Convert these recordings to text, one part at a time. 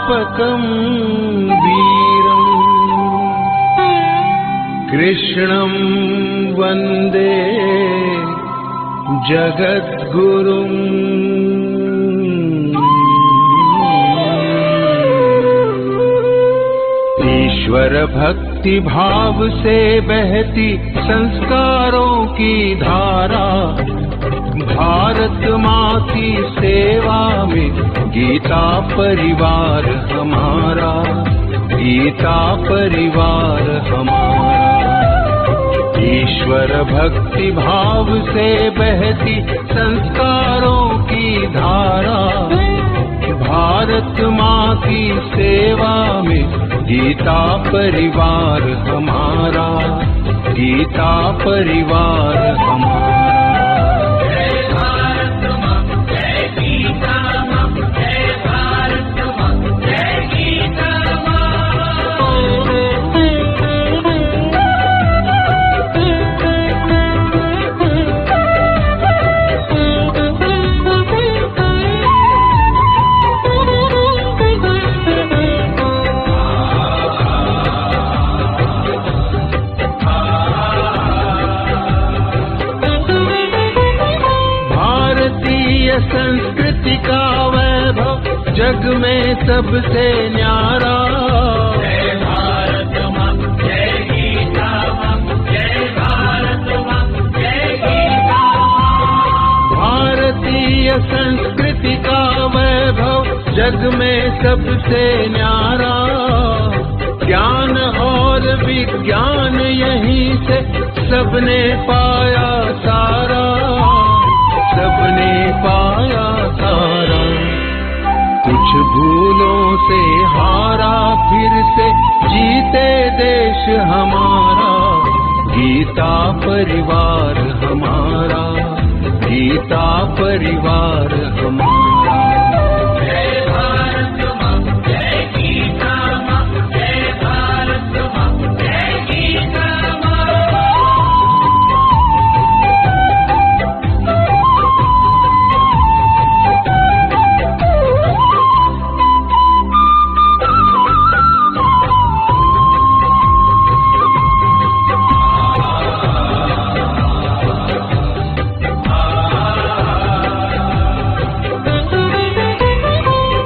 निर्विचारपरितापकं वीरम् कृष्णं वन्दे जगद्गुरुम्। ईश्वर भक्ति भाव से बहती संस्कारों की धारा, भारत माँ की सेवा में गीता परिवार हमारा, गीता परिवार हमारा। ईश्वर भक्ति भाव से बहती संस्कारों की धारा, भारत माँ की सेवा में गीता परिवार हमारा, गीता परिवार हमारा। संस्कृति का वैभव जग में सबसे न्यारा, जय भारत माँ जय गीता माँ, जय भारत माँ जय गीता माँ। भारतीय संस्कृति का वैभव जग में सबसे न्यारा, ज्ञान और विज्ञान यहीं से सबने पाया सारा, सबने पाया सारा। कुछ भूलों से हारा फिर से जीते देश हमारा, गीता परिवार हमारा, गीता परिवार हमारा। जय भारत माँ जय गीता माँ, जय भारत माँ जय गीता माँ।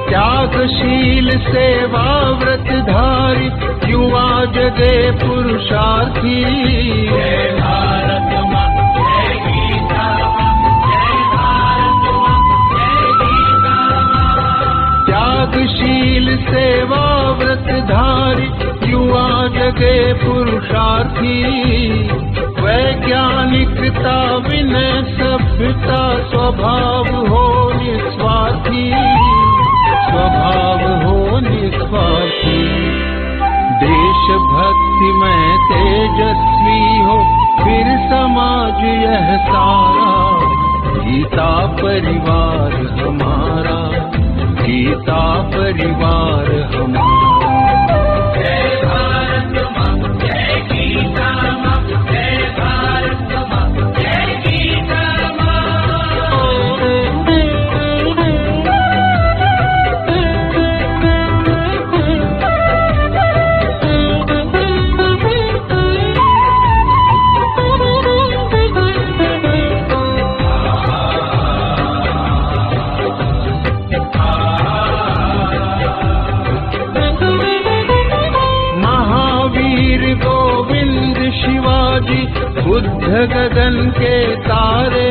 त्यागशील सेवा व्रतधारी युवा जगे पुरुषार्थी, जय भारत माँ जय गीता माँ, जय भारत माँ जय गीता माँ। त्यागशील सेवा व्रतधारी युवा जगे पुरुषार्थी, वैज्ञानिकता विनय सभ्यता स्वभाव हो निस्वार्थी, स्वभाव हो निस्वार्थी। देशभक्ति में तेजस्वी हो फिर समाज यह सारा, गीता परिवार हमारा, गीता परिवार हमारा। जय भारत माँ जय गीता माँ, जय भारत माँ जय गीता माँ। शिवाजी बुद्ध गगन के तारे,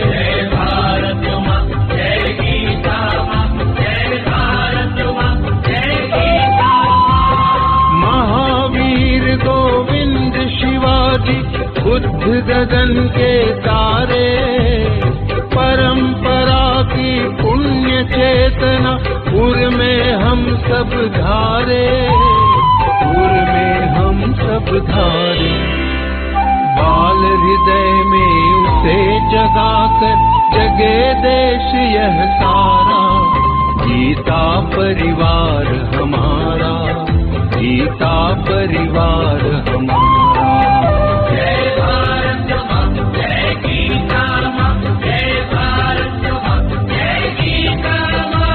जय भारत माँ जय गीता माँ, जय भारत माँ जय गीता माँ। महावीर गोविंद शिवाजी बुद्ध गगन के तारे, परंपरा की पुण्य चेतना उर में हम सब धारे, उर में हम सब धारे। बाल हृदय में उसे जगाकर जगे देश यह सारा, गीता परिवार हमारा, गीता परिवार हमारा। जय भारत माँ जय गीता माँ, जय भारत माँ जय गीता माँ।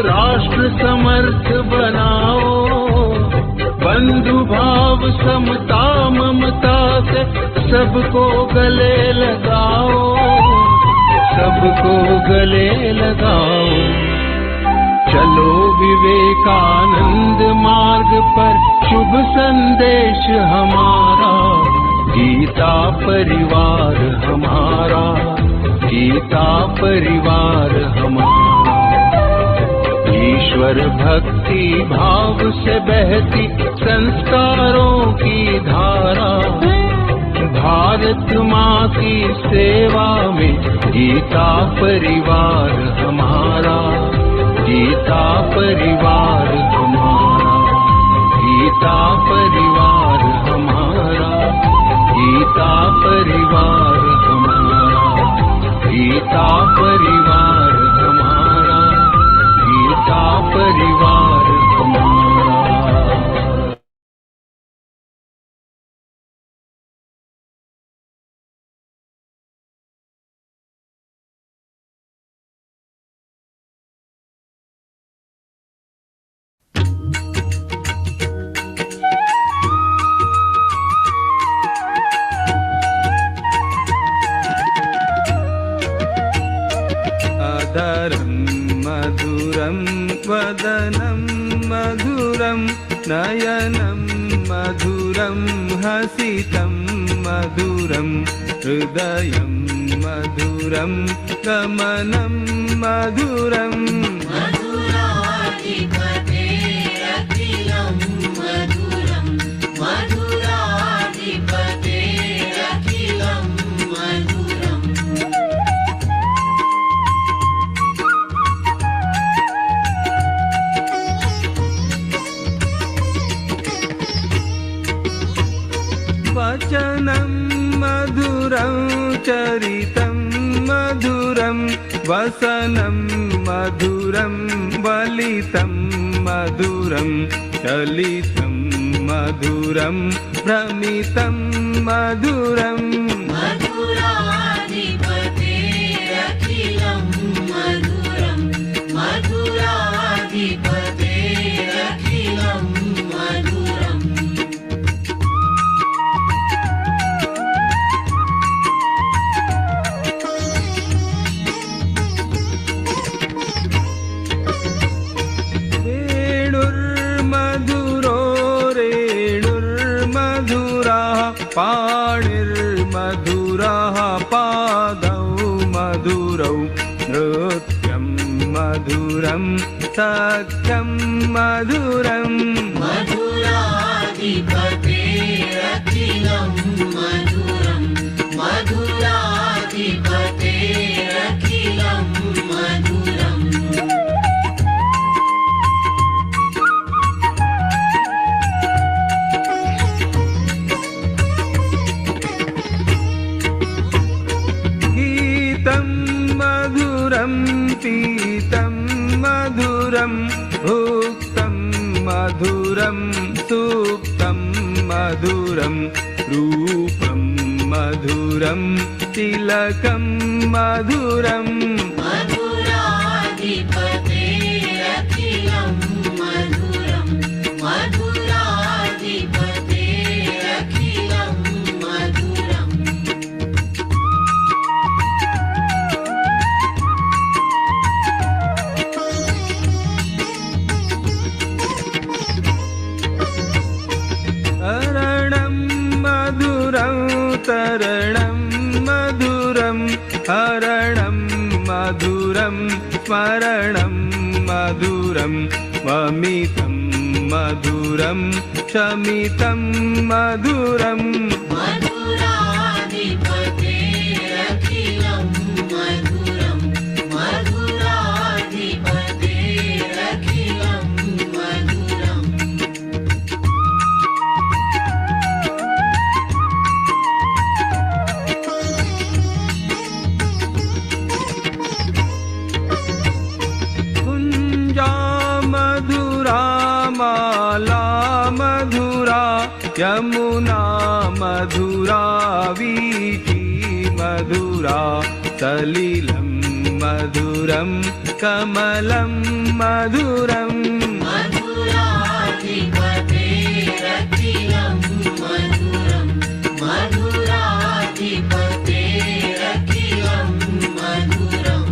राष्ट्र समर्थ बनाओ, बंधु भाव समता ममता से सबको गले लगाओ, सबको गले लगाओ। चलो विवेकानंद मार्ग पर शुभ संदेश हमारा, गीता परिवार हमारा, गीता परिवार हमारा। ईश्वर भक्ति भाव से बहती संस्कारों की धारा, भारत माँ की सेवा में गीता परिवार हमारा, गीता परिवार हमारा, गीता परिवार हमारा, गीता परिवार हमारा, गीता परिवार हमारा, गीता परिवार हमारा। वदनं मधुरं नयनं मधुरं हसितं मधुरं हृदयं मधुरं गमनं मधुरं मधुराधिपतेरखिलं मधुरं मधुराधिपतेरखिलं मधुरम् वचनं मधुरं चरितं मधुरं वसनं मधुरं वलितं मधुरं चलितं मधुरं भ्रमितं मधुरम् मधुराधिपतेरखिलं मधुरं मधुराधिपतेरखिलं मधुरम् पाणिर्मधुरः पादौ मधुरौ नृत्यं मधुरं सख्यं मधुरम् मधुराधिपतेरखिलं मधुरं मधुराधिपतेरखिलं मधुरम् पीतं मधुरं भुक्तं मधुरं सुप्तं मधुरं रूपं मधुरं तिलकं मधुरम् मधुराधिपतेरखिलं मधुरं मधुराधिपतेरखिलं मधुरम् तरणं मधुरं हरणं मधुरं स्मरणं मधुरं वमितं मधुरं शमितं मधुरम् मधुराधिपतेरखिलं मधुरं मधुराधिपतेरखिलं मधुरम् माला मधुरा यमुना मधुरा वीथी मधुरा सलिलं मधुरं कमलं मधुरम् मधुराधिपतेरखिलं मधुरं मधुराधिपतेरखिलं मधुरम्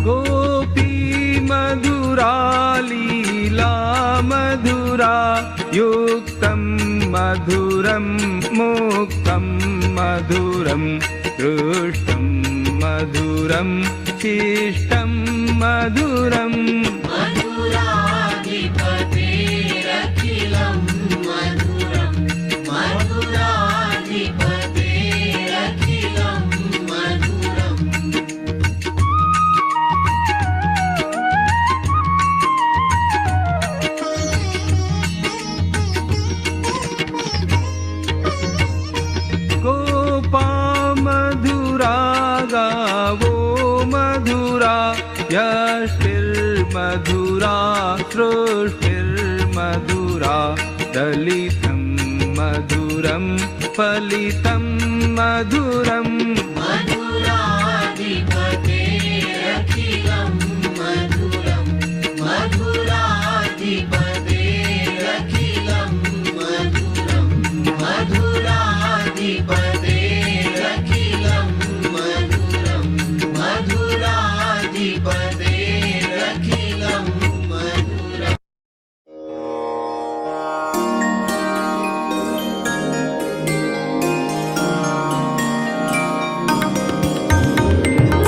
गोपी मधुरा लीला मधुरा युक्तं मधुरं मुक्तं मधुरं दृष्टं मधुरं शिष्टं मधुरम् मधुराधिपतेरखिलं मधुरं मधुराधिपतेरखिलं मधुरम् गोपा मधुरा गावो मधुरा यष्टिर्मधुरा सृष्टिर्मधुरा दलितं मधुरं फलितं मधुरम् मधुराधिपतेरखिलं मधुरं मधुराधिपतेरखिलं मधुरं मधुराधिपतेरखिलं मधुरं मधुराधिपतेरखिलं मधुरम्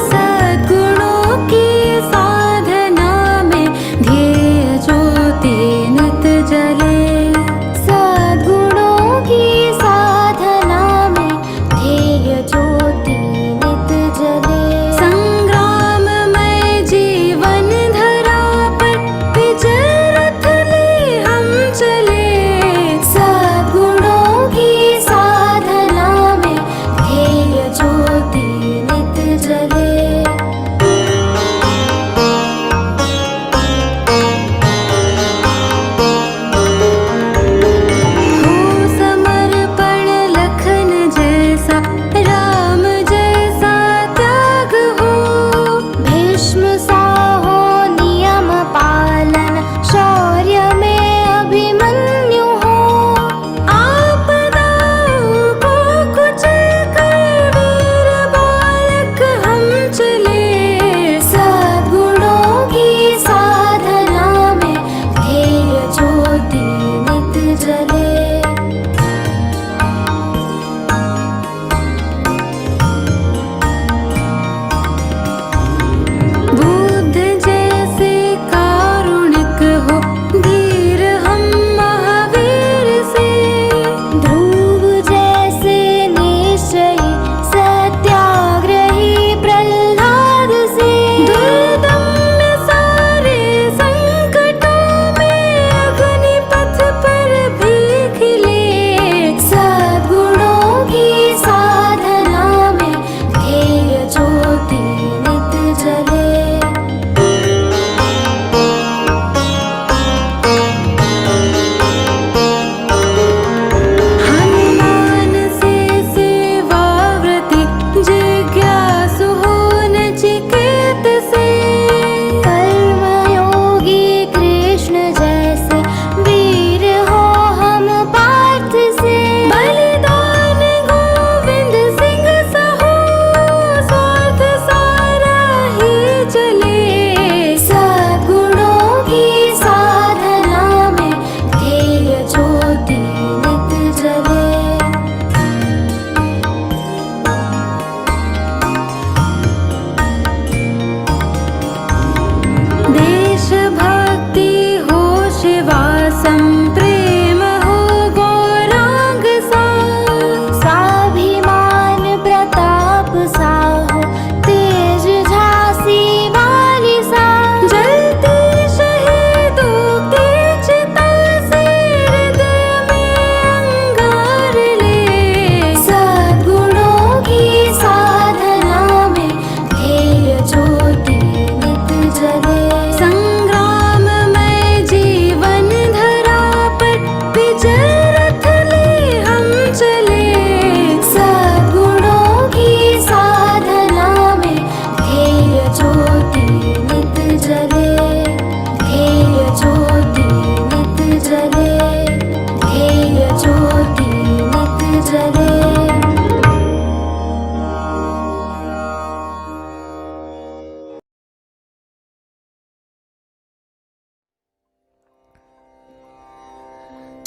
सद्गुरुदेव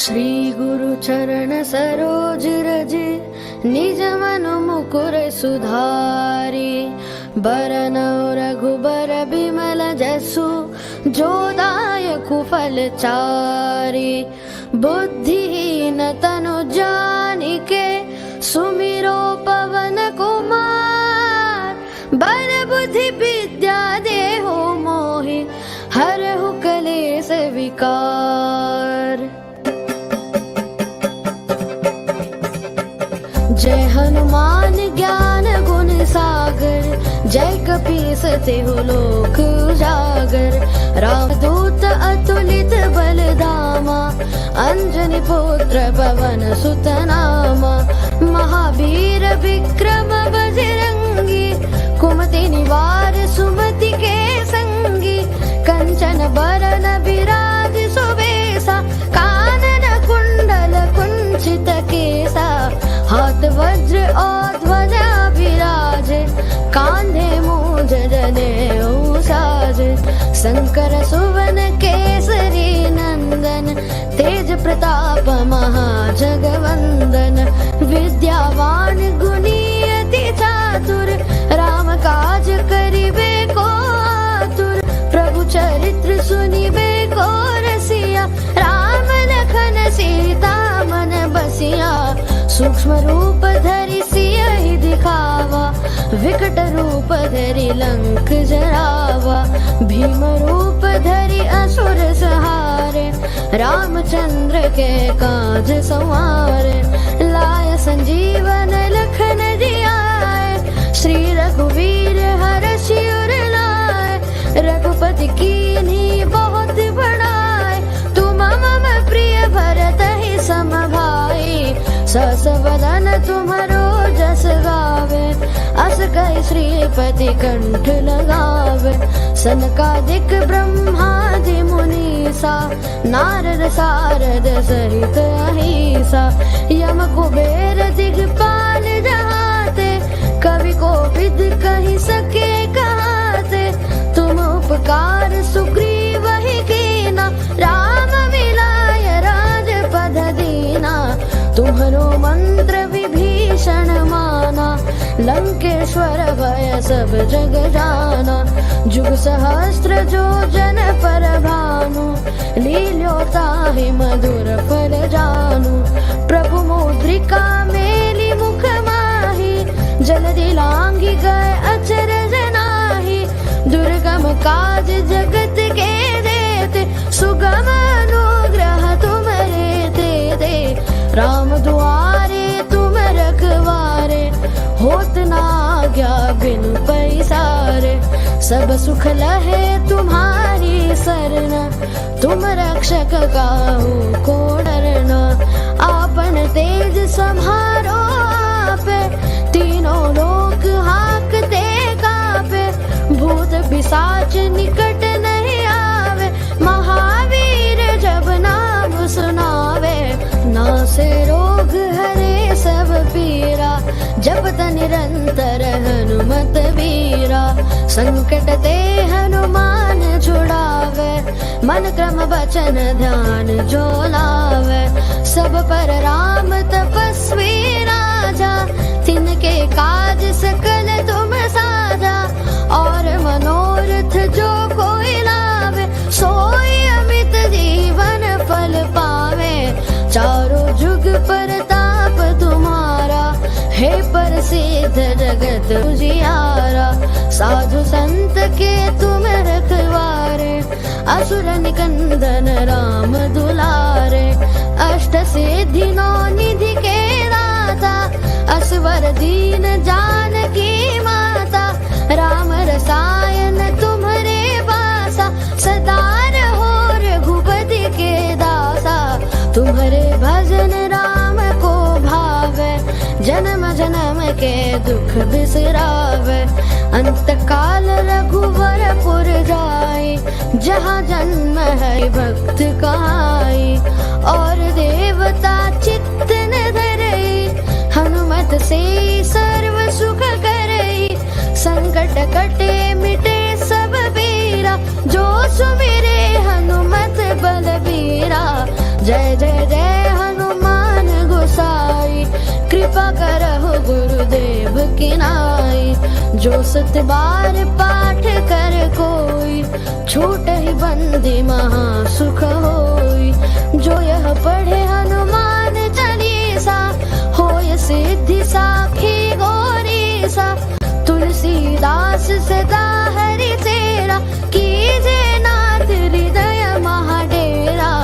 श्री गुरु चरण सरोज रज निज मन मुकुर सुधारी बरनौ रघुबर बिमल जसु जो दायकु फल चारि बुद्धिहीन तनु जानिके सुमिरो पवन कुमार बल बुद्धि विद्या देहो मोहि हरहु कलेश विकार। जय हनुमान ज्ञान गुण सागर जय कपीस तिहु लोक उजागर रामदूत अतुलित बल धामा अंजनी पुत्र पवन सुत नामा महावीर विक्रम बजरंगी कुमति निवार सुमति के संगी कंचन बरन विराज सुबेसा कानन कुंडल कुंचित केसा हाथ वज्र और ध्वजा विराजे कांधे मूंज जनेऊ साजे शंकर सुवन केसरी नंदन तेज प्रताप महाजगवंदन विद्यावान गुणी अति चातुर राम काज करिबे को आतुर प्रभु चरित्र सुनिबे को रसिया राम लखन सीता मन बसिया सूक्ष्म रूप धरि सियहि दिखावा विकट रूप धरि लंक जरावा भीम रूप धरि असुर सहारे रामचंद्र के काज संवारे लाय संजीवन लखन जियाए श्री रघुवीर हर्षि उर लाए रघुपति कीन्ही बहुत बड़ाई तुम मम प्रिय भरतहि सम भाई सहस वदन तुम्हारो जस गावे अस कहि श्रीपति कंठ लगावे सनकादिक ब्रह्मादि मुनीसा नारद सारद सहित अहिसा यम कुबेर दिगपाल जहाते कवि कोविद कहि सके कहाते तुम उपकार सुग्रीव ही कीना राम मिलाय राजपद दीना तुम्हारो मंत्र विभीषण माना लंकेश्वर भय सब जग जाना जुग सहस्त्र जो जन पर भानु लील्योताहि मधुर फल जानू प्रभु मुद्रिका मेली मुख माही जल्दी लांघि गए अचरज नाही दुर्गम काज जगत के देते सुगम अनुग्रह तुम्हारे देते राम दुआरे तुम रखवारे होत ना आज्ञा बिनु पैसारे सब सुख लहे तुम्हारी सरन तुम रक्षक काहू को डरना आपन तेज सम्हारो आपे तीनों लोक हाकते कापे भूत पिशाच निकट नहीं आवे महावीर जब नाम सुनावे नासे रोग हरे सब पीरा जपत निरंतर हनुमत वीरा संकट ते हनुमान छुड़ावे मन क्रम वचन ध्यान जो लावे सब पर राम तपस्वी राजा तिनके काज सकल तुम साजा और मनोरथ जो कोई लावे सोई अमित जीवन फल पावे चारों जुग परताप तुम्हारा हे प्रसिद्ध जगत उजियारा साधु संत के तुम रखवारे असुर निकंदन राम दुलारे अष्ट सिद्धि नौ निधि के दाता असवर दीन जानकी माता राम रसायन तुम्हारे पासा सदा रहो रघुपति के दासा तुम्हारे भजन राम को भावे जन्म जन्म के दुख बिसरावे अंत काल रघुवर पुर जाई जहाँ जन्म है भक्त कहाई और देवता चित्त न धरई हनुमत से सर्व सुख करई संकट कटे मिटे सब पीरा जो सुमिरे हनुमत बलबीरा जय जय जय नाई। जो 7 बार पाठ कर कोई, छूट ही बंदी महासुख होई। जो यह पढ़े हनुमान चालीसा, होय सिद्धि साखी गौरीसा। तुलसीदास सदा हरि चेरा, कीजे नाथ हृदय महाडेरा।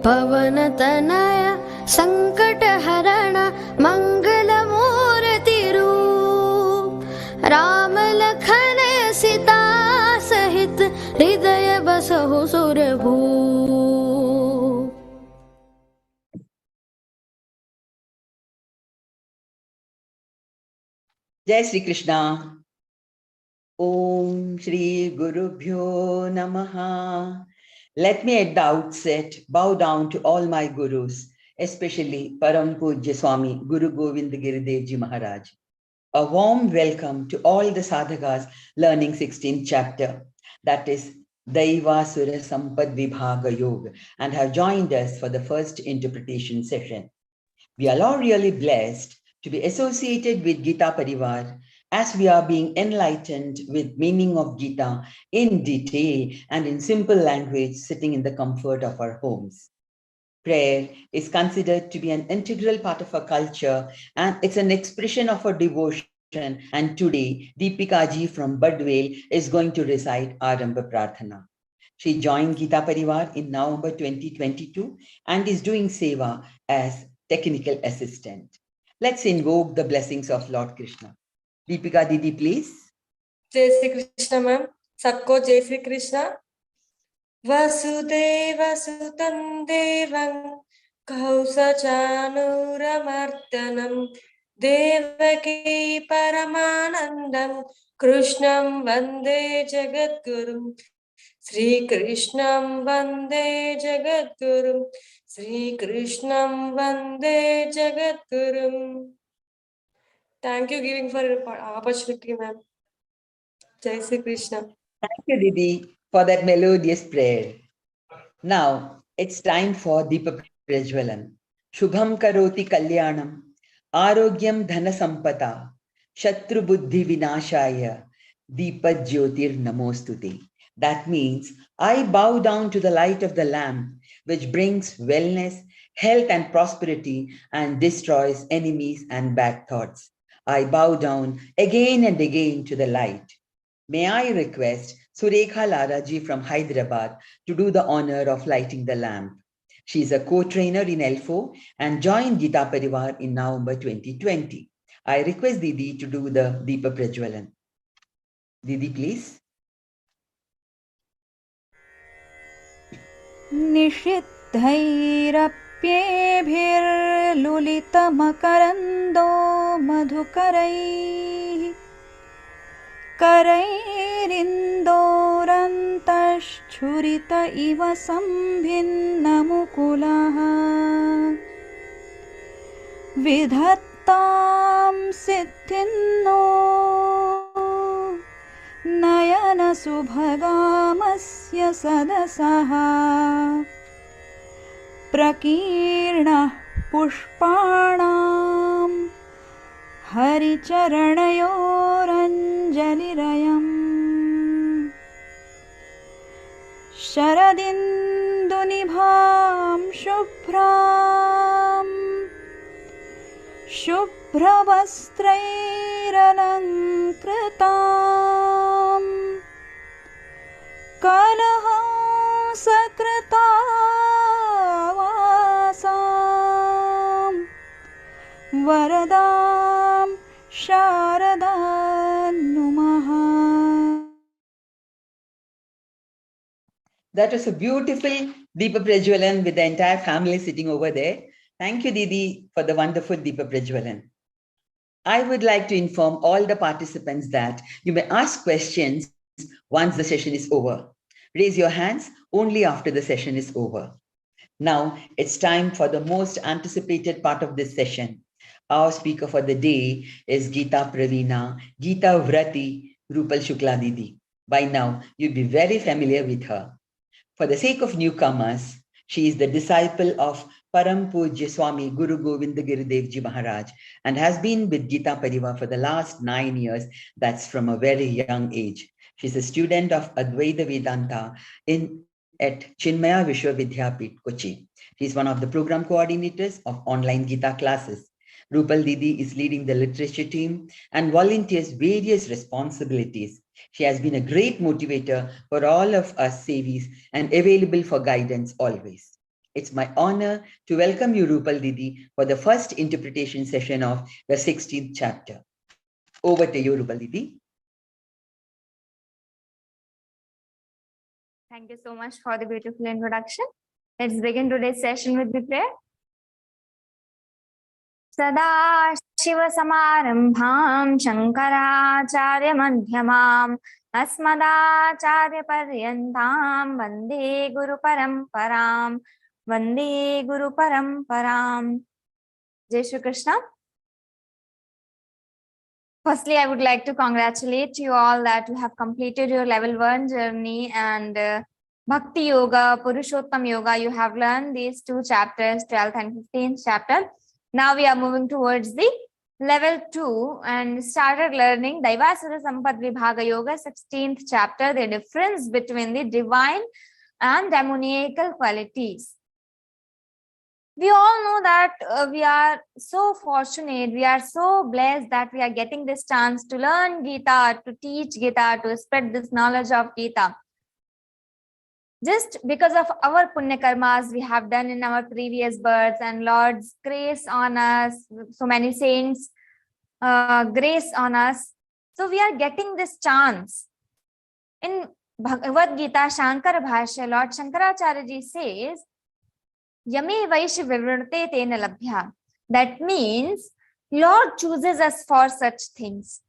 पवन तनय संकट हरण, मंगल मूर्ति रूप। राम लखन सीता सहित, हृदय बसहु सुरभूप। जय Shri Krishna. Om Shri Gurubhyo Namaha. Let me at the outset bow down to all my gurus, especially Param Pujya Swami Guru Govind Giridevji Ji Maharaj. A warm welcome to all the sadhakas learning 16th chapter, that is Daiva Sura Sampad Vibhaga Yoga, and have joined us for the first interpretation session. We are all really blessed to be associated with Geeta Parivar, as we are being enlightened with meaning of Geeta in detail and in simple language, sitting in the comfort of our homes. Prayer is considered to be an integral part of our culture, and it's an expression of our devotion. And today, Deepika ji from Badwell is going to recite Arambha Prarthana. She joined Geeta Parivar in November 2022 and is doing seva as technical assistant. Let's invoke the blessings of Lord Krishna. Deepika Didi, please. जय Shri Krishna ma'am, सबको जय श्री कृष्ण। वसुदेव सुतं देवं कौसचानूरमर्दनं, देवकी परमानन्दं कृष्णं वन्दे जगद्गुरुं। श्रीकृष्णं वन्दे जगद्गुरुं, श्रीकृष्णं वन्दे जगद्गुरुं। Thank you giving for opportunity, ma'am. Jai Shri Krishna. Thank you, Didi, for that melodious prayer. Now, it's time for Deepa Prajwalan. Shubham karoti kalyanam, arogyam dhana sampata, shatru buddhi vinashaya, Deepa jyotir namostute. That means, I bow down to the light of the lamp, which brings wellness, health and prosperity and destroys enemies and bad thoughts. I bow down again and again to the light. May I request Surekha Laraji from Hyderabad to do the honor of lighting the lamp. She is a co-trainer in L4 and joined Geeta Parivar in November 2020. I request Didi to do the Deepa Prajwalan. Didi, please. निषिद्धैरप्येभिर्लुलितमकरन्दो मधुकरैः करैरिन्दोरन्तश्छुरित इव सम्भिन्नमुकुलः विधत्तां सिद्धिन्नो नयनसुभगामस्य सदसः प्रकीर्णः पुष्पाणां हरिचरणयोरञ्जलिरयम् शरदिन्दुनिभां शुभ्रवस्त्रैरलङ्कृतां कलहंसकृतावासां वरदां शारदां नुमः. That was a beautiful Deepa Prajwalan with the entire family sitting over there. Thank you, Didi, for the wonderful Deepa Prajwalan. I would like to inform all the participants that you may ask questions once the session is over. Raise your hands only after the session is over. Now it's time for the most anticipated part of this session. Our speaker for the day is Geeta Pravina, Geeta Vrati, Rupal Shukla Didi. By now, you'll be very familiar with her. For the sake of newcomers, she is the disciple of Param Pujya Swami Guru Govinda Giridevji Ji Maharaj, and has been with Geeta Parivar for the last 9 years. That's from a very young age. She's a student of Advaita Vedanta at Chinmaya Vishwavidyapit, Kochi. She's one of the program coordinators of online Geeta classes. Rupal Didi is leading the literature team and volunteers various responsibilities. She has been a great motivator for all of us Sevis and available for guidance always. It's my honor to welcome you, Rupal Didi, for the first interpretation session of the 16th chapter. Over to you, Rupal Didi. Thank you so much for the beautiful introduction. Let's begin today's session with the prayer. Sada Shiva Samarambham Shankaracharya Madhyamam Asmadacharya Paryantam Vande Guru Paramparam Vande Guru Paramparam. Jai Shri Krishna. Firstly, I would like to congratulate you all that you have completed your level 1 journey and Bhakti Yoga, Purushottam Yoga. You have learned these 2 chapters, 12th and 15th chapter. Now we are moving towards the level 2 and started learning Daivasura Sampad Vibhaga Yoga, 16th chapter, the difference between the divine and demoniacal qualities. We all know that we are so fortunate, we are so blessed that we are getting this chance to learn Geeta, to teach Geeta, to spread this knowledge of Geeta. Just because of our punya karmas we have done in our previous births and Lord's grace on us, so many saints' grace on us. So we are getting this chance. In Bhagavad Gita, Shankara Bhashya, Lord Shankaracharya ji says, Yame Vaish Vivrante Tena Labhya. That means Lord chooses us for such things.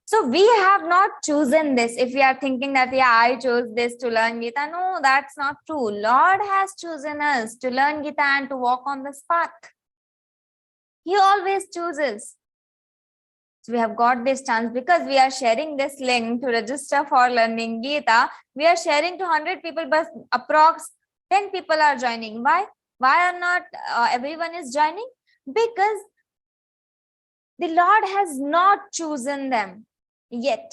So we have not chosen this. If we are thinking that, yeah, I chose this to learn Geeta. No, that's not true. Lord has chosen us to learn Geeta and to walk on this path. He always chooses. So we have got this chance because we are sharing this link to register for learning Geeta. We are sharing to 100 people, but approx 10 people are joining. Why? Why are not everyone is joining? Because the Lord has not chosen them yet.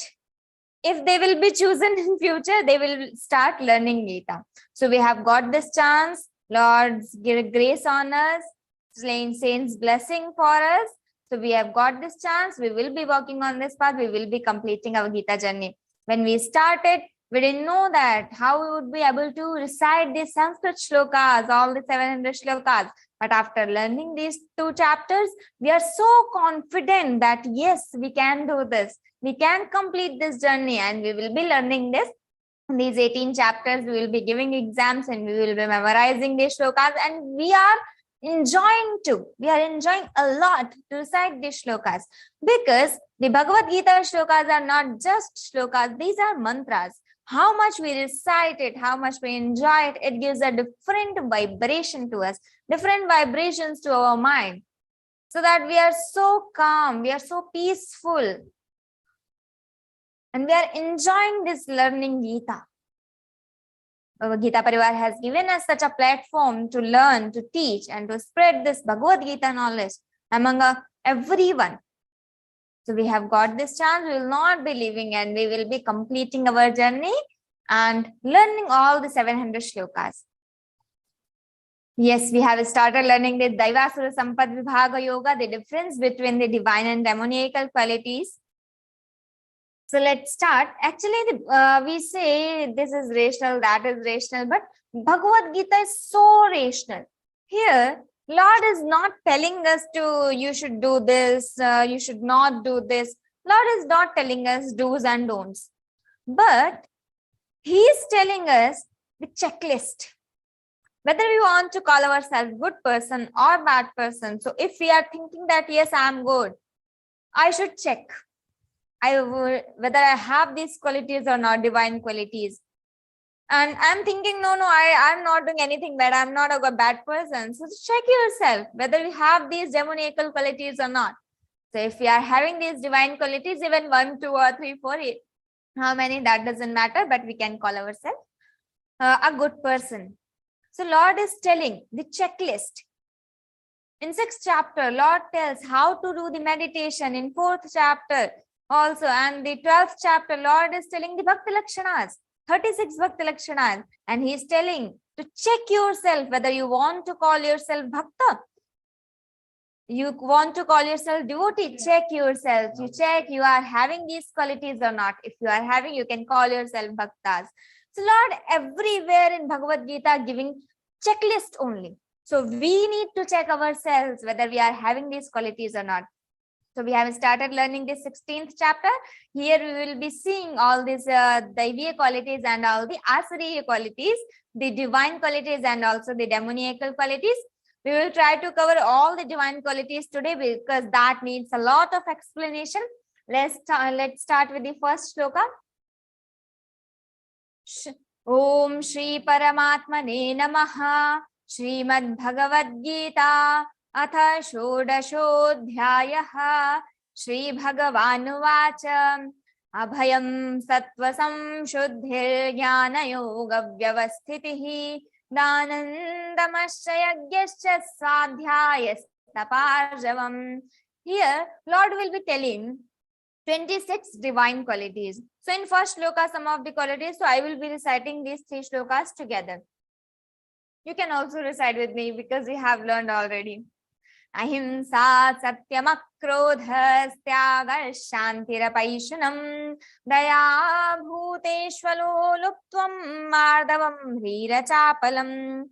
If they will be chosen in future, they will start learning Geeta. So we have got this chance. Lord's grace on us, saints' blessing for us. So we have got this chance. We will be walking on this path. We will be completing our Geeta journey. When we started, we didn't know that how we would be able to recite these Sanskrit shlokas, all the 700 shlokas. But after learning these 2 chapters, we are so confident that yes, we can do this. We can complete this journey and we will be learning this. These 18 chapters, we will be giving exams and we will be memorizing these shlokas, and we are enjoying too. We are enjoying a lot to recite these shlokas because the Bhagavad Gita shlokas are not just shlokas. These are mantras. How much we recite it, how much we enjoy it, it gives a different vibration to us, different vibrations to our mind, so that we are so calm, we are so peaceful, and we are enjoying this learning Geeta. Geeta Parivar has given us such a platform to learn, to teach, and to spread this Bhagavad Gita knowledge among everyone. So we have got this chance. We will not be leaving and we will be completing our journey and learning all the 700 shlokas. Yes, we have started learning the Daivasura Sampad Vibhaga Yoga, the difference between the divine and demoniacal qualities. So let's start. Actually, we say this is rational, that is rational, but Bhagavad Gita is so rational. Here, Lord is not telling us to, you should do this, you should not do this. Lord is not telling us do's and don'ts. But He is telling us the checklist. Whether we want to call ourselves good person or bad person. So if we are thinking that, yes, I am good, I should check whether I have these qualities or not, divine qualities. And I'm thinking, no, I'm not doing anything bad. I'm not a bad person. So check yourself whether we have these demoniacal qualities or not. So if we are having these divine qualities, even 1, 2, or 3, 4, 8, how many, that doesn't matter, but we can call ourselves a good person. So Lord is telling the checklist. In 6th chapter, Lord tells how to do the meditation. In 4th chapter also, and the 12th chapter, Lord is telling the Bhakti Lakshanas, 36 Bhakti Lakshanas, and he is telling to check yourself whether you want to call yourself Bhakta. You want to call yourself devotee, check yourself. You check you are having these qualities or not. If you are having, you can call yourself Bhaktas. So Lord everywhere in Bhagavad Gita giving checklist only. So we need to check ourselves whether we are having these qualities or not. So we have started learning this 16th chapter. Here we will be seeing all these Daiviya qualities and all the Asuriya qualities, the divine qualities and also the demoniacal qualities. We will try to cover all the divine qualities today because that needs a lot of explanation. Let's start with the first shloka. Om Shri Paramatmane Namaha. Śrīmad-Bhagavadgītā atha shodashodhyāyah. Shri Bhagavanuvāca abhayam sattvasam shuddhir jnana yoga vyavasthitihi danandamasya yagyasya sadhyāyastaparjavam. Here Lord will be telling 26 divine qualities. So in first shloka some of the qualities, so I will be reciting these 3 shlokas together. You can also recite with me because we have learned already. Ahimsa satyam akrodha styaga shantirapayishunam daya bhuteshvalo luptvam mardavam hrira chapalam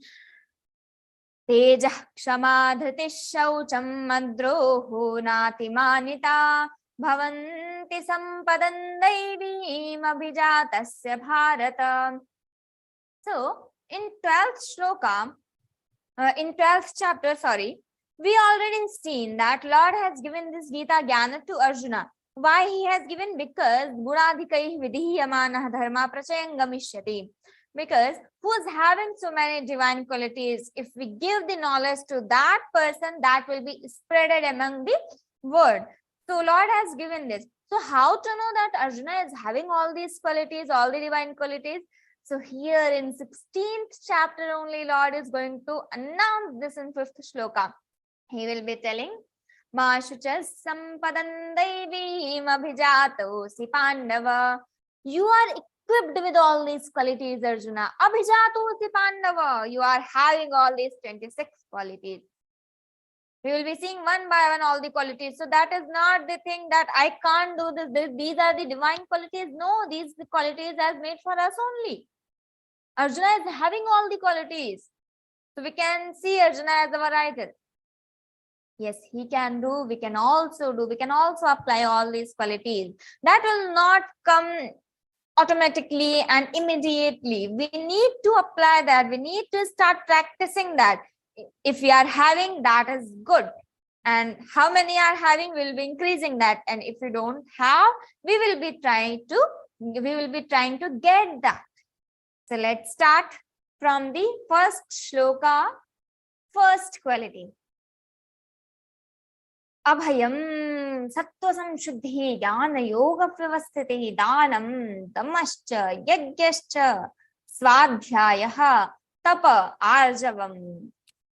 tejah kshamadhriti shaucham madroho natimanita bhavanti sampadan daivim abhijatasya bharata. So in 12th chapter, we already seen that Lord has given this Gita Jnana to Arjuna. Why he has given? Because Gunadhikaih vidhiyamanah dharma prachayam gamishyati. Because who is having so many divine qualities, if we give the knowledge to that person, that will be spreaded among the world. So Lord has given this. So how to know that Arjuna is having all these qualities, all the divine qualities? So here in 16th chapter only Lord is going to announce this in 5th shloka. He will be telling, Ma shuchas sampadan daivim abhijatosi Pandava. You are equipped with all these qualities, Arjuna. Abhijatosi Pandava. You are having all these 26 qualities. We will be seeing one by one all the qualities. So that is not the thing that I can't do this. These are the divine qualities. No, these qualities are made for us only. Arjuna is having all the qualities. So we can see Arjuna as a variety. Yes, he can do, we can also do, we can also apply all these qualities. That will not come automatically and immediately. We need to apply that. We need to start practicing that. If we are having, that is good. And how many are having, we will be increasing that. And if we don't have, we will be trying to get that. So let's start from the first shloka, first quality. Abhayam sattvasam shuddhi jnana yoga vyavasthitihi danam damascha yagyascha swadhyayah tapa arjavam.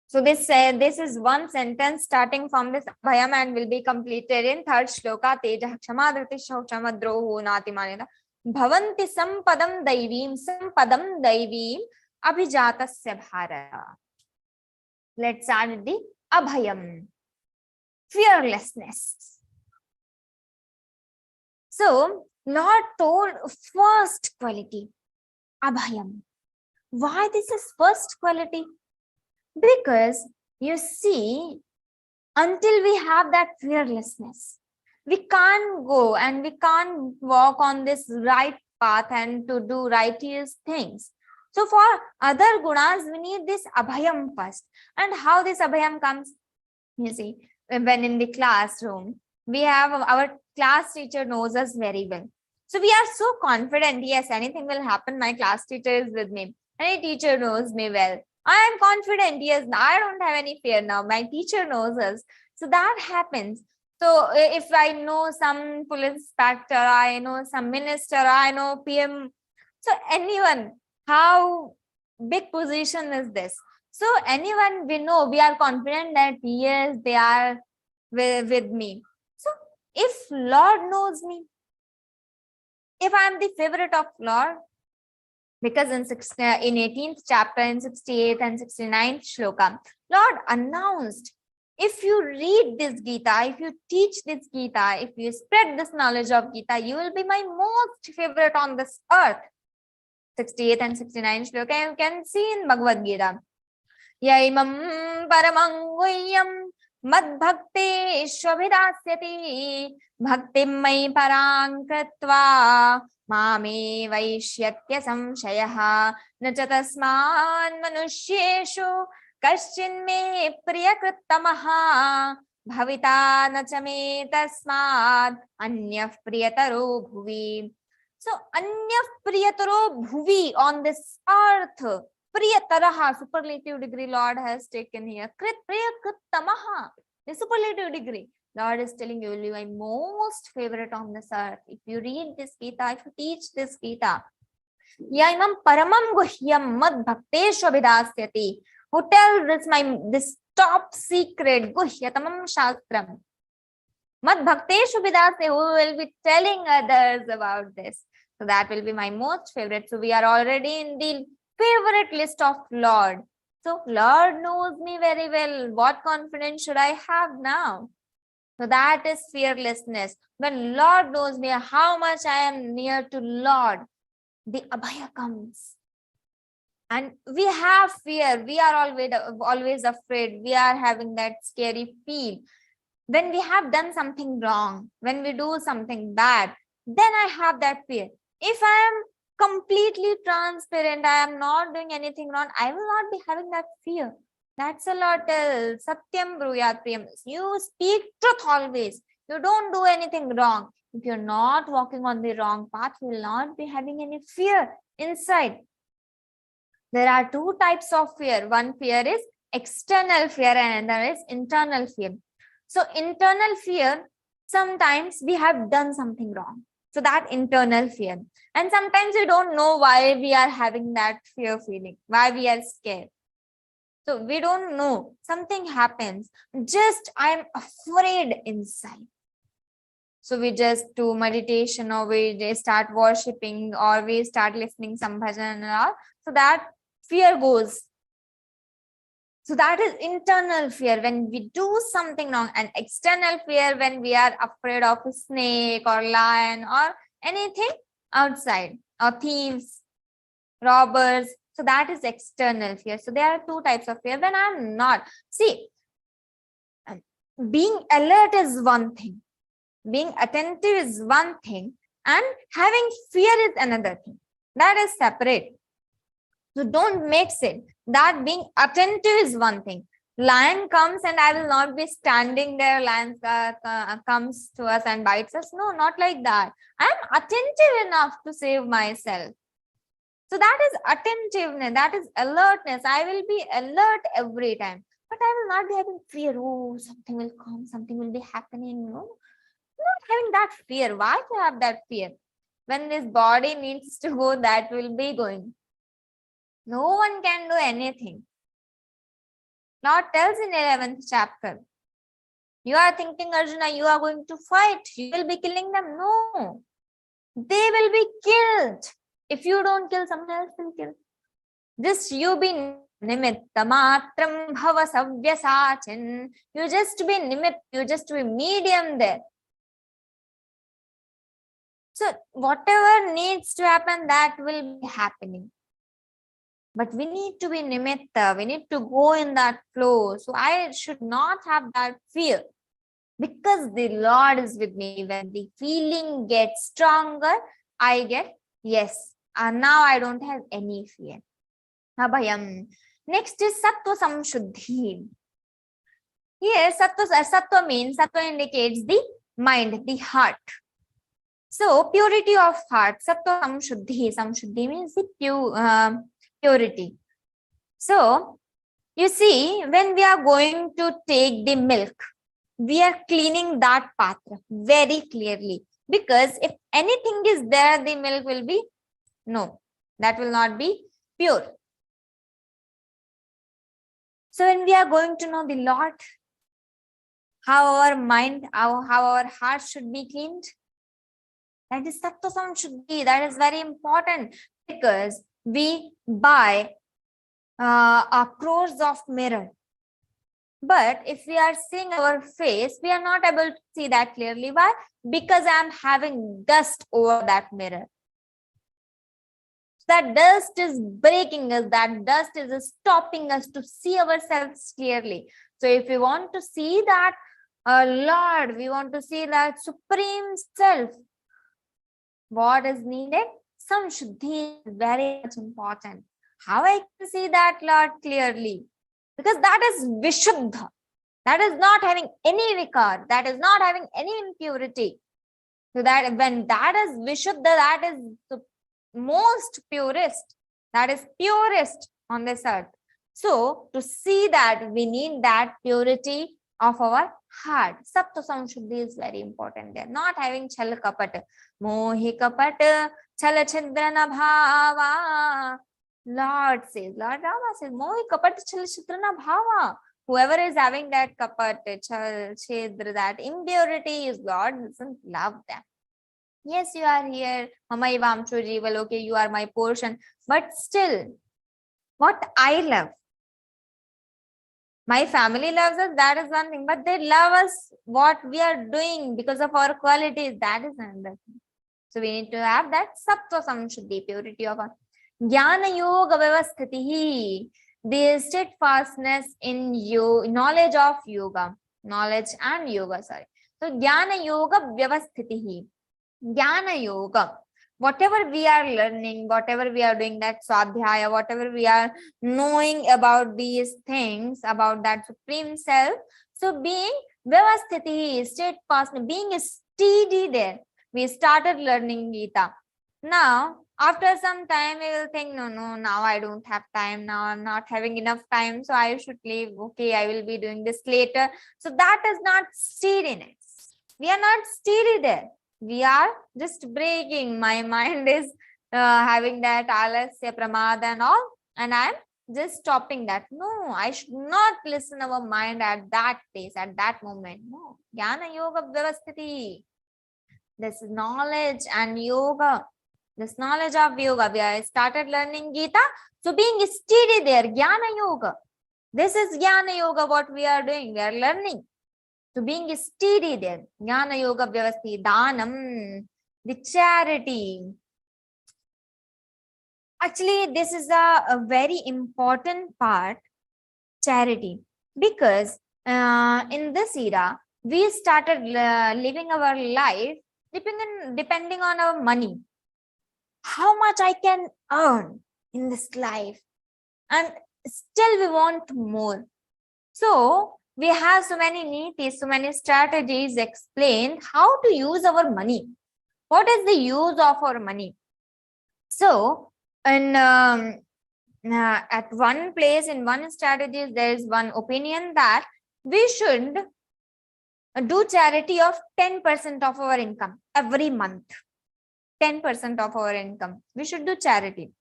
So this is one sentence starting from this abhayam and will be completed in 3rd shloka. Tejah kshamadhriti shauchamadroho natimanita bhavanti sampadam daivim abhijatasya bharata. Let's start with the abhayam. Fearlessness. So Lord told first quality, abhayam. Why this is first quality? Because you see, until we have that fearlessness, we can't go and we can't walk on this right path and to do righteous things. So for other gunas, we need this abhayam first. And how this abhayam comes? You see, when in the classroom, we have our class teacher knows us very well. So we are so confident, yes, anything will happen. My class teacher is with me. Any teacher knows me well. I am confident, yes, I don't have any fear now. My teacher knows us. So that happens. So if I know some police inspector, I know some minister, I know PM. So anyone, how big position is this? So anyone we know, we are confident that yes, they are with me. So if Lord knows me, if I am the favorite of Lord, because in 18th chapter, in 68th and 69th shloka, Lord announced, if you read this Geeta, if you teach this Geeta, if you spread this knowledge of Geeta, you will be my most favorite on this earth. 68th and 69th shloka you can see in Bhagavad-Gītā. Yaimam paramanguyyam madbhakte shobhidasyati bhaktim mai parang kritva mame vaishyatya samshayaha na cha tasman manushyeshu kaschin me priyakrittamaha bhavita na cha me tasmad anyah priyataro bhuvi. So anyah priyataro bhuvi, on this earth, priyataraha, superlative degree Lord has taken here. Krit priyakrittamaha, the superlative degree. Lord is telling you will be my most favorite on this earth. If you read this Geeta, if you teach this Geeta. Yaimam paramam guhyam mad bhakteshu abhidasyati. Who tells this top secret, guhyatamam shastram. Mad bhakteshu abhidasyati, who will be telling others about this. So that will be my most favorite. So we are already in the favorite list of Lord. So Lord knows me very well. What confidence should I have now? So that is fearlessness. When Lord knows me, how much I am near to Lord, the abhaya comes. And we have fear. We are always afraid. We are having that scary feel. When we have done something wrong, when we do something bad, then I have that fear. If I am completely transparent, I am not doing anything wrong, I will not be having that fear. That's a lot else. Satyam bruyat priyam. You speak truth always. You don't do anything wrong. If you're not walking on the wrong path, you will not be having any fear inside. There are two types of fear. One fear is external fear and another is internal fear. So internal fear, sometimes we have done something wrong. So that internal fear. And sometimes we don't know why we are having that fear feeling, why we are scared. So we don't know. Something happens. Just I am afraid inside. So we just do meditation, or we start worshipping, or we start listening some bhajan and all. So that fear goes. So that is internal fear when we do something wrong, and external fear when we are afraid of a snake or lion or anything outside, or thieves, robbers. So that is external fear. So there are two types of fear. When I'm not, see, being alert is one thing, being attentive is one thing, and having fear is another thing. That is separate. So don't mix it. That being attentive is one thing. Lion comes and I will not be standing there. Lion comes to us and bites us. No, not like that. I am attentive enough to save myself. So that is attentiveness. That is alertness. I will be alert every time. But I will not be having fear. Oh, something will come. Something will be happening. No, not having that fear. Why to have that fear? When this body needs to go, that will be going. No one can do anything. Lord tells in 11th chapter, you are thinking, Arjuna, you are going to fight. You will be killing them. No, they will be killed. If you don't kill, someone else will kill. Just you be nimitta matram bhava savyasachin. You just be nimitt. You just be medium there. So whatever needs to happen, that will be happening. But we need to be nimitta. We need to go in that flow. So I should not have that fear, because the Lord is with me. When the feeling gets stronger, I get, yes, and now I don't have any fear. Abhayam. Next is sattva samshuddhi. Here, sattva means, sattva indicates the mind, the heart. So purity of heart, sattva samshuddhi. Samshuddhi means the purity. So you see, when we are going to take the milk, we are cleaning that patra very clearly, because if anything is there, the milk will be, no, that will not be pure. So when we are going to know the Lord, how our mind, how our heart should be cleaned, that is Sattva Samshuddhi. That is very important, because we buy crores of mirror. But if we are seeing our face, we are not able to see that clearly. Why? Because I am having dust over that mirror. That dust is breaking us. That dust is stopping us to see ourselves clearly. So if we want to see that Lord, we want to see that Supreme Self, what is needed? Samshuddhi is very much important. How I can see that Lord clearly? Because that is Vishuddha. That is not having any vikar. That is not having any impurity. So that when that is Vishuddha, that is the most purest. That is purest on this earth. So to see that, we need that purity of our heart. Sattva Samshuddhi is very important there. Not having chal kapat. Mohi kapat chala chidrana bhava. Lord says, Lord Rama says, Mohi kapat chala chidrana bhava. Whoever is having that kapat, chal, chidra, that impurity, is God doesn't love them. Yes, you are here. Mamai Vamchu Jival, okay, you are my portion. But still, what I love, my family loves us, that is one thing, but they love us what we are doing because of our qualities, that is another thing. So we need to have that Sattva Samshuddhi, purity of our Jnana Yoga Vyavasthitihi, the steadfastness in knowledge of yoga, knowledge and yoga, sorry. So Jnana Yoga Vyavasthitihi, Jnana Yoga. Whatever we are learning, whatever we are doing, that Swadhyaya, whatever we are knowing about these things, about that Supreme Self. So being Vyavasthiti, steadfast, being steady there. We started learning Geeta. Now, after some time, we will think, no, now I don't have time. Now I'm not having enough time. So I should leave. Okay, I will be doing this later. So that is not steadiness. We are not steady there. We are just breaking. My mind is having that alasya, pramada and all, and I'm just stopping that. No, I should not listen our mind at that pace, at that moment. No. Jnana Yoga Vyavasthiti. This is knowledge and yoga. This knowledge of yoga. We have started learning Geeta. So being steady there, Jnana Yoga. This is Jnana Yoga, what we are doing. We are learning. So being steady there, Jnana Yoga Vyavasthi, Dhanam, the charity. Actually, this is a very important part, charity, because in this era, we started living our life depending on our money. How much I can earn in this life, and still we want more. So we have so many nitis, so many strategies explained how to use our money. What is the use of our money? So, at one place, in one strategy, there is one opinion that we should do charity of 10% of our income every month. 10% of our income. We should do charity.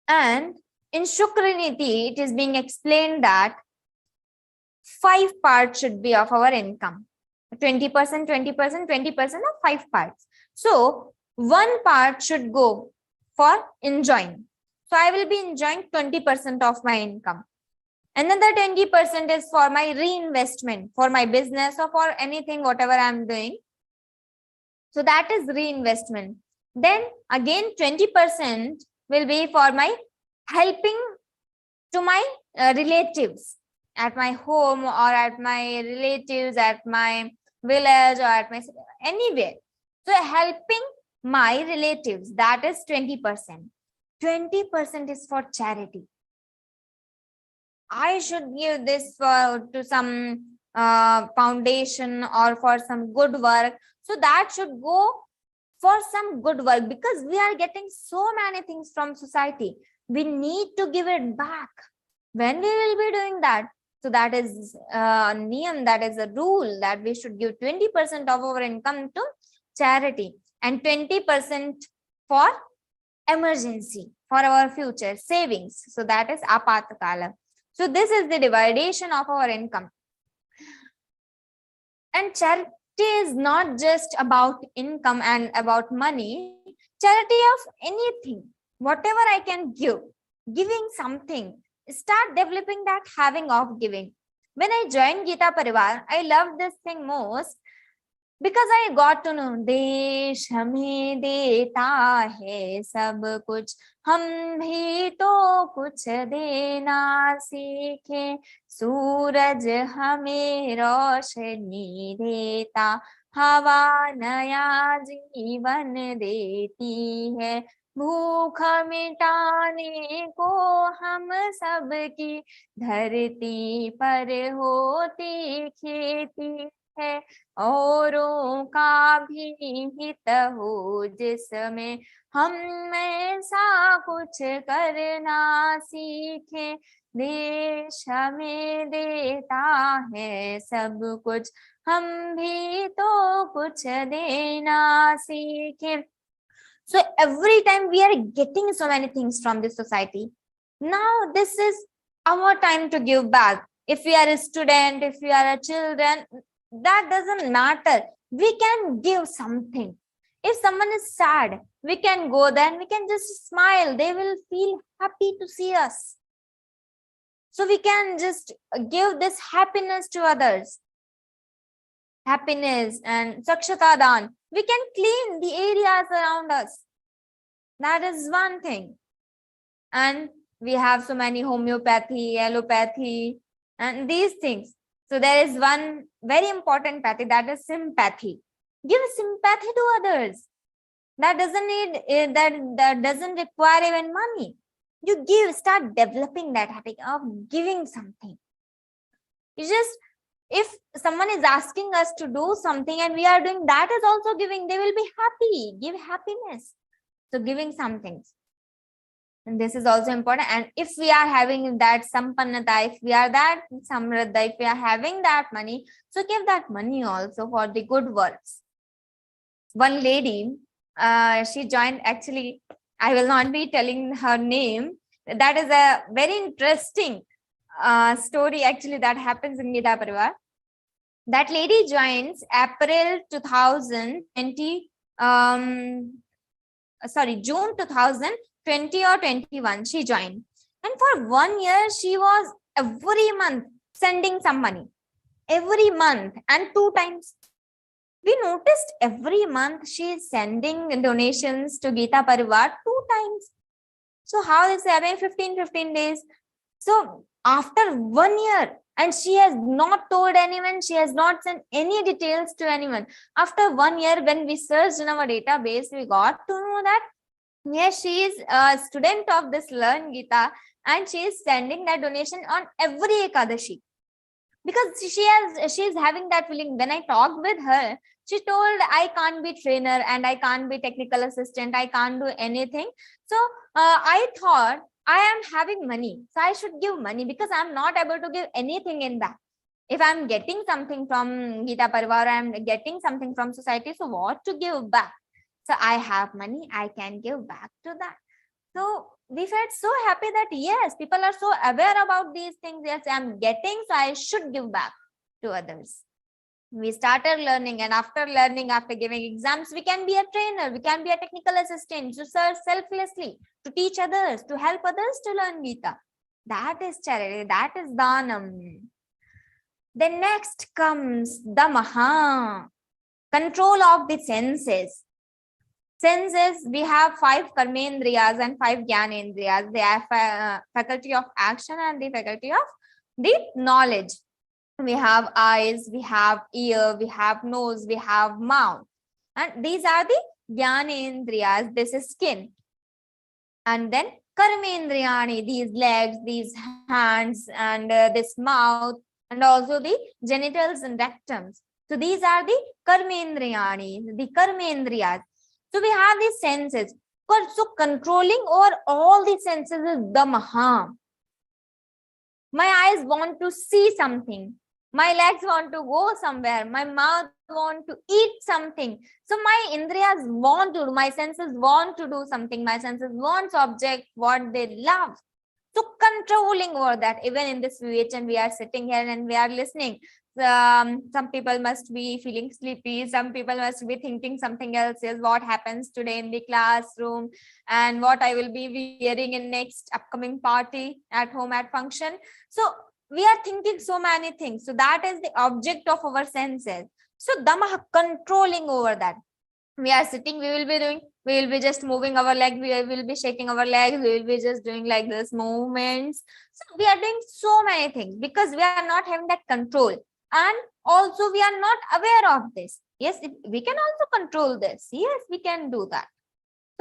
And in Shukraniti, it is being explained that 5 parts should be of our income. 20%, 20%, 20% of 5 parts. So 1 part should go for enjoying. So I will be enjoying 20% of my income. Another 20% is for my reinvestment, for my business or for anything, whatever I'm doing. So that is reinvestment. Then again 20% will be for my helping to my relatives at my home, or at my relatives, at my village, or at my anywhere. So helping my relatives, that is 20%. 20% is for charity. I should give this to some foundation or for some good work. So that should go for some good work, because we are getting so many things from society. We need to give it back. When we will be doing that? So that is a niyam, that is a rule, that we should give 20% of our income to charity and 20% for emergency, for our future savings. So that is apatakala. So this is the dividation of our income. And charity is not just about income and about money. Charity of anything, whatever I can give, giving something, start developing that having of giving. When I joined Geeta Parivar, I loved this thing most because I got to know देश हमें देता है सब कुछ, हम भी तो कुछ देना सीखे, सूरज हमें रोशनी देता, हवा नया जीवन देती है, भूख मिटाने को हम सबकी धरती पर होती खेती है, औरों का भी हित हो जिसमें हम ऐसा कुछ करना सीखे, देश हमें देता है सब कुछ, हम भी तो कुछ देना सीखे. So every time we are getting so many things from this society, now this is our time to give back. If we are a student, if we are a children, that doesn't matter. We can give something. If someone is sad, we can go there and we can just smile. They will feel happy to see us. So we can just give this happiness to others. Happiness and Sakshata Dan. We can clean the areas around us. That is one thing. And we have so many homeopathy, allopathy, and these things. So there is one very important pathy, that is sympathy. Give sympathy to others. That doesn't need that doesn't require even money. You give, start developing that habit of giving something. You just, if someone is asking us to do something and we are doing, that is also giving, they will be happy. Give happiness. So giving something. And this is also important. And if we are having that sampannata, if we are that samriddha, if we are having that money, so give that money also for the good works. One lady, she joined, actually, I will not be telling her name. That is a very interesting story actually that happens in Geeta Parivar. That lady joins April 2020, June 2020 or 21, she joined. And for 1 year, she was every month sending some money. Every month and 2 times. We noticed every month she is sending donations to Geeta Parivar 2 times. So how is it happening? 15 days. So after 1 year, and she has not told anyone, she has not sent any details to anyone. After 1 year, when we searched in our database, we got to know that yes, she is a student of this Learn Geeta, and she is sending that donation on every Ekadashi. Because she is having that feeling. When I talked with her, she told, I can't be trainer and I can't be technical assistant. I can't do anything. So I thought I am having money. So I should give money because I'm not able to give anything in that. If I'm getting something from Geeta Parivar, I'm getting something from society. So what to give back? So I have money. I can give back to that. So we felt so happy that yes, people are so aware about these things. Yes, I'm getting, so I should give back to others. We started learning, and after learning, after giving exams, we can be a trainer, we can be a technical assistant, to serve selflessly, to teach others, to help others to learn Geeta. That is charity, that is Dhanam. Then next comes the Maha, control of the senses. Senses, we have 5 karmendriyas and 5 jnanendriyas. They have faculty of action and the faculty of the knowledge. We have eyes, we have ear, we have nose, we have mouth. And these are the jnanendriyas. This is skin. And then karmendriyani, these legs, these hands, and this mouth, and also the genitals and rectums. So these are the karmendriyani, the karmendriyas. So we have these senses. So controlling over all the senses is the Maha. My eyes want to see something. My legs want to go somewhere. My mouth want to eat something. So my indriyas want to, my senses want to do something. My senses want object what they love. So controlling over that, even in this situation, we are sitting here and we are listening. Some people must be feeling sleepy. Some people must be thinking something else is what happens today in the classroom and what I will be wearing in next upcoming party at home at function. So we are thinking so many things. So that is the object of our senses. So Dhamma controlling over that. We are sitting, we will be just moving our leg, we will be shaking our legs, we will be just doing like this movements. So we are doing so many things because we are not having that control. And also we are not aware of this. Yes, we can also control this. Yes, we can do that.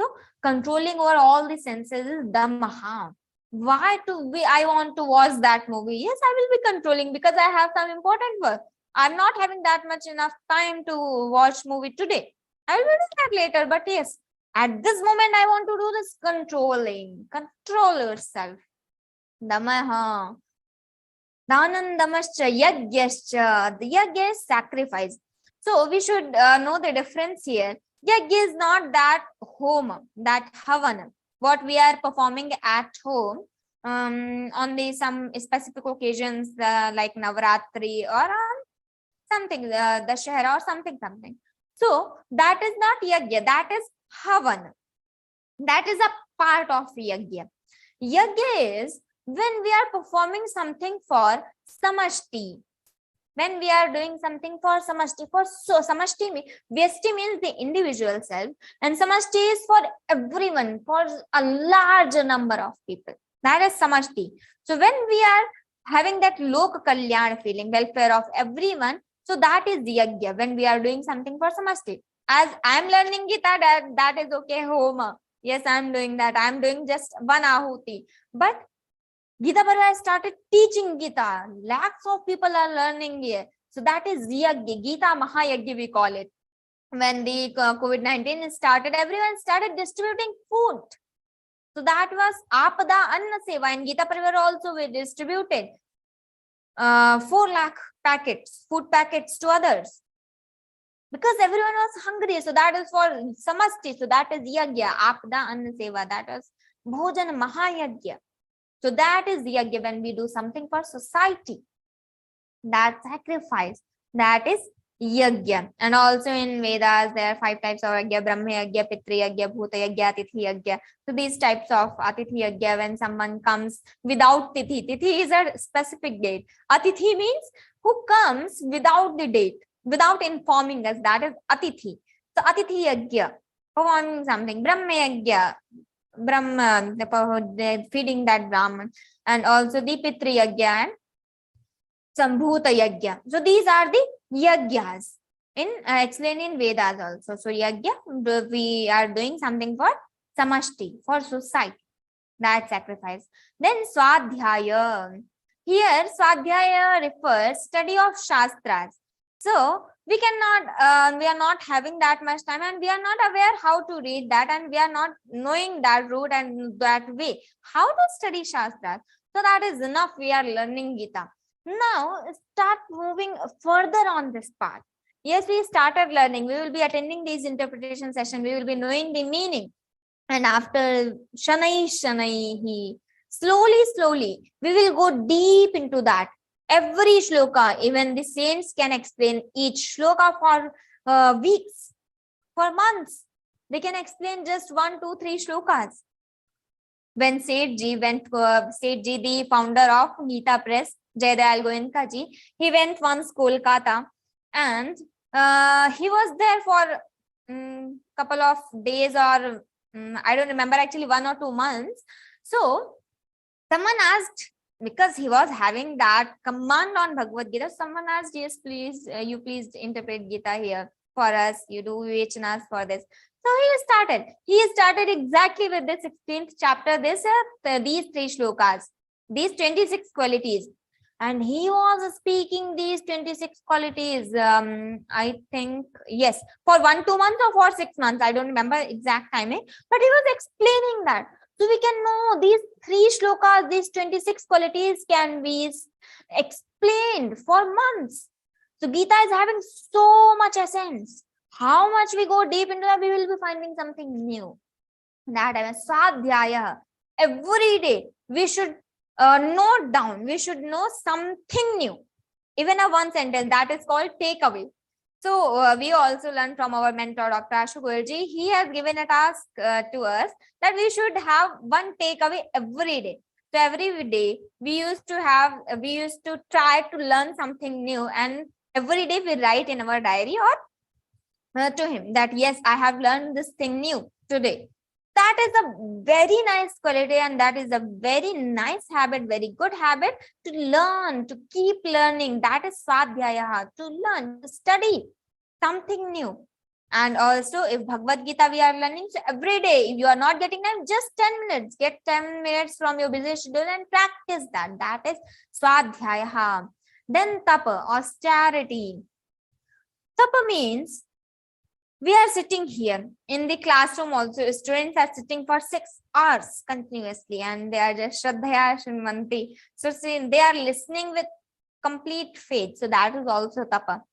So controlling over all the senses is Dhamma. Why I want to watch that movie? Yes, I will be controlling because I have some important work. I'm not having that much enough time to watch movie today. I will do that later, but yes, at this moment I want to do this controlling. Control yourself. Dhamma. Dhanandamascha yagyascha. The yagya is sacrifice. So we should know the difference here. Yagya is not that home, that havan, what we are performing at home on some specific occasions like Navaratri or something, Dashera or something. So that is not yagya, that is havan. That is a part of yagya. Yagya is when we are performing something for samashti. When we are doing something for samashti, samashti, vyashti means the individual self, and samashti is for everyone, for a larger number of people. That is samashti. So when we are having that lok kalyan feeling, welfare of everyone, so that is yagya, when we are doing something for samashti. As I am learning Geeta, that is okay, home. Yes, I am doing that. I am doing just one ahuti. But Geeta Parva started teaching Geeta. Lakhs of people are learning here. So that is yagya, Geeta Mahayagya we call it. When the COVID-19 started, everyone started distributing food. So that was Apada Anna Seva. In Geeta Parva also we distributed 4 lakh packets, food packets to others. Because everyone was hungry. So that is for samasti. So that is yagya, Apada Anna Seva. That was Bhojan Mahayagya. So that is yagya, when we do something for society. That sacrifice, that is yagya. And also in Vedas, there are 5 types of yagya: Brahma yagya, Pitri yagya, Bhuta yagya, Tithi yagya. So these types of Atithi yagya, when someone comes without Tithi. Tithi is a specific date. Atithi means who comes without the date, without informing us. That is Atithi. So Atithi yagya, performing something. Brahma yagya, Brahma, feeding that Brahman. And also the Pitri yagya and Sambhuta yagya. So these are the yagyas explained in Vedas also. So yagya, we are doing something for samashti, for society. That sacrifice. Then swadhyaya. Here swadhyaya refers study of shastras. So we cannot, we are not having that much time, and we are not aware how to read that, and we are not knowing that route and that way. How to study shastras? So that is enough. We are learning Geeta. Now start moving further on this path. Yes, we started learning. We will be attending these interpretation sessions. We will be knowing the meaning. And after Shanai, slowly, we will go deep into that. Every shloka, even the saints can explain each shloka for weeks, for months. They can explain just 1, 2, 3 shlokas. When Sethji went, Sethji, the founder of Geeta Press, Jayadayal Goenka ji, he went once Kolkata, and he was there for couple of days, or I don't remember, actually 1 or 2 months. So someone asked, because he was having that command on Bhagavad Gita, someone asked, yes, please, you please interpret Gita here for us. You do Vivechanas for this. So he started exactly with this 16th chapter, these 3 shlokas, these 26 qualities. And he was speaking these 26 qualities, I think, yes, for 1-2 months or for 6 months. I don't remember exact timing, but he was explaining that. So we can know these 3 shlokas, these 26 qualities can be explained for months. So Gita is having so much essence. How much we go deep into that, we will be finding something new. That is Swadhyaya. Every day we should note down. We should know something new. Even a one sentence, that is called takeaway. So we also learned from our mentor, Dr. Ashukurji. He has given a task to us that we should have one takeaway every day. So every day we used to try to learn something new, and every day we write in our diary or to him that yes, I have learned this thing new today. That is a very nice quality, and that is a very nice habit, very good habit to learn, to keep learning. That is swadhyaya, to learn, to study something new. And also, if Bhagavad Gita we are learning, so every day, if you are not getting time, just 10 minutes, get 10 minutes from your busy schedule and practice that. That is swadhyaya. Then tapa, austerity. Tapa means we are sitting here in the classroom also. Students are sitting for 6 hours continuously, and they are just Shraddhaya Shrimanti. So see, they are listening with complete faith. So that is also tapa.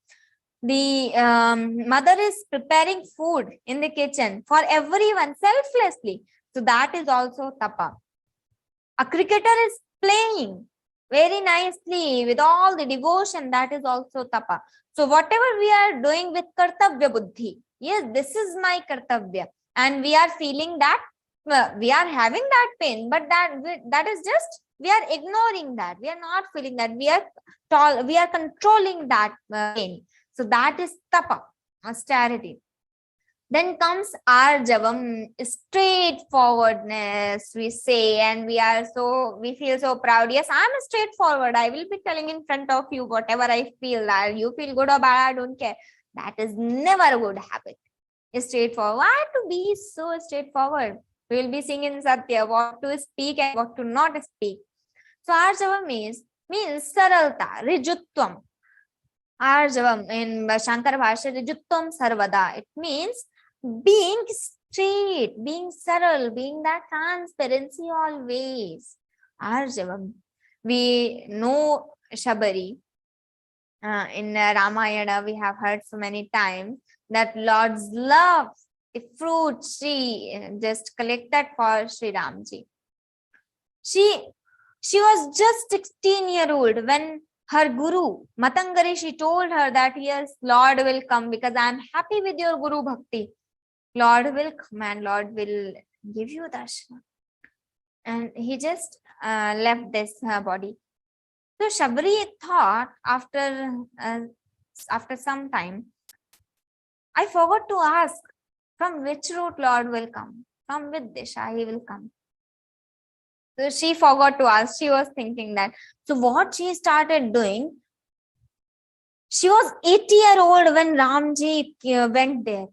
The mother is preparing food in the kitchen for everyone selflessly. So that is also tapa. A cricketer is playing very nicely with all the devotion. That is also tapa. So whatever we are doing with kartavya buddhi, yes, this is my kartavya, and we are feeling that we are having that pain, but that is just, we are ignoring that. We are not feeling that. We are controlling that pain. So that is tapa, austerity. Then comes arjavam, straightforwardness, we say, and we feel so proud. Yes, I'm straightforward. I will be telling in front of you whatever I feel. That you feel good or bad, I don't care. That is never a good habit. Straightforward. Why to be so straightforward? We will be seeing in Satya what to speak and what to not speak. So arjavam means saralta, rijutvam. Arjavam in Shankara Bhasha, rijutvam sarvada. It means being straight, being saral, being that transparency always. Arjavam. We know Shabari. In Ramayana, we have heard so many times that Lord's love, the fruit she just collected for Sri Ramji. She was just 16-year-old when her guru, Matangari, she told her that yes, Lord will come because I am happy with your Guru Bhakti. Lord will come and Lord will give you darshan. And he just left this body. So Shabari thought after some time, I forgot to ask from which route Lord will come, from which disha he will come. So she forgot to ask. She was thinking that. So what she started doing, she was 80-year-old when Ramji went there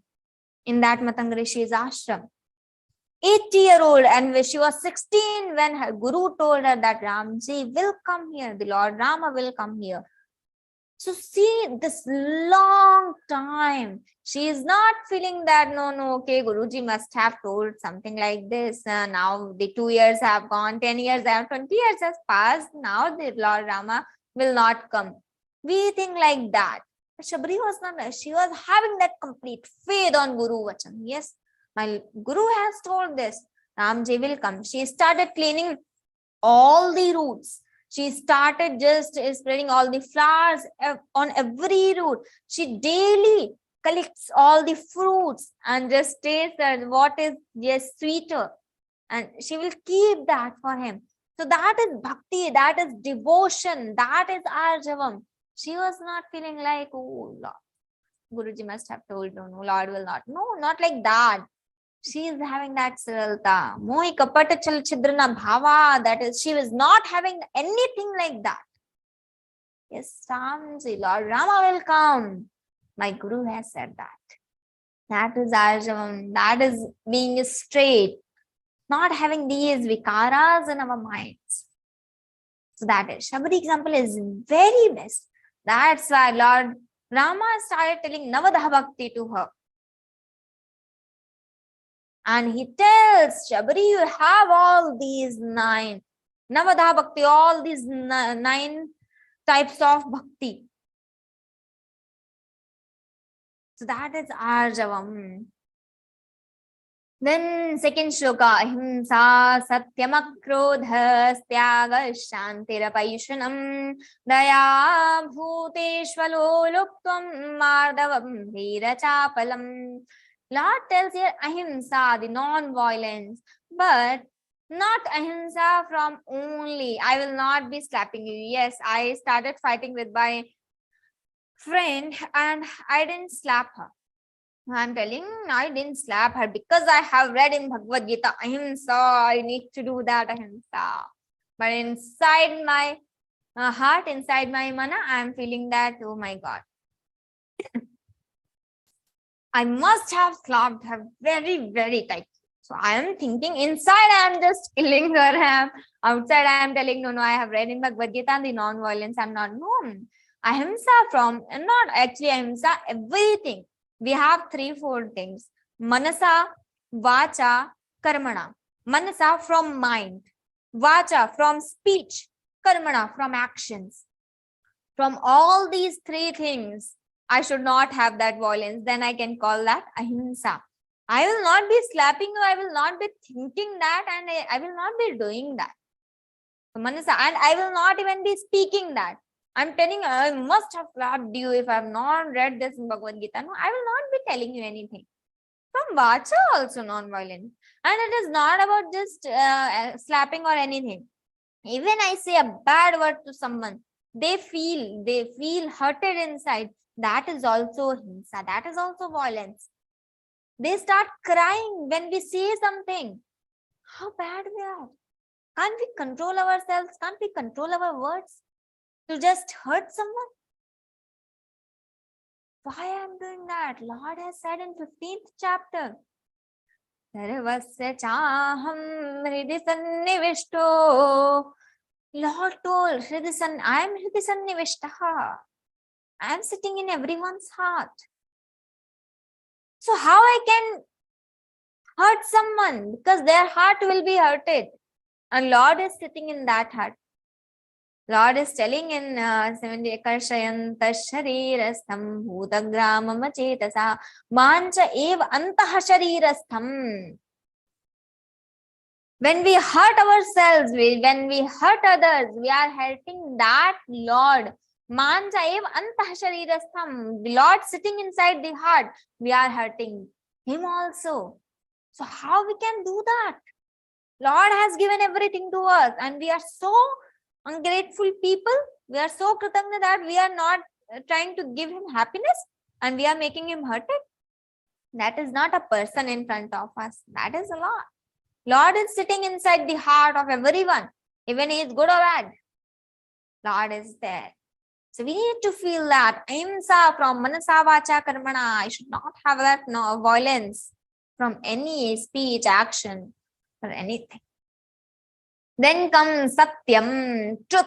in that Matangarishi's ashram. 80-year-old, and she was 16 when her guru told her that Ramji will come here, the Lord Rama will come here. So see, this long time, she is not feeling that, no, okay, Guruji must have told something like this. Now the 2 years have gone, 10 years have, 20 years has passed. Now the Lord Rama will not come. We think like that. But Shabari was not, she was having that complete faith on Guru Vachan. Yes, my Guru has told this, Ramji will come. She started cleaning all the roots. She started just spreading all the flowers on every root. She daily collects all the fruits and just tastes what is just sweeter. And she will keep that for him. So that is bhakti, that is devotion, that is arjavam. She was not feeling like, oh, Lord, Guruji must have told, no, Lord will not. No, not like that. She is having that saralta, mohi kapata chal chidrana bhava. That is, she was not having anything like that. Yes, Ramji, Lord Rama will come. My Guru has said that. That is arjavam. That is being straight, not having these vikaras in our minds. So that is, Shabari example is very best. That's why Lord Rama started telling Navadha Bhakti to her. And he tells Shabari, you have all these 9 Navadha Bhakti, all these 9 types of bhakti. So that is arjavam. Then second shloka, ahimsa satyam akrodha tyaga shantirapayushanam daya bhuteshvalo luptam mardavam veera chapalam. Lord tells here ahimsa, the non-violence, but not ahimsa from only, I will not be slapping you. Yes, I started fighting with my friend and I didn't slap her. I'm telling, I didn't slap her because I have read in Bhagavad Gita, ahimsa, I need to do that ahimsa. But inside my heart, inside my mana, I'm feeling that, oh my God, I must have slapped her very, very tight. So I am thinking inside I am just killing her. Outside I am telling, no, I have read in Bhagavad Gita the non-violence. I'm not. No, ahimsa from, and not actually ahimsa, everything. We have 3-4 things. Manasa, vacha, karmana. Manasa from mind. Vacha from speech. Karmana from actions. From all these 3 things, I should not have that violence. Then I can call that ahimsa. I will not be slapping you. I will not be thinking that, and I will not be doing that. Manasa, and I will not even be speaking that. I'm telling you, I must have slapped you if I have not read this in Bhagavad Gita. No, I will not be telling you anything. From vacha also non-violent. And it is not about just slapping or anything. Even I say a bad word to someone, they feel hurted inside. That is also himsa. That is also violence. They start crying when we say something. How bad we are. Can't we control ourselves? Can't we control our words to just hurt someone? Why I am doing that? Lord has said in 15th chapter, Sarvasya chaham hridi sannivishto. Lord told, I am hridi sannivishtaha. I am sitting in everyone's heart. So how I can hurt someone? Because their heart will be hurted. And Lord is sitting in that heart. Lord is telling in 70 Karshayanta Sharirastham Bhutagramam Chetasa Mancha Ev Antaha Sharirastham. When we hurt ourselves, when we hurt others, we are hurting that Lord. Mancha Ev Antaha Sharirastham. The Lord sitting inside the heart, we are hurting him also. So how we can do that? Lord has given everything to us and we are so ungrateful people. We are so kritagna that we are not trying to give him happiness and we are making him hurted. That is not a person in front of us. That is a Lord. Lord is sitting inside the heart of everyone, even he is good or bad. Lord is there. So we need to feel that ahimsa from manasa vacha karmana. I should not have that violence from any speech, action, or anything. Then comes satyam, truth.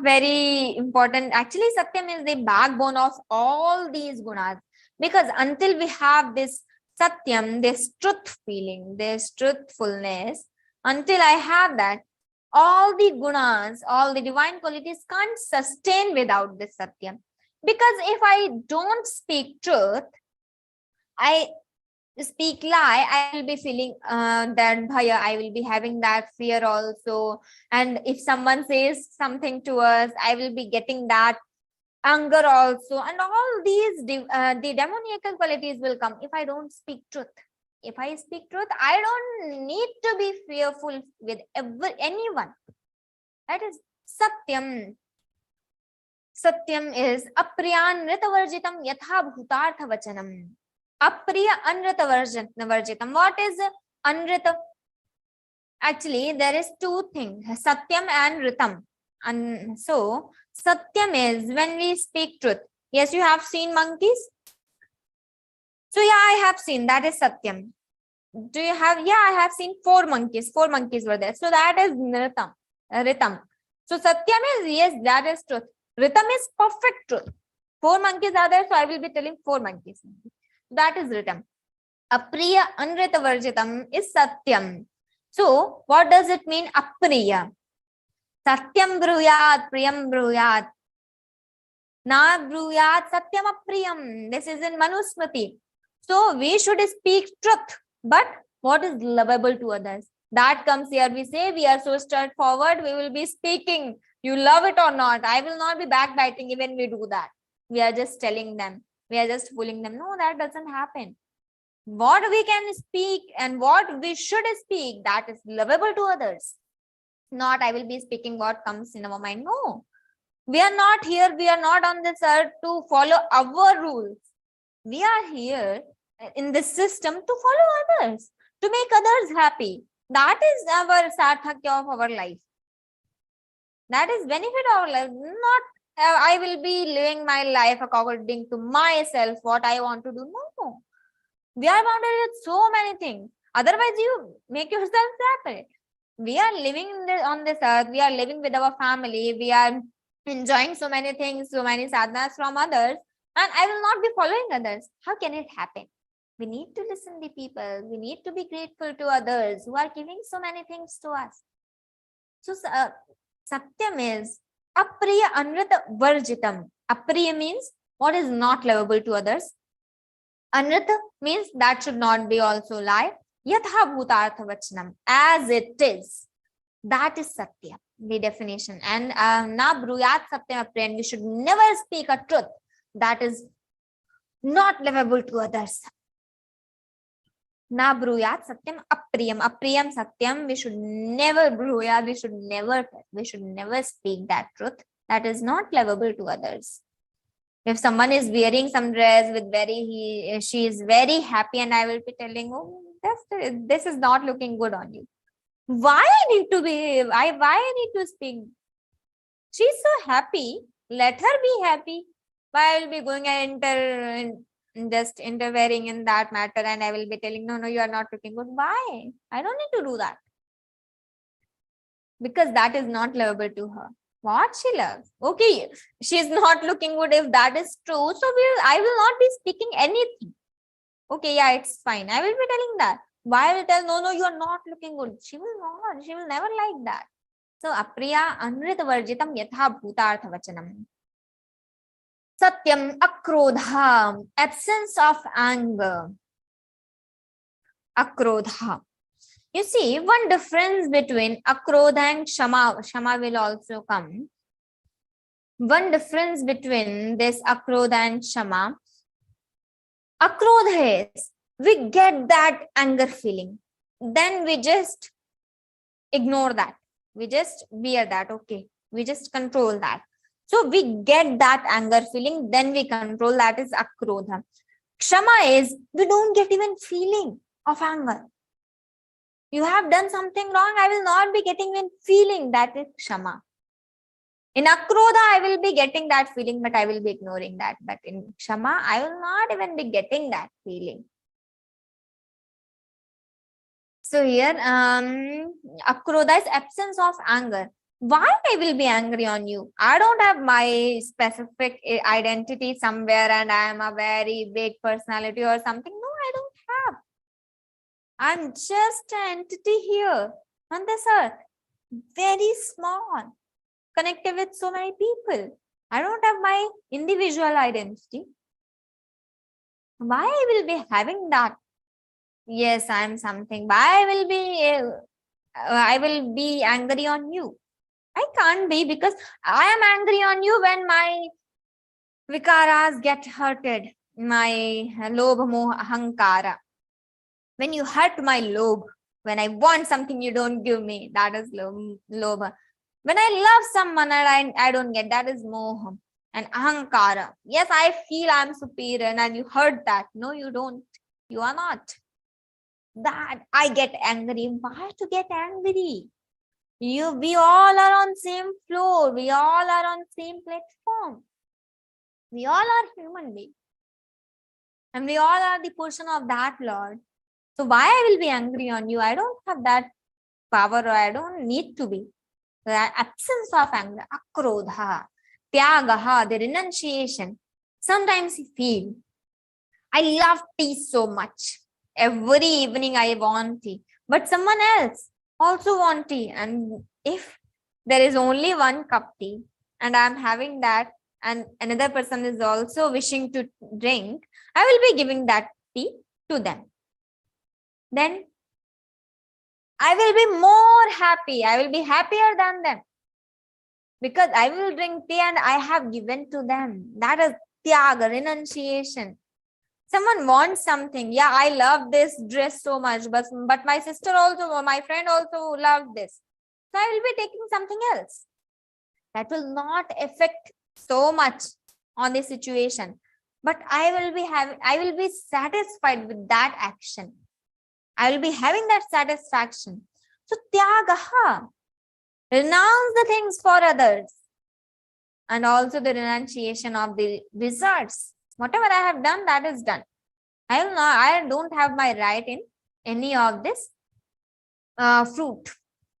Very important. Actually, satyam is the backbone of all these gunas. Because until we have this satyam, this truth feeling, this truthfulness, until I have that, all the gunas, all the divine qualities can't sustain without this satyam. Because if I don't speak truth, I speak lie, I will be feeling that bhaya, I will be having that fear also. And if someone says something to us, I will be getting that anger also. And all these, the demoniacal qualities will come if I don't speak truth. If I speak truth, I don't need to be fearful with anyone. That is satyam. Satyam is apriyan ritavarjitam yatha bhutartha vachanam. Apriya anrita varjitam. What is anrita? Actually, there is 2 things, satyam and ritam. And so, satyam is when we speak truth. Yes, you have seen monkeys? So yeah, I have seen, that is satyam. Do you have? Yeah, I have seen 4 monkeys. 4 monkeys were there. So that is ritam. So satyam is, yes, that is truth. Ritam is perfect truth. 4 monkeys are there, so I will be telling 4 monkeys. That is ritam. Apriya anrita varjitam is satyam. So what does it mean? Apriya. Satyam bruyat, priyam bruyat. Na bruyat satyam apriyam. This is in Manusmriti. So we should speak truth, but what is lovable to others? That comes here. We say we are so straightforward. We will be speaking. You love it or not. I will not be backbiting even we do that. We are just telling them. We are just fooling them. No, that doesn't happen. What we can speak and what we should speak, that is lovable to others. Not I will be speaking what comes in our mind. No. We are not here. We are not on this earth to follow our rules. We are here in this system to follow others, to make others happy. That is our sarthakya of our life. That is benefit of our life. Not I will be living my life according to myself, what I want to do. No. We are bounded with so many things. Otherwise, you make yourself separate. We are living on this earth. We are living with our family. We are enjoying so many things, so many sadhanas from others. And I will not be following others. How can it happen? We need to listen to people. We need to be grateful to others who are giving so many things to us. So, Satyam is apriya anrita varjitam. Apriya means what is not lovable to others. Anrita means that should not be also lie. Yatha bhutartha vachanam. As it is. That is Satya, the definition. And na bruyat satyam apriya. We should never speak a truth that is not lovable to others. Na bruyat satyam apriyam. Apriyam satyam. We should never bruyat. We should never speak that truth that is not lovable to others. If someone is wearing some dress with she is very happy, and I will be telling, oh, this is not looking good on you. Why I need to speak? She's so happy. Let her be happy. Why I will be going and just interfering in that matter, and I will be telling, no, you are not looking good. Why? I don't need to do that. Because that is not lovable to her. What she loves. Okay, she's not looking good if that is true. So I will not be speaking anything. Okay, yeah, it's fine. I will be telling that. Why I will tell, no, you are not looking good. She will not. She will never like that. So, apriya anrita varjitam yatha bhutartha vachanam. Satyam akrodha. Absence of anger. Akrodha. You see, one difference between akrodha and shama will also come. One difference between this akrodha and shama. Akrodha is, we get that anger feeling. Then we just ignore that. We just bear that. Okay. We just control that. So we get that anger feeling. Then we control that is akrodha. Kshama is, we don't get even feeling of anger. You have done something wrong. I will not be getting even feeling. That is kshama. In akrodha, I will be getting that feeling, but I will be ignoring that. But in kshama, I will not even be getting that feeling. So here, akrodha is absence of anger. Why I will be angry on you? I don't have my specific identity somewhere and I am a very big personality or something. No, I don't have. I'm just an entity here on this earth. Very small. Connected with so many people. I don't have my individual identity. Why I will be having that? Yes, I am something. Why I will be angry on you? I can't be, because I am angry on you when my vikaras get hurted. My lobha, moha, ahankara. When you hurt my lobha, when I want something you don't give me, that is lobha. When I love someone and I don't get, that is moha and ahankara. Yes, I feel I'm superior and you hurt that. No, you don't. You are not. That I get angry. Why to get angry? We all are on same floor. We all are on same platform. We all are human beings. And we all are the portion of that Lord. So why I will be angry on you? I don't have that power, or I don't need to be. The absence of anger, akrodha, tyagaha, the renunciation. Sometimes you feel, I love tea so much. Every evening I want tea. But someone else also want tea. And if there is only one cup tea and I'm having that and another person is also wishing to drink, I will be giving that bhakti to them. Then I will be more happy. I will be happier than them. Because I will drink tea and I have given to them. That is tyaga, renunciation. Someone wants something. Yeah, I love this dress so much, but my sister also, my friend also loves this. So I will be taking something else. That will not affect so much on the situation. But I will be satisfied with that action. I will be having that satisfaction. So tyagaha, renounce the things for others. And also the renunciation of the results. Whatever I have done, that is done. I don't have my right in any of this fruit.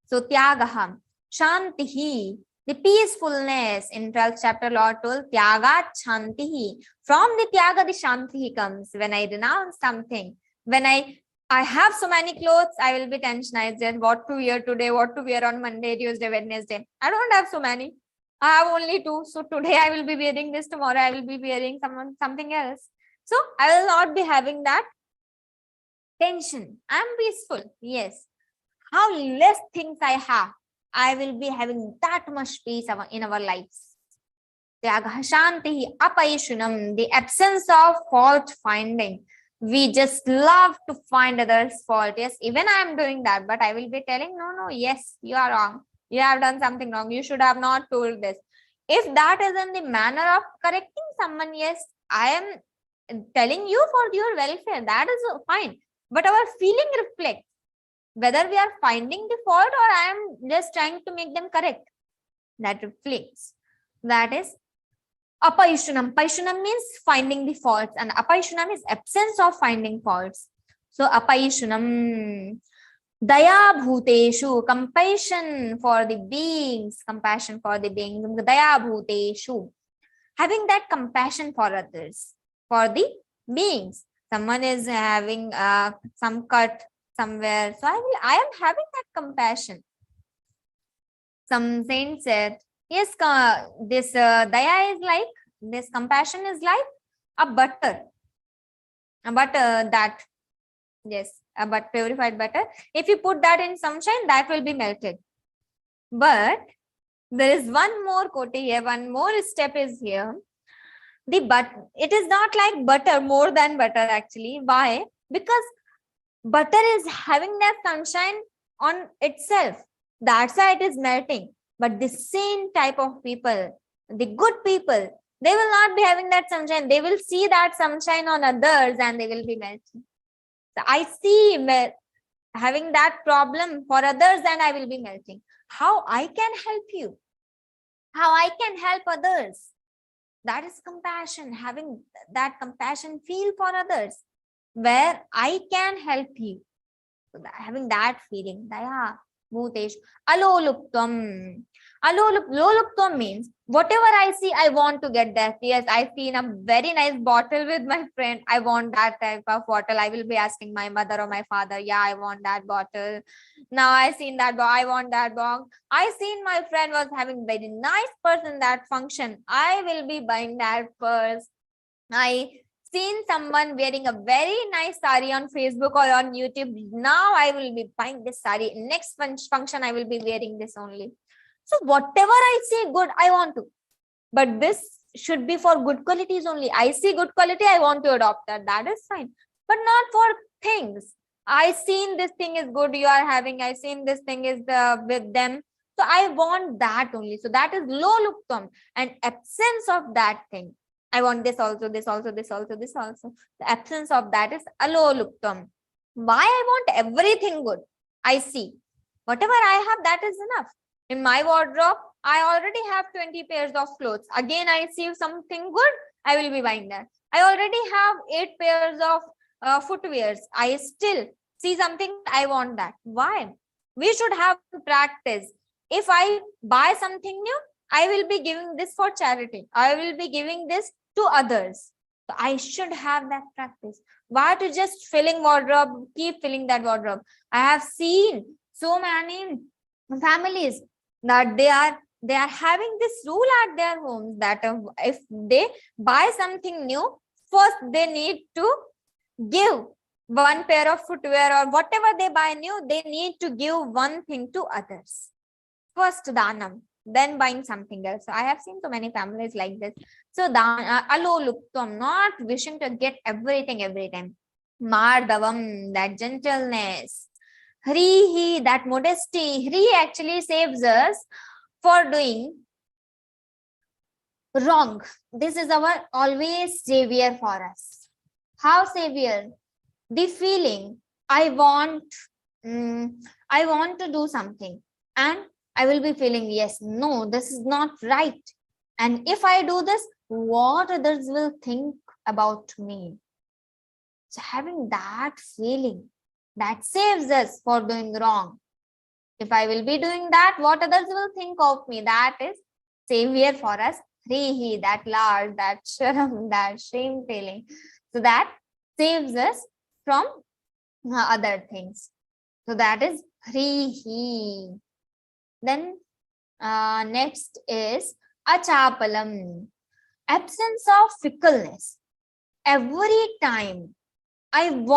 So tyagaha, shantihi, the peacefulness. In 12th chapter, Lord told tyagat shantihi. From the tyaga, the shantihi comes. When I renounce something, when I have so many clothes, I will be tensionized that what to wear today, what to wear on Monday, Tuesday, Wednesday. I don't have so many. I have only 2. So today I will be wearing this, tomorrow I will be wearing something else. So I will not be having that tension. I am peaceful. Yes. How less things I have, I will be having that much peace in our lives. Tyagaha shantihi apaishunam, the absence of fault finding. We just love to find others' fault. Yes, even I am doing that, but I will be telling, no, yes, you are wrong. You have done something wrong. You should have not told this. If that is in the manner of correcting someone, yes, I am telling you for your welfare. That is fine. But our feeling reflects whether we are finding the fault or I am just trying to make them correct. That reflects. That is apaishunam. Paishunam means finding the faults, and apaishunam is absence of finding faults. So apaishunam, daya bhuteshu, compassion for the beings, compassion for the beings, daya bhuteshu, having that compassion for others, for the beings. Someone is having some cut somewhere, so I am having that compassion. Some saint said, yes, this daya is like, this compassion is like a butter that, yes, but purified butter. If you put that in sunshine, that will be melted. But there is one more quote here, one more step is here. It is not like butter, more than butter actually. Why? Because butter is having that sunshine on itself. That's why it is melting. But the same type of people, the good people, they will not be having that sunshine. They will see that sunshine on others and they will be melting. So I see having that problem for others and I will be melting. How I can help you? How I can help others? That is compassion, having that compassion feel for others, where I can help you. So having that feeling, daya, bhutesh, aloluptam. Loluptam means whatever I see, I want to get that. Yes, I seen a very nice bottle with my friend. I want that type of bottle. I will be asking my mother or my father, yeah, I want that bottle. Now I seen that, I want that box. I seen my friend was having very nice purse in that function. I will be buying that purse. I seen someone wearing a very nice sari on Facebook or on YouTube. Now I will be buying this sari. Next function, I will be wearing this only. So whatever I see good, I want to. But this should be for good qualities only. I see good quality, I want to adopt that. That is fine. But not for things. I seen this thing is good, you are having. I seen this thing is with them. So I want that only. So that is loluptam. And absence of that thing. I want this also, this also, this also, this also. The absence of that is aloluptam. Why I want everything good? I see. Whatever I have, that is enough. In my wardrobe, I already have 20 pairs of clothes. Again, I see something good, I will be buying that. I already have 8 pairs of footwears. I still see something, I want that. Why? We should have practice. If I buy something new, I will be giving this for charity. I will be giving this to others. So I should have that practice. Why to just filling wardrobe, keep filling that wardrobe? I have seen so many families that they are having this rule at their homes that if they buy something new, first they need to give one pair of footwear or whatever they buy new, they need to give one thing to others. First danam, then buying something else. So I have seen so many families like this. So aloluptam, not wishing to get everything every time. Mardavam, that gentleness. Hrihi, that modesty. Hri actually saves us for doing wrong. This is our always savior for us. How savior? The feeling I want to do something, and I will be feeling, yes, no, this is not right. And if I do this, what others will think about me? So having that feeling, that saves us for doing wrong. If I will be doing that, what others will think of me? That is savior for us. Hrihi, that large, that sharam, that shame feeling. So that saves us from other things. So that is Hrihi. Then next is Achapalam, absence of fickleness. Every time I'm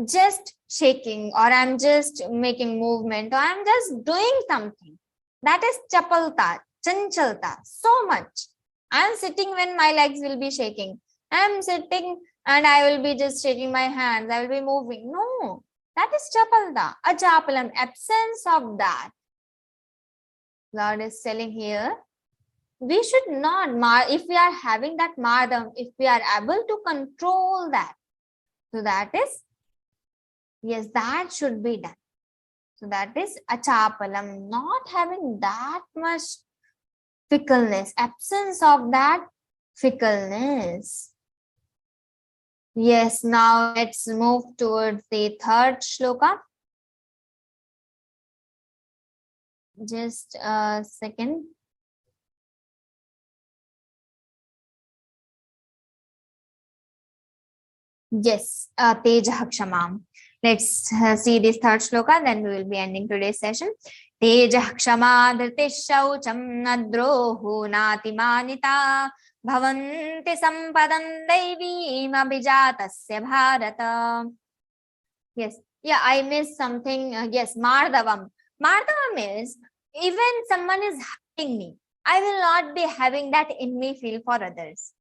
just shaking, or I'm just making movement, or I'm just doing something. That is chapalta, chanchalta, so much. I'm sitting when my legs will be shaking. I'm sitting and I will be just shaking my hands. I will be moving. No, that is chapalta, achapalam, absence of that. Lord is telling here, we should not, if we are having that mardam, if we are able to control that, so that is, yes, that should be done. So that is achapalam, not having that much fickleness, absence of that fickleness. Yes, now let's move towards the third shloka. Just a second. Yes, Tejah Kshamam. Let's see this third shloka, then we will be ending today's session. Tejah Kshama Dhrtishaucham Nadrohu Natimanita Bhavanti Sampadam Deivim Abhijatasya Bharata. Yes, yeah, I missed something. Yes, Mardavam. Mardavam is, even someone is hurting me, I will not be having that in me feel for others.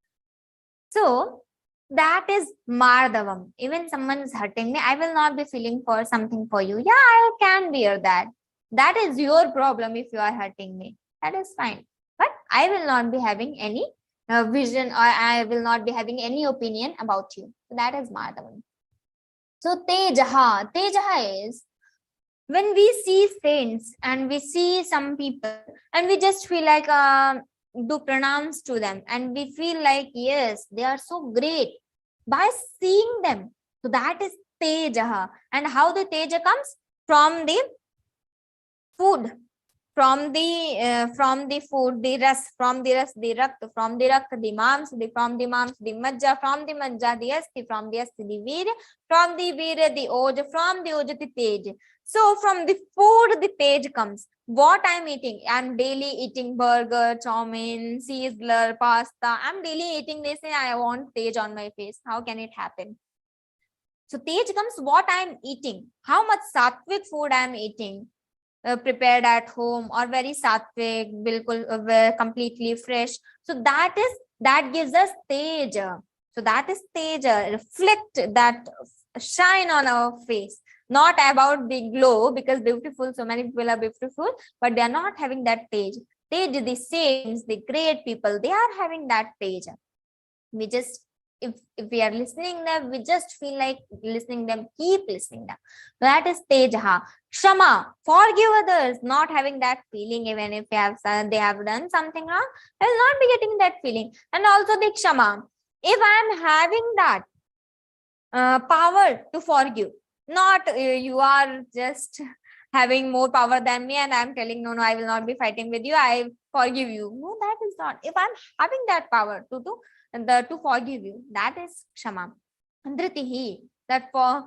So that is Mardavam. Even someone is hurting me, I will not be feeling for something for you. Yeah, I can bear that. That is your problem if you are hurting me. That is fine. But I will not be having any vision, or I will not be having any opinion about you. So that is Madhavan. So Tejaha. Tejaha is when we see saints and we see some people and we just feel like do pranams to them, and we feel like, yes, they are so great by seeing them. So that is Tejaha. And how the Teja comes? From the food, from the food, the ras, from the ras, the rakt, from the rakt, the mams, from the mams, the majja, from the majja, the asti, from the asti, the veer, from the veer, the oj, from the oj, the tej. So from the food, the tej comes. What I'm eating, I'm daily eating burger, chowmin, sizzler, pasta. I'm daily eating this, and I want tej on my face. How can it happen? So tej comes what I'm eating, how much sattvic food I'm eating. Prepared at home or very sattvic, bilkul completely fresh. So that gives us teja. So that is teja, reflect that shine on our face. Not about the glow, because beautiful, so many people are beautiful, but they are not having that teja. Teja, the saints, the great people, they are having that teja. We just, if we are listening them, we just feel like listening them, keep listening them. That is Tejaha. Kshama, forgive others, not having that feeling, even if they have done something wrong, I will not be getting that feeling. And also the Kshama, if I am having that power to forgive, not you are just having more power than me and I am telling, no, I will not be fighting with you, I forgive you. No, that is not. If I am having that power to forgive you, that is Kshama. Dhritihi, that for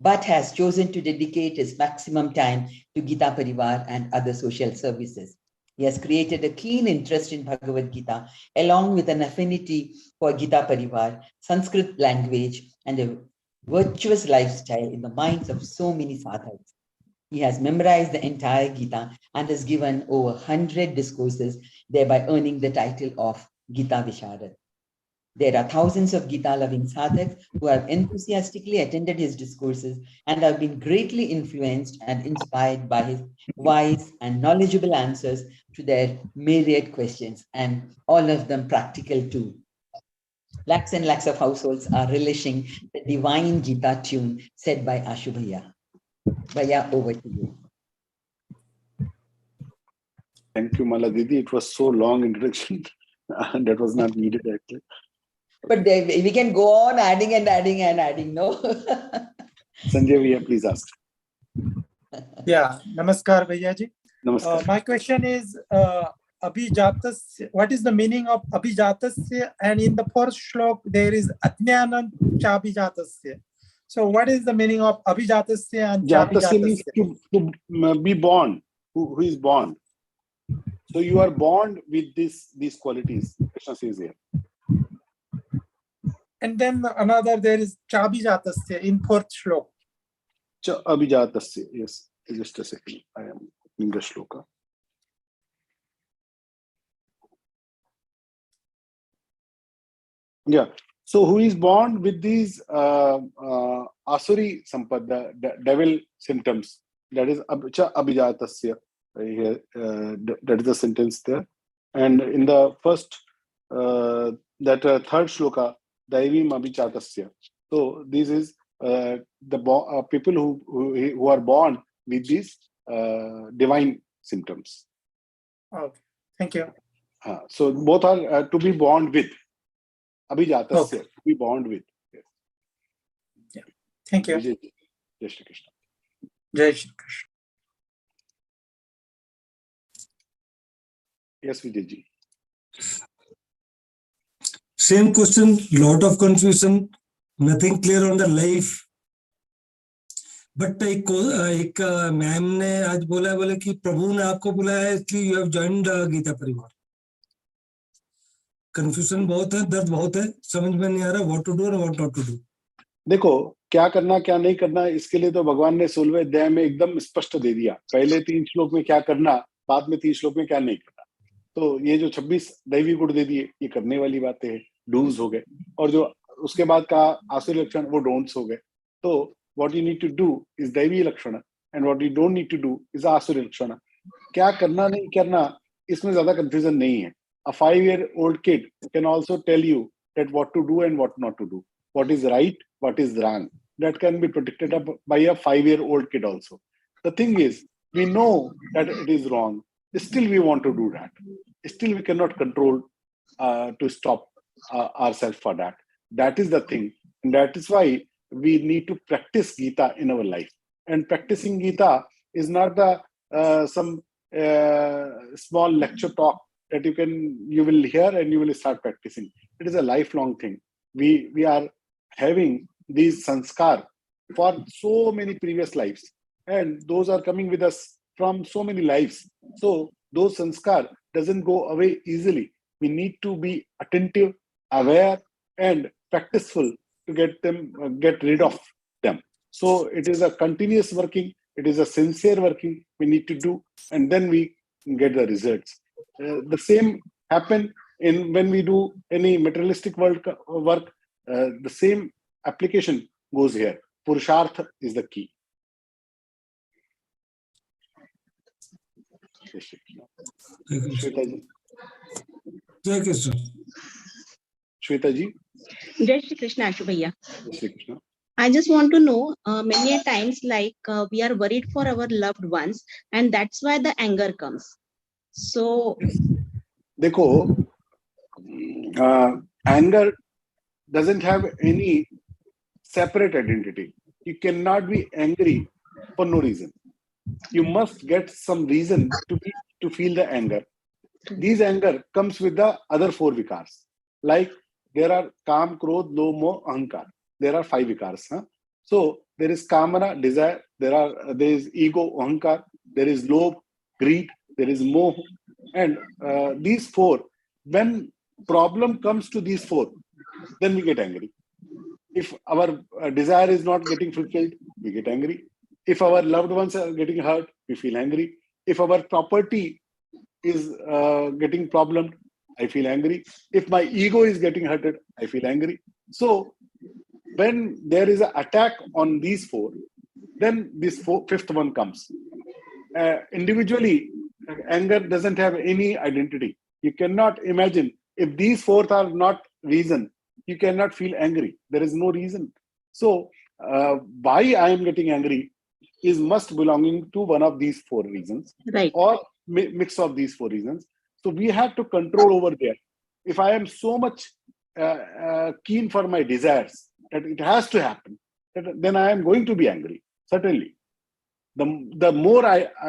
but has chosen to dedicate his maximum time to Gita Parivar and other social services. He has created a keen interest in Bhagavad Gita, along with an affinity for Gita Parivar, Sanskrit language, and a virtuous lifestyle in the minds of so many sadhaks. He has memorized the entire Gita and has given over 100 discourses, thereby earning the title of Gita Visharad. There are thousands of Gita-loving sadhaks who have enthusiastically attended his discourses and have been greatly influenced and inspired by his wise and knowledgeable answers to their myriad questions, and all of them practical too. Lakhs and lakhs of households are relishing the divine Gita tune said by Ashu Bhaiya. Bhaiya, over to you. Thank you, Mala Didi. It was so long introduction and that was not needed actually. But we can go on adding and adding and adding, no? Sanjay Bhaiya, please ask. Yeah, Namaskar Bhaiya ji. Namaskar. My question is, Abhijatasya, what is the meaning of Abhijatasya? And in the first shlok, there is Ajnanam Chabhijatasya. So what is the meaning of Abhijatasya and Jatasya means Chabhijatasya? to be born, who is born. So you are born with these qualities, Krishna says here. And then another, there is Chabhijatasya in fourth shlok. Cha Abhijatasya, yes. Just a second. I am in the shloka. Yeah. So who is born with these asuri sampad, the devil symptoms? That is cha abhijatasya. That is the sentence there. And in the first, third shloka, daivim abhijatasya. So this is the people who are born with these divine symptoms. Okay, thank you. So both are to be born with. Abhijatasya, Okay. to be born with. Yes. Yeah. Thank you. Vijay, Jai Shri Krishna. Jai Shri Krishna. Yes, Vijay ji. Same question, lot of confusion, nothing clear on the life. But एक ma'am ने आज बोला कि प्रभु ने आपको बुलाया है इसलिए यू हैव जॉइन्ड गीता परिवार. कंफ्यूजन बहुत है, दर्द बहुत है, समझ में नहीं आ रहा व्हाट टू डू और व्हाट नॉट टू डू. देखो क्या करना क्या नहीं करना, इसके लिए तो भगवान ने 16वें अध्याय में एकदम स्पष्ट दे दिया. पहले 3 श्लोक में क्या करना, बाद में 3 श्लोक में क्या नहीं करना. तो ये जो 26 दैवी गुण दे दिए, ये करने वाली बातें हैं, डूज हो गए. और जो उसके बाद का आसुरी लक्षण, वो डोंट्स हो गए. तो what you need to do is दैवी लक्षण, and what you don't need to do is आसुरी लक्षण. क्या करना नहीं करना, इसमें ज्यादा कंफ्यूजन नहीं है. A 5-year-old kid can also tell you that what to do and what not to do, what is right, what is wrong. That can be predicted by a 5-year-old kid also. The thing is, we know that it is wrong. Still, we want to do that. Still, we cannot control to stop ourselves for that. That is the thing, and that is why we need to practice Gita in our life. And practicing Gita is not the some small lecture talk that you will hear and you will start practicing. It is a lifelong thing. We are having these sanskar for so many previous lives, and those are coming with us from so many lives. So those sanskar doesn't go away easily. We need to be attentive, aware, and practiceful to get rid of them. So it is a continuous working. It is a sincere working we need to do, and then we get the results. The same happen when we do any materialistic work. The same application goes here. Purushartha is the key. Shweta ji. Jai Krishna. Shweta ji. Jai Shri Krishna, Ashu Bhaiya. Jai Shri Krishna. I just want to know, many a times we are worried for our loved ones, and that's why the anger comes. So, देखो, anger doesn't have any separate identity. You cannot be angry for no reason. You must get some reason to feel the anger. This anger comes with the other 4 vikars. Like there are Kam, Krodh, Lobh, Moh, Ahankar. There are 5 vikars. Huh? So there is kamana, desire, there is ego, ahankar, there is lobh, greed, there is moh, and these four. When problem comes to these four, then we get angry. If our desire is not getting fulfilled, we get angry. If our loved ones are getting hurt, we feel angry. If our property is getting problemed, I feel angry. If my ego is getting hurted, I feel angry. So when there is an attack on these four, then this fifth one comes. Individually, anger doesn't have any identity. You cannot imagine if these four are not reason, you cannot feel angry. There is no reason. So why I am getting angry is must belonging to one of these four reasons, Right. or mix of these four reasons. So we have to control over there. If I am so much keen for my desires that it has to happen, then I am going to be angry. Certainly, the more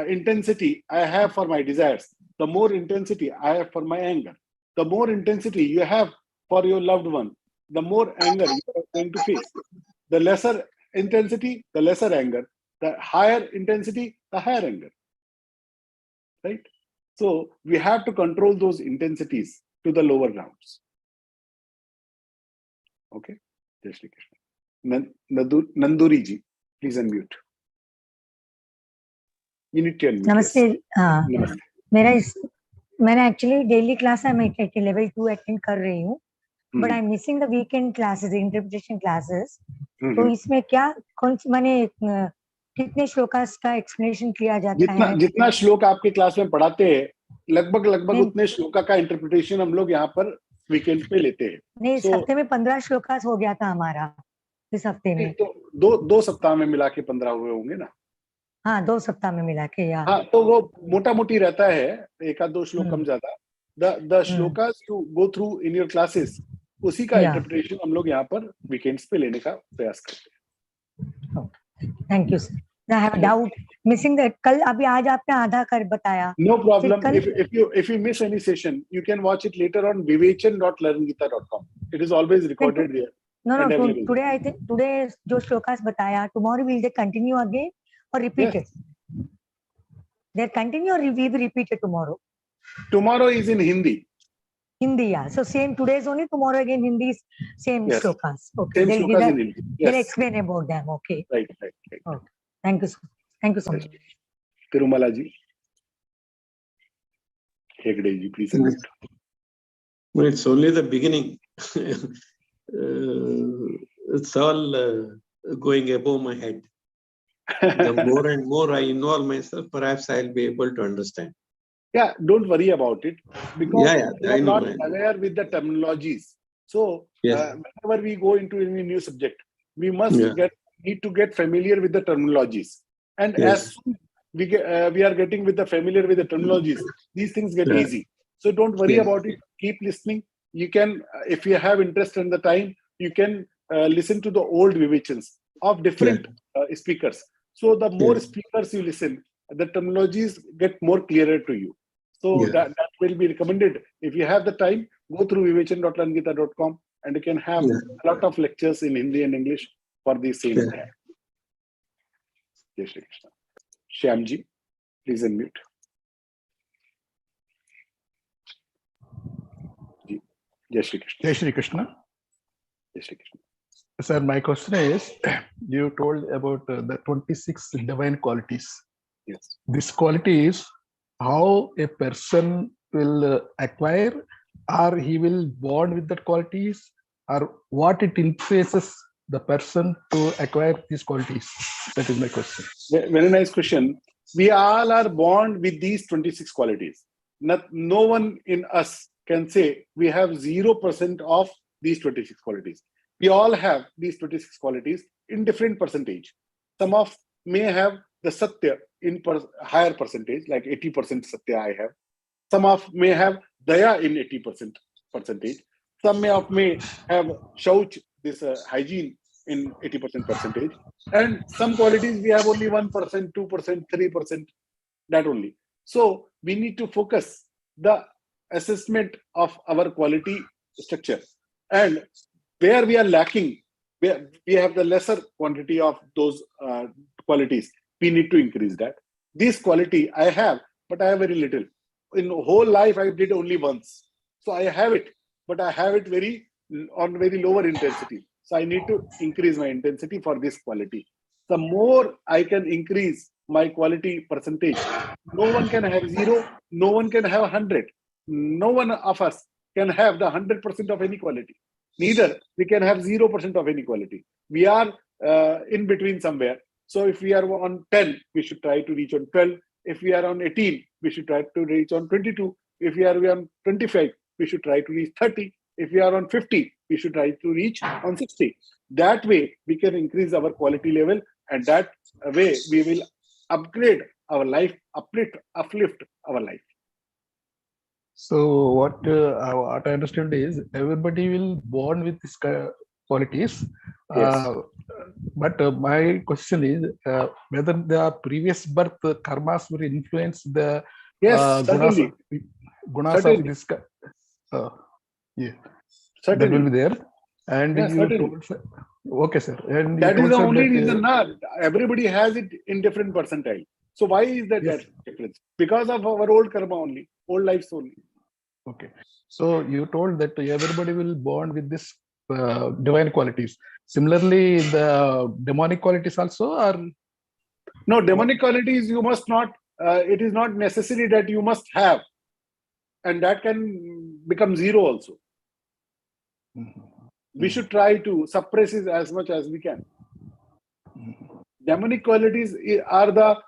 intensity I have for my desires, the more intensity I have for my anger. The more intensity you have for your loved one, the more anger you are going to face. The lesser intensity, the lesser anger. The higher intensity, the higher anger. Right? So we have to control those intensities to the lower grounds. Okay? Jai Shri Krishna. Nanduri ji, please unmute. You need to unmute. नमस्ते. हाँ, Namaste. मैंने actually daily class है, मैं level 2 attend कर रही हूँ, but I am missing the weekend classes, interpretation classes. तो इसमें क्या कौन सी माने कितने श्लोकास का एक्सप्लेनेशन किया जाता है? जितना श्लोक आपके क्लास में पढ़ाते हैं, लगभग उतने श्लोका का इंटरप्रिटेशन हम लोग यहाँ पर वीकेंड पे लेते हैं. नहीं, इस हफ्ते में 15 श्लोकास हो गया था हमारा इस हफ्ते में. तो दो सप्ताह में मिला के 15 हुए होंगे ना? हाँ, 2 सप्ताह में मिला के. या हाँ, तो वो मोटा मोटी रहता है, एक आध दो श्लोक कम ज्यादा. The shlokas you go through in your classes, उसी का इंटरप्रिटेशन हम लोग यहाँ पर वीकेंड्स पे लेने का प्रयास करते हैं. Thank you sir. I have a doubt missing that. कल अभी आज आपने आधा कर बताया. No problem. If you miss any session, you can watch it later on vivechan.learngeeta.com. It is always recorded there. No. Today I think today जो श्लोकास बताया, tomorrow will they continue again or repeat it? They continue or will be repeated tomorrow? Tomorrow is in Hindi. Hindi, yeah. So same today's only, tomorrow again Hindi is same shlokas. Okay. Same shlokas in Hindi. They'll explain about them. Okay. Right. Okay. Thank you so much. Tirumala ji. Hegde ji, please. Well, it's only the beginning. It's all going above my head. The more and more I involve myself, perhaps I'll be able to understand. Yeah, don't worry about it, because I I'm know, not aware with the terminologies. So whenever we go into any new subject, we must need to get familiar with the terminologies. And as soon we are getting familiar with the terminologies, these things get easy. So don't worry about it. Keep listening. You can, if you have interest in the time, you can listen to the old Vivechans of different speakers. So the more speakers you listen, the terminologies get more clearer to you. So that will be recommended. If you have the time, go through vivechan.learngeeta.com and you can have a lot of lectures in Hindi and English for the same time. Jai Shri Krishna. Shyamji, please unmute. Jai Shri Krishna. Jai Shri Krishna. Jai Shri Krishna. Sir, my question is, you told about the 26 divine qualities. Yes. This quality is how a person will acquire, or he will born with that qualities, or what it influences the person to acquire these qualities. That is my question. Very nice question. We all are born with these 26 qualities. No one in us can say we have 0% of these 26 qualities. We all have these 26 qualities in different percentage. Some of may have the Satya in higher percentage, like 80% Satya I have. Some of may have Daya in 80% percentage. Some may have Shauch, this hygiene in 80% percentage. And some qualities we have only 1%, 2%, 3%, that only. So we need to focus the assessment of our quality structure. And where we are lacking, we have the lesser quantity of those qualities. We need to increase that. This quality I have, but I have very little. In whole life, I did only once. So I have it, but I have it on very lower intensity. So I need to increase my intensity for this quality. The more I can increase my quality percentage, no one can have 0, no one can have 100. No one of us can have the 100% of any quality. Neither we can have 0% of any quality. We are in between somewhere. So if we are on 10, we should try to reach on 12. If we are on 18, we should try to reach on 22. If we are on 25, we should try to reach 30. If we are on 50, we should try to reach on 60. That way, we can increase our quality level, and that way we will upgrade our life, uplift our life. So what I understand is everybody will born with this qualities. Yes. But my question is whether the previous birth karmas will influence the Yes, certainly. gunas of this. Yeah, certainly. That will be there. And Yeah, you certainly. told, sir. Okay, sir. And That you is told, the sir, only that, reason. Everybody has it in different percentile. So why is that, Yes. that difference? Because of our old karma only, old lives only. Okay. So you told that everybody will born with this divine qualities. Similarly, the demonic qualities also are. No, demonic qualities you must not, it is not necessary that you must have. And that can become 0 also. We should try to suppress it as much as we can. Demonic qualities are the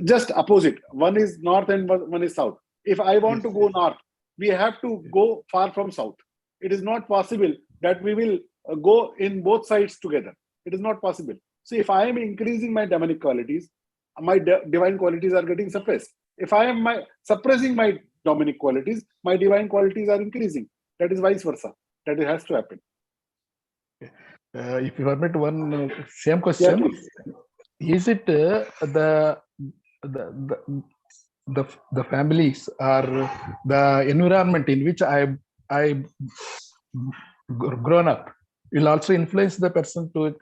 just opposite. One is north and one is south. If I want to go north, we have to go far from south. It is not possible that we will go in both sides together. It is not possible. So if I am increasing my demonic qualities, my divine qualities are getting suppressed. If I am suppressing my demonic qualities, my divine qualities are increasing. That is vice versa. That has to happen. If you permit one same question, is it the families or the environment in which I grown up will also influence the person to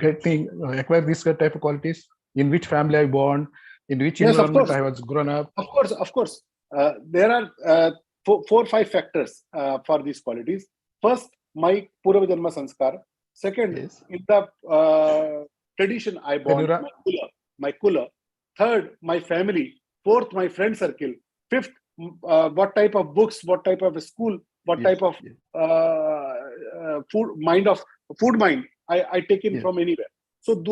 acquire this type of qualities? In which family I born, in which environment I was grown up? Of course. There are 4 or 5 factors for these qualities. First, my Purva Janma Sanskar. Second, in the tradition I born, my kula. Third, my family. Fourth, my friend circle. Fifth, what type of books, what type of school, what type of food mind I take in from anywhere. So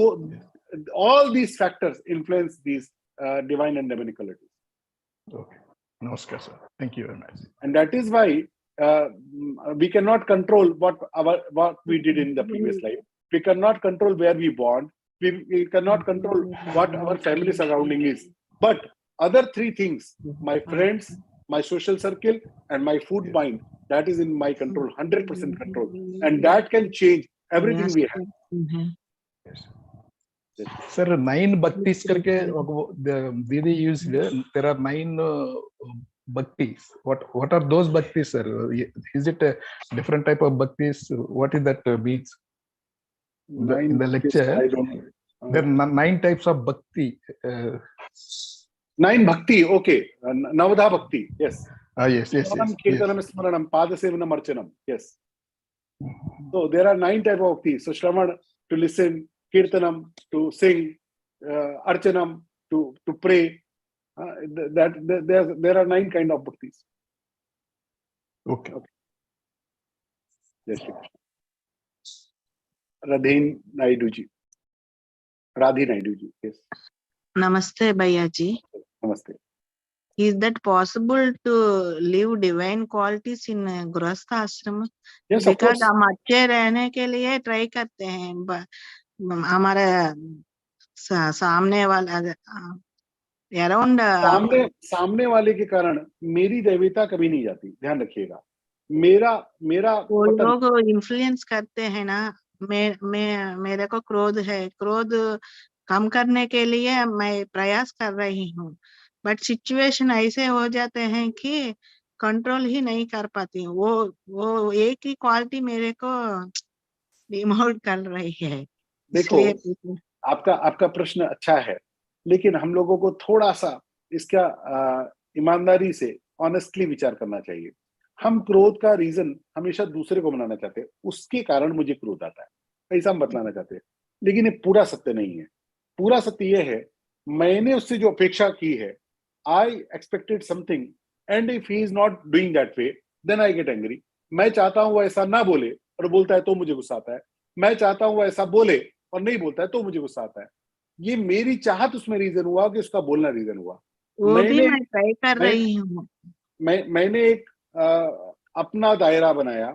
all these factors influence these divine and demonic qualities. Okay. Namaskar, sir. Thank you very much. And that is why we cannot control what we did in the previous life. We cannot control where we born. We cannot control what our family surrounding is. But other 3 things, my friends, my social circle, and my food mind, that is in my control, 100% control. And that can change everything we have. Yes. Sir, 9 bhaktis karke the Didi used. There are 9 bhaktis. What are those bhaktis, sir? Is it a different type of bhaktis? What is that means? In the lecture, I don't know. There are 9 types of bhakti. 9 bhakti, okay. Navadha bhakti, yes. Yes. Kirtanam, Smaranam, Padasevanam, Archanam, yes. So there are 9 types of bhakti. So Shravan, to listen, Kirtanam, to sing, Archanam, to pray. There are 9 kind of bhaktis. Okay. Yes, Radhin Naiduji. Radhi Naiduji, yes. Namaste, Bhayaji. Namaste. Is that possible to live divine qualities in Grahastha Ashram? Yes, of course. Because हम अच्छे रहने के लिए try करते हैं, हमारे सामने वाला अराउंड सामने वाले के कारण मेरी दैवता कभी नहीं जाती, ध्यान रखिएगा. मेरा वो लोग इन्फ्लुएंस करते हैं ना. मेरे को क्रोध है, क्रोध कम करने के लिए मैं प्रयास कर रही हूँ, बट सिचुएशन ऐसे हो जाते हैं कि कंट्रोल ही नहीं कर पाती. वो एक ही क्वालिटी मेरे को डिमोट कर रही है। देखो, इसलिए आपका प्रश्न अच्छा है, लेकिन हम लोगों को थोड़ा सा इसका ईमानदारी से ऑनेस्टली विचार करना चाहिए। हम क्रोध का रीजन हमेशा दूसरे को बनाना चाहते हैं, उसके कारण मुझे क्रोध आता है, ऐसा हम बतलाना चाहते हैं, लेकिन ये पूरा सत्य नहीं है। पूरा सत्य ये है, मैंने उससे जो अपेक्षा की है, I expected something and if he is not doing that way, then I get angry. मैं चाहता हूं वो ऐसा ना बोले और बोलता है तो मुझे गुस्सा आता है। मैं चाहता हूं वो ऐसा बोले और नहीं बोलता है तो मुझे गुस्सा आता है। ये मेरी चाहत उसमें रीजन हुआ कि उसका बोलना रीजन हुआ। वो भी मैं ट्राई कर रही हूँ। मैंने एक अपना दायरा बनाया,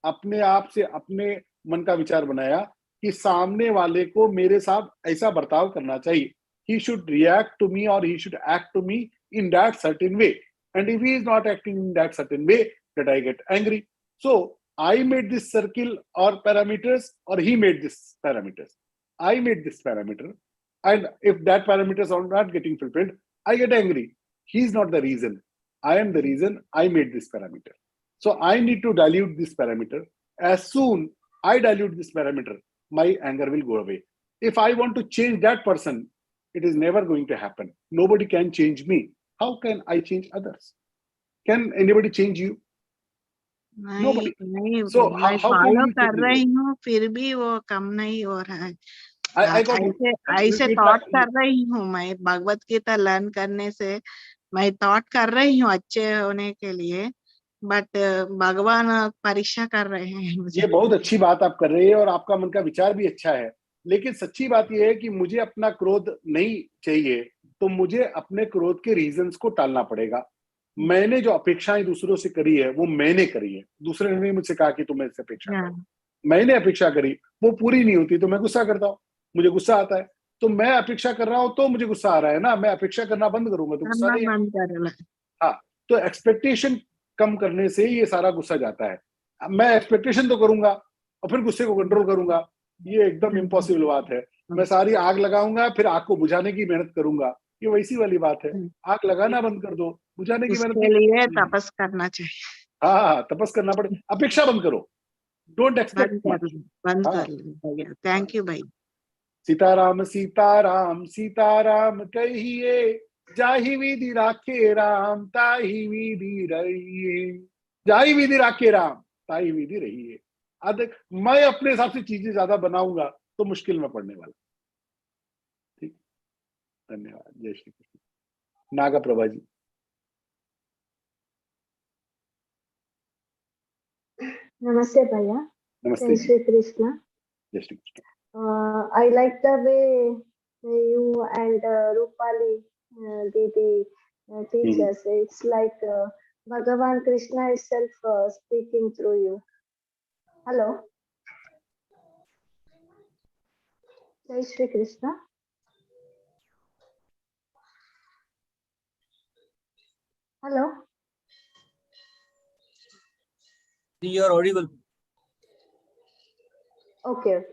अपने आप से अपने मन का विचार बनाया कि सामने वाले को मेरे साथ ऐसा बर्ताव करना चाहिए। He should react to me or he should act to me in that certain way. And if he is not acting in that certain way, that I get angry. So I made this circle or parameters, or he made this parameters. I made this parameter, and if that parameters are not getting fulfilled, I get angry. He is not the reason. I am the reason. I made this parameter. So I need to dilute this parameter. As soon I dilute this parameter, my anger will go away. If I want to change that person, it is never going to happen. Nobody can change me. How can I change others? Can anybody change you? Nobody. So मैं how can follow you कर change रही anybody? हूँ, फिर भी वो कम नहीं हो रहा है। I got you. ऐसे You थॉट try- कर रही हूँ मैं। भगवत गीता लर्न करने से मैं थॉट कर रही हूँ अच्छे होने के लिए, बट भगवान परीक्षा कर रहे हैं मुझे। ये बहुत अच्छी बात आप कर रहे हैं और आपका मन का विचार भी अच्छा है, लेकिन सच्ची बात यह है कि मुझे अपना क्रोध नहीं चाहिए, तो मुझे अपने क्रोध के रीजंस को टालना पड़ेगा। मैंने जो अपेक्षाएं दूसरों से करी है वो मैंने करी है, दूसरे ने नहीं मुझसे कहा कि तुम इससे अपेक्षा करो। मैंने अपेक्षा करी, वो पूरी नहीं होती तो मैं गुस्सा करता हूँ, मुझे गुस्सा आता है। तो मैं अपेक्षा कर रहा हूँ तो मुझे गुस्सा आ रहा है ना, मैं अपेक्षा करना बंद करूंगा तो गुस्सा नहीं आएगा। हाँ, तो एक्सपेक्टेशन कम करने से ये सारा गुस्सा जाता है। मैं एक्सपेक्टेशन तो करूंगा और फिर गुस्से को कंट्रोल करूंगा, ये एकदम इम्पॉसिबल बात है। मैं सारी आग लगाऊंगा फिर आग को बुझाने की मेहनत करूंगा, ये वैसी वाली बात है। आग लगाना बंद कर दो, बुझाने की मेहनत उसके लिए तपस करना चाहिए। हाँ, तपस करना पड़े। अपेक्षा बंद करो, डोंट एक्सपेक्ट मच। बंद कर लो। थैंक यू भाई। सीताराम सीताराम सीताराम कहिए, जाहि विधि राखे राम ताहि विधि रहिए। जाहि विधि राखे राम ताहि विधि रहिए। अधिक मैं अपने हिसाब से चीजें ज्यादा बनाऊंगा तो मुश्किल में पड़ने वाला। ठीक, धन्यवाद। जय श्री कृष्ण। नागा प्रभा जी। Namaste, Bhaiya. नमस्ते Jai जी। Shri Krishna. जय Shri Krishna. I like the way you and Rupali Didi teach us. It's like Bhagavan Krishna itself speaking through you. Hello. Jai Shri Krishna. Hello. You are audible. Okay.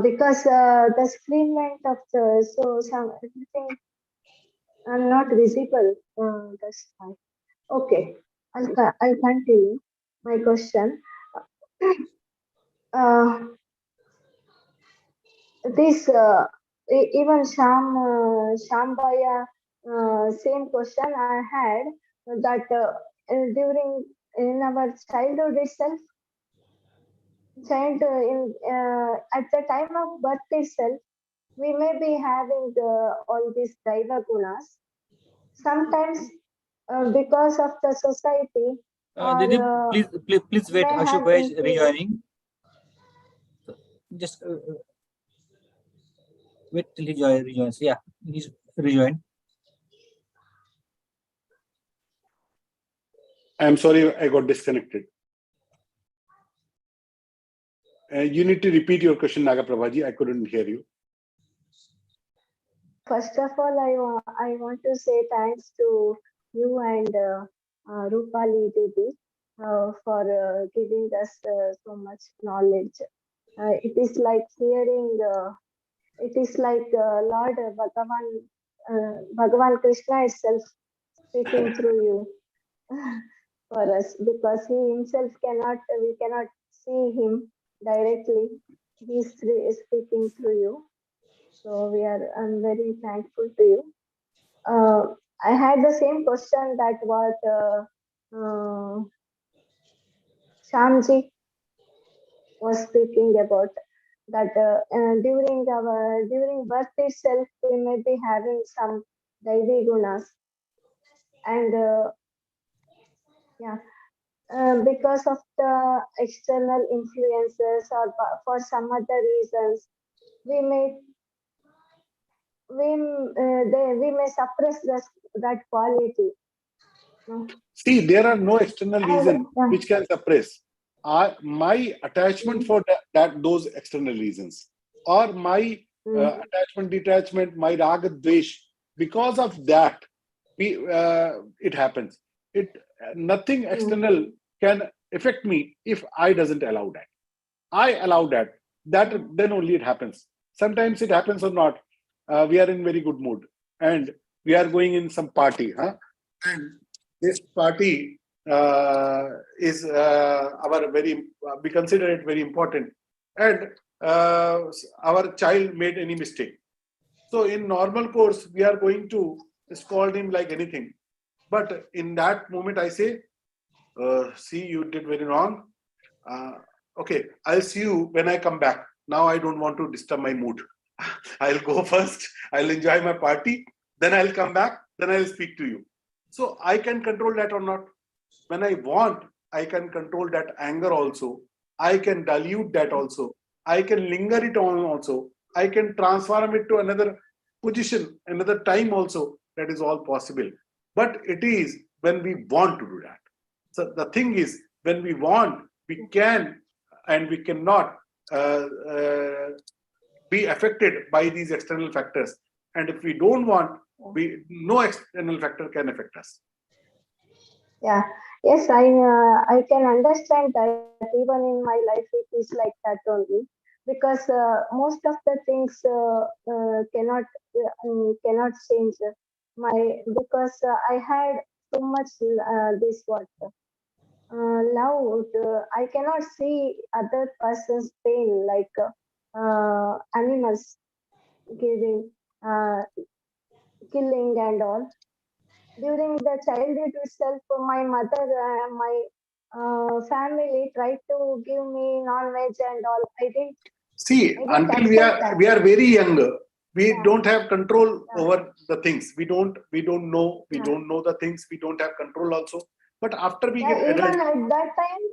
Because the screen went up, so everything I'm not visible. That's fine. Okay, I'll continue my question. This even Sham Bhaiya, same question I had, that during in our childhood itself, at the time of birth itself, we may be having all these Daiva gunas. Sometimes because of the society, Didi, or please wait. may Ashok have Bhai is increased. rejoining. Just wait till he rejoins. Yeah, he's rejoined. I'm sorry, I got disconnected. You need to repeat your question, Naga Prabhaji. I couldn't hear you. First of all, I want to say thanks to you and Rupali Didi for giving us so much knowledge. It is like hearing, it is like Lord Bhagavan Krishna itself speaking through you. for us because he himself we cannot see him directly. He's speaking through you. So I'm very thankful to you. I had the same question that what Shamji was speaking about, that during birth itself we may be having some Daivi gunas, and because of the external influences or for some other reasons, we may suppress that quality. No? See, there are no external reasons which can suppress. My attachment for those external reasons, or my attachment, detachment, my raga, dvesh, because of that, it happens. Nothing external can affect me if I doesn't allow that. I allow that. Then only it happens. Sometimes it happens or not. We are in very good mood and we are going in some party, and this party is we consider it very important, and our child made any mistake. So in normal course, we are going to scold him like anything. But in that moment, I say, see, you did very wrong. Okay, I'll see you when I come back. Now I don't want to disturb my mood. I'll go first. I'll enjoy my party. Then I'll come back. Then I'll speak to you. So I can control that or not. When I want, I can control that anger also. I can dilute that also. I can linger it on also. I can transform it to another position, another time also. That is all possible. But it is when we want to do that. So the thing is, when we want, we can and we cannot be affected by these external factors. And if we don't want, no external factor can affect us. Yeah. Yes, I can understand that. Even in my life, it is like that only, because most of the things cannot change because I had so much love. I cannot see other person's pain, like animals giving, killing and all. During the childhood itself, my mother and my family tried to give me non-veg and all. I didn't. See, until we are very young, we don't have control over the things. We don't know. We don't know the things. We don't have control also. But after we get even adult, at that time,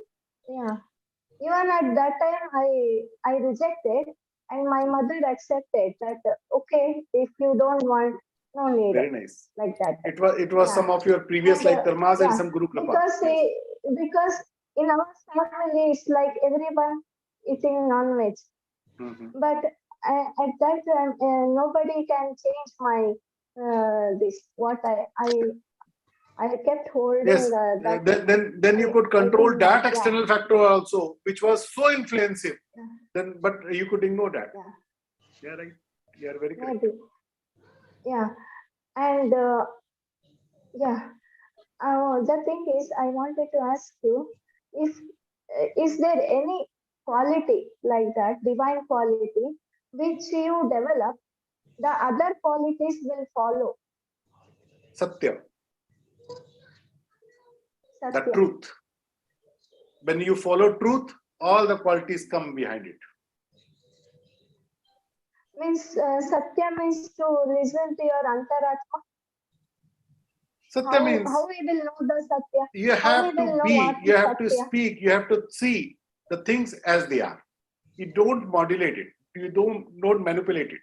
even at that time, I rejected, and my mother accepted that. Okay, if you don't want, no need. Very nice. Like that. It was some of your previous like dharmas and some Guru Kripa. Because in our family it's like everyone eating non-veg. But at that time nobody can change my this what I kept holding. Yes. That then you could control that external factor also, which was so influensive. Then, but you could ignore that. Yeah, right. You are very correct. Maybe. Yeah, and the thing is, I wanted to ask you, if is there any quality like that, divine quality, which you develop, the other qualities will follow? Satya. The truth. When you follow truth, all the qualities come behind it. Means Satya means to listen to your antaratma. Satya means how we will know the Satya? You have to be, you have to speak, you have to see the things as they are. You don't modulate it. You don't manipulate it.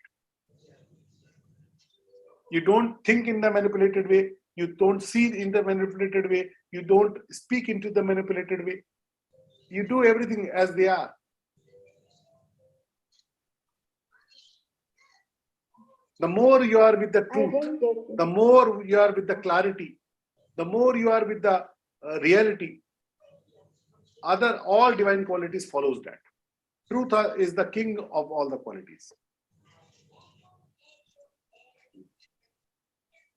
You don't think in the manipulated way. You don't see in the manipulated way. You don't speak into the manipulated way. You do everything as they are. The more you are with the truth, the more you are with the clarity, the more you are with the reality, all divine qualities follows that. Truth is the king of all the qualities.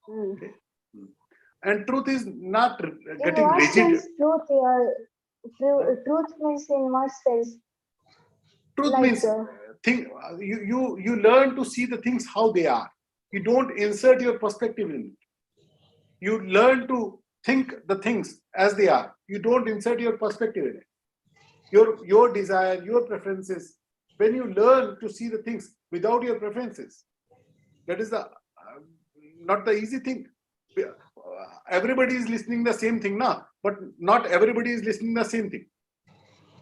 Okay. And truth is not In getting what rigid. sense truth means in what sense? Truth Like, means you learn to see the things how they are. You don't insert your perspective in it. You learn to think the things as they are. You don't insert your perspective in it. Your desire, your preferences. When you learn to see the things without your preferences, that is not the easy thing. Everybody is listening the same thing now, but not everybody is listening the same thing.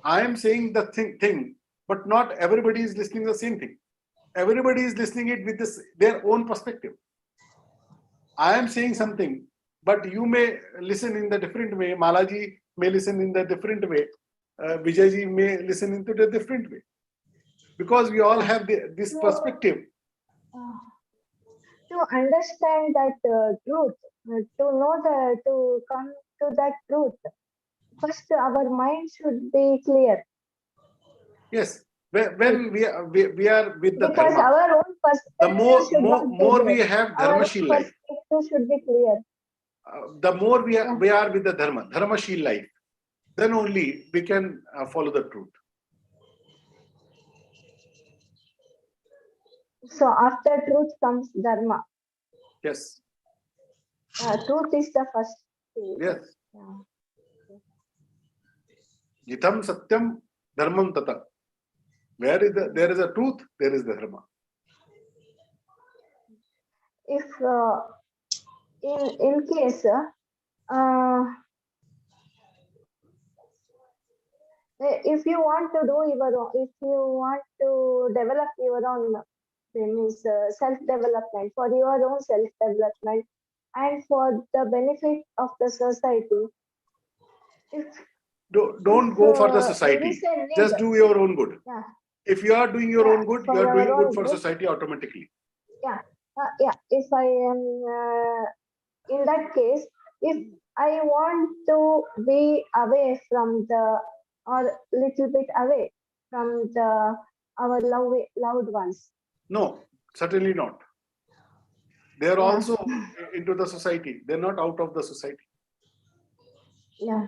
I am saying the thing, but not everybody is listening the same thing. Everybody is listening it with their own perspective. I am saying something, but you may listen in the different way. Malaji may listen in the different way. Vijayji may listen into the different way. Because we all have this perspective. To understand that truth, to come to that truth, first our mind should be clear. Yes, when we are with the because dharma, our own perspective should not be more there. we have Our dharmashil life. perspective should be clear. The more we are with the dharmashil life, then only we can follow the truth. So after truth comes dharma. Yes. Truth is the first thing. Yes. Gitam satyam dharmam tata. Where there is a truth, there is the dharma. If in case if you want to do your own, if you want to develop your own, means self-development, for your own self-development and for the benefit of the society. Don't go for the society. Just do your own good. Yeah. If you are doing your own good, you are doing good for good. society automatically. Yeah. If I am in that case, if I want to be away from or little bit away from our loved ones. No, certainly not. They are also into the society. They're not out of the society. Yeah.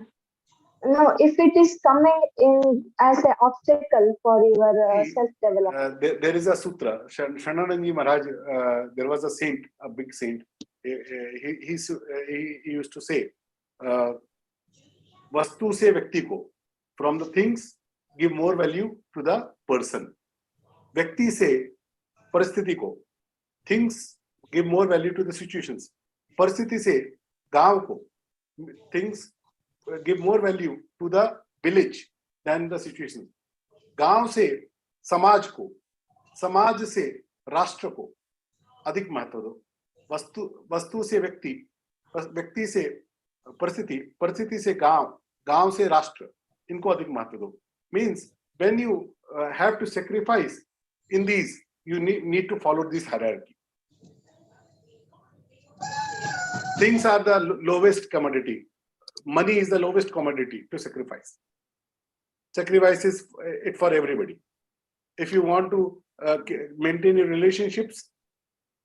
No, if it is coming in as an obstacle for your self-development. There is a sutra. Shanananji Maharaj, there was a saint, a big saint. He used to say, Vastu se vyakti ko. From the things, give more value to the person. Vyakti se paristiti ko. Things give more value to the situations. Paristiti se gaon ko. Things give more value to the village than the situation. गांव से समाज को, समाज से राष्ट्र को अधिक महत्व दो. वस्तु से व्यक्ति, व्यक्ति से परिस्थिति, परिस्थिति से गांव, गांव से राष्ट्र, इनको अधिक महत्व दो. Means when you have to sacrifice in these, you need to follow this hierarchy. Things are the lowest commodity. Money is the lowest commodity to sacrifice. Sacrifice is it for everybody. If you want to maintain your relationships,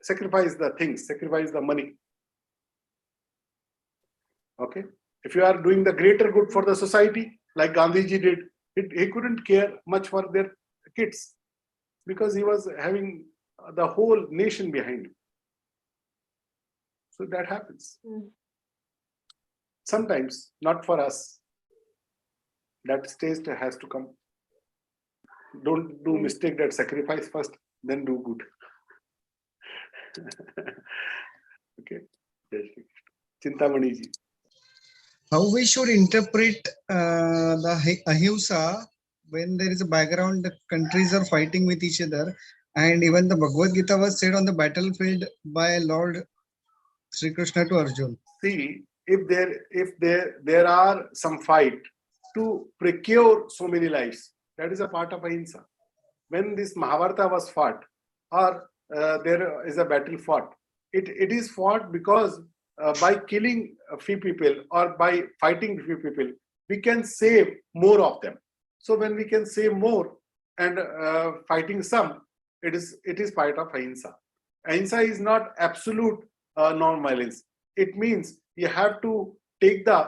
sacrifice the things, sacrifice the money. Okay. If you are doing the greater good for the society, like Gandhiji did, he couldn't care much for their kids because he was having the whole nation behind him. So that happens. Sometimes, not for us. That stage has to come. Don't do mistake that sacrifice first, then do good. Okay. Chintamani ji. How we should interpret the ahimsa when there is a background, the countries are fighting with each other, and even the Bhagavad-Gītā was said on the battlefield by Lord Sri Krishna to Arjun. See, if there are some fight to procure so many lives, that is a part of ahimsa. When this Mahabharata was fought, or there is a battle fought, it is fought because by killing a few people or by fighting a few people, we can save more of them. So when we can save more and fighting some, it is part of ahimsa. Ahimsa is not absolute non-violence. It means you have to take the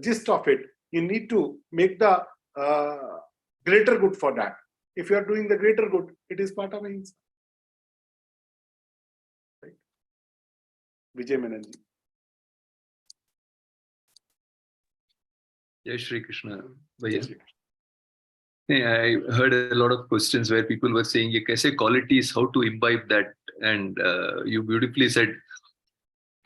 gist of it. You need to make the greater good for that. If you are doing the greater good, it is part of ahimsa. Right? Vijay Menon ji. Jai Shri Krishna. I heard a lot of questions where people were saying, "Ye kaise qualities, how to imbibe that?" And you beautifully said,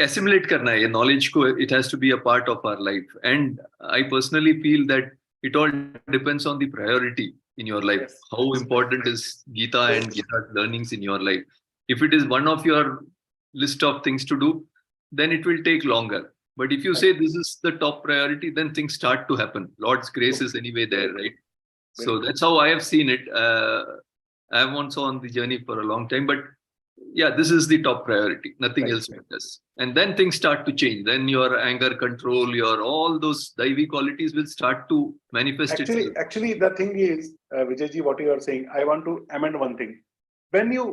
assimilate karna hai, knowledge ko, it has to be a part of our life. And I personally feel that it all depends on the priority in your life. Yes. How important is Geeta and Geeta's learnings in your life? If it is one of your list of things to do, then it will take longer. But if you say this is the top priority, then things start to happen. Lord's grace is anyway there, right? So that's how I have seen it. I am also on the journey for a long time, but yeah, this is the top priority. Nothing else matters. And then things start to change. Then your anger control, your all those Daivi qualities will start to manifest itself. Actually, the thing is, Vijayji, what you are saying, I want to amend one thing. When you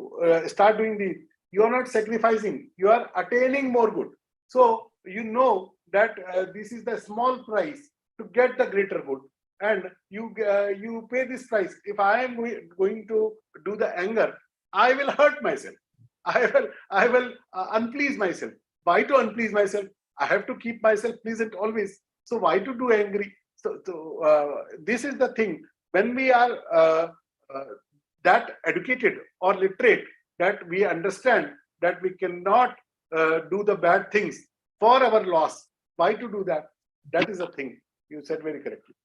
start doing this, you are not sacrificing. You are attaining more good. So you know that this is the small price to get the greater good, and you pay this price. If I am going to do the anger, I will hurt myself. I will unplease myself. Why to unplease myself? I have to keep myself pleasant always. So why to do angry? So this is the thing. When we are that educated or literate, that we understand that we cannot do the bad things for our loss. Why to do that? That is the thing. You said very correctly.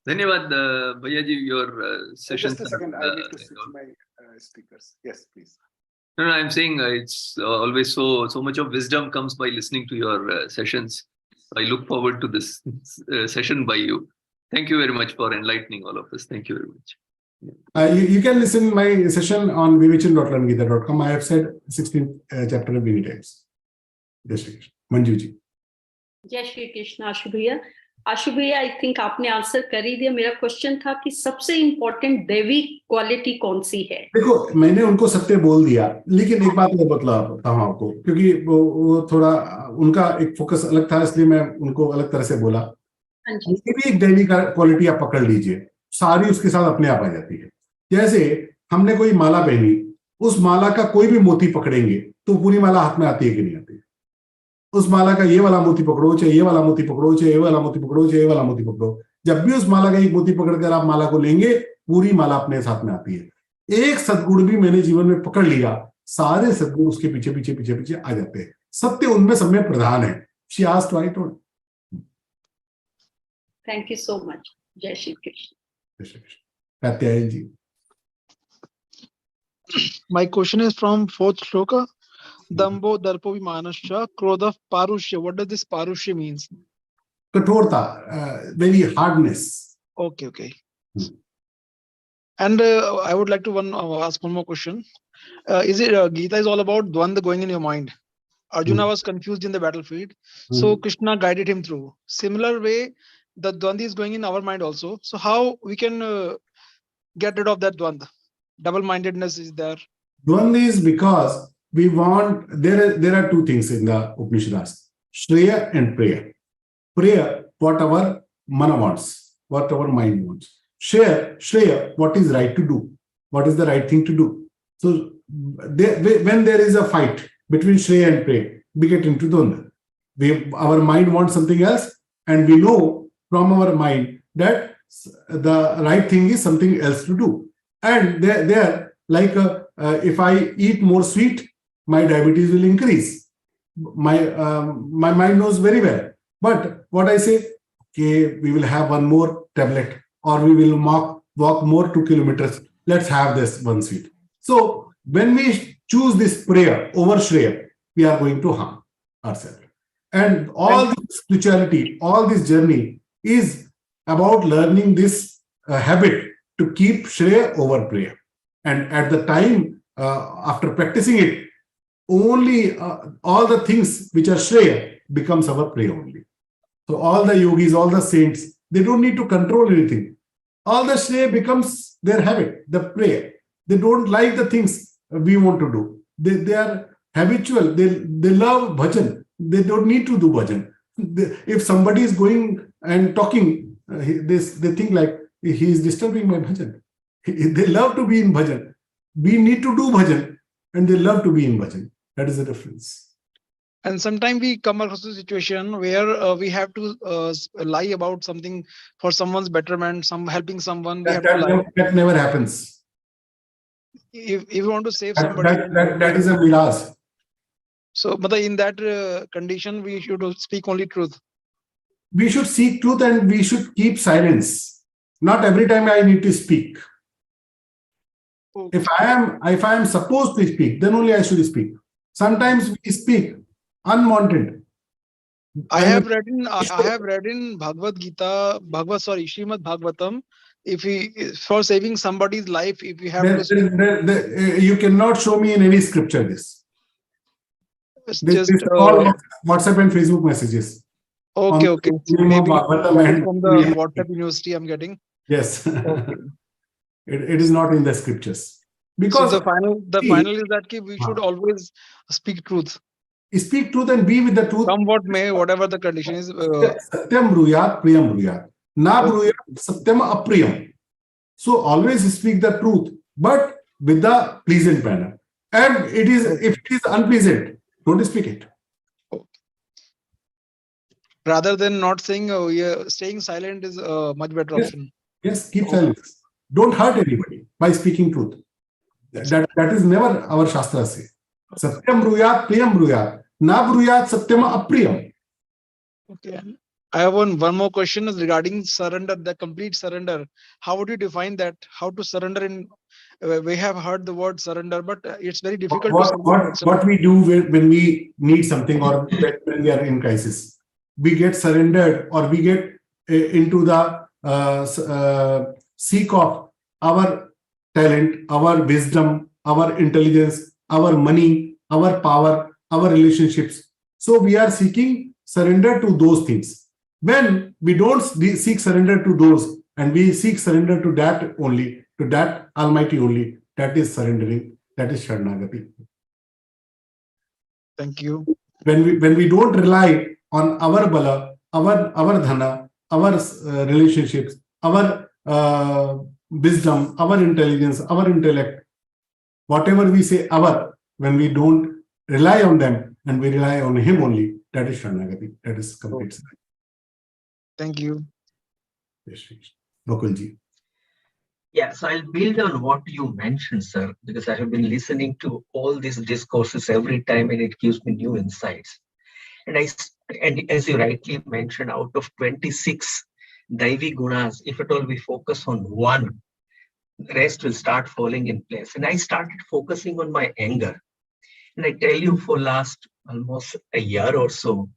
Dhanyavad, Bhayaji, your session. Just a second, I need to switch my speakers. Yes, please. No, I'm saying it's always so much of wisdom comes by listening to your sessions. I look forward to this session by you. Thank you very much for enlightening all of us. Thank you very much. You can listen my session on vivichan.learngita.com. I have said 16th chapter many times. Jai Shri Krishna. Manju ji. जय श्री कृष्ण। आशु भैया I think आपने answer कर ही दिया। मेरा question था कि सबसे important दैवी क्वालिटी कौन सी है? देखो, मैंने उनको सत्य बोल दिया, लेकिन एक बात मैं बतलाता हूं आपको, क्योंकि वो थोड़ा उनका एक फोकस अलग था, इसलिए मैं उनको अलग तरह से बोला। ये भी एक दैवी क्वालिटी आप पकड़ लीजिए, सारी उसके साथ अपने आप आ जाती है। जैसे हमने कोई माला पहनी, उस माला का कोई भी मोती पकड़ेंगे तो पूरी माला हाथ में आती है कि नहीं आती है? उस माला का ये वाला मोती पकड़ो, चाहे ये वाला मोती पकड़ो, चाहे ये वाला मोती पकड़ो, चाहे ये वाला मोती पकड़ो, जब भी उस माला का एक मोती पकड़कर आप माला को लेंगे, पूरी माला अपने साथ में आती है। एक सद्गुण भी मैंने जीवन में पकड़ लिया, सारे सद्गुण उसके पीछे पीछे पीछे पीछे आ जाते हैं। सत्य उनमें सब में प्रधान है। She asked, I told. Thank you so much. Jai Shri Krishna. Jai Shri Krishna. Katyayani ji. My question is from 4th shloka. Dambo darpo vimanascha krodha parushya. What does this parushya means? Kathorta, very hardness. Okay. And I would like to ask one more question. Is it Geeta is all about dvanda going in your mind? Arjuna was confused in the battlefield, so Krishna guided him through. Similar way, the dvanda is going in our mind also. So how we can get rid of that dvanda? Double-mindedness is there. Dvanda is because we want, there are two things in the Upanishads, Shreya and Prayer. Prayer, what our mana wants, what our mind wants. Shreya, what is right to do, what is the right thing to do. So when there is a fight between Shreya and Prayer, we get into Dvanda. Our mind wants something else, and we know from our mind that the right thing is something else to do. And they're like, if I eat more sweet, my diabetes will increase. My mind knows very well. But what I say, okay, we will have one more tablet, or we will walk more 2 kilometers. Let's have this one sweet. So when we choose this prayer over Shreya, we are going to harm ourselves. And all this spirituality, all this journey is about learning this habit to keep Shreya over prayer. And at the time, after practicing it, only all the things which are Shreya becomes our prayer only. So all the yogis, all the saints, they don't need to control anything. All the Shreya becomes their habit, the prayer. They don't like the things we want to do. They are habitual. They love bhajan. they don't need to do bhajan. If somebody is going and talking, they think like he is disturbing my bhajan. They love to be in bhajan. We need to do bhajan, and they love to be in bhajan. That is the difference. And sometimes we come across a situation where we have to lie about something for someone's betterment, helping someone. We have to lie. That never happens. If you want to save somebody, that is a mirage. So, but in that condition, we should speak only truth. We should seek truth and we should keep silence. Not every time I need to speak. Okay. If I am supposed to speak, then only I should speak. Sometimes we speak unwanted. I have read in Bhagavad-Gītā, Śrīmad-Bhagavatam, if for saving somebody's life, if you have you cannot show me in any scripture this. This is all WhatsApp and Facebook messages. Okay. Maybe from the WhatsApp university I'm getting. Yes. Okay. It is not in the scriptures. Because so the final is that we should always speak truth. Speak truth and be with the truth. Come what may, whatever the condition is. Satyam bruyat priyam bruyat. Na bruyat satyam apriyam. So always speak the truth, but with the pleasant manner. And if it is unpleasant, don't speak it. Rather than not saying, staying silent is a much better option. Yes, keep silence. Don't hurt anybody by speaking truth. That is never our Shastra say. Satyam bruyat priyam bruyat. Na bruyat satyam apriyam. Okay. I have one more question is regarding surrender, the complete surrender. How would you define that? How to surrender in? We have heard the word surrender, but it's very difficult. What we do when we need something or when we are in crisis, we get surrendered or we get into the seek of our talent, our wisdom, our intelligence, our money, our power, our relationships. So we are seeking surrender to those things. When we don't seek surrender to those and we seek surrender to that only, to that Almighty only, that is surrendering, that is Sharanagati. Thank you. When we don't rely on our bala, our dhana, our relationships, our wisdom, our intelligence, our intellect, whatever we say when we don't rely on them and we rely on Him only, that is Sharanagati, that is complete surrender. Thank you. Bakulji. Yeah, so I'll build on what you mentioned, sir, because I have been listening to all these discourses every time and it gives me new insights. And as you rightly mentioned, out of 26 Daivi Gunas, if at all we focus on one, the rest will start falling in place. And I started focusing on my anger. And I tell you, for last almost a year or so,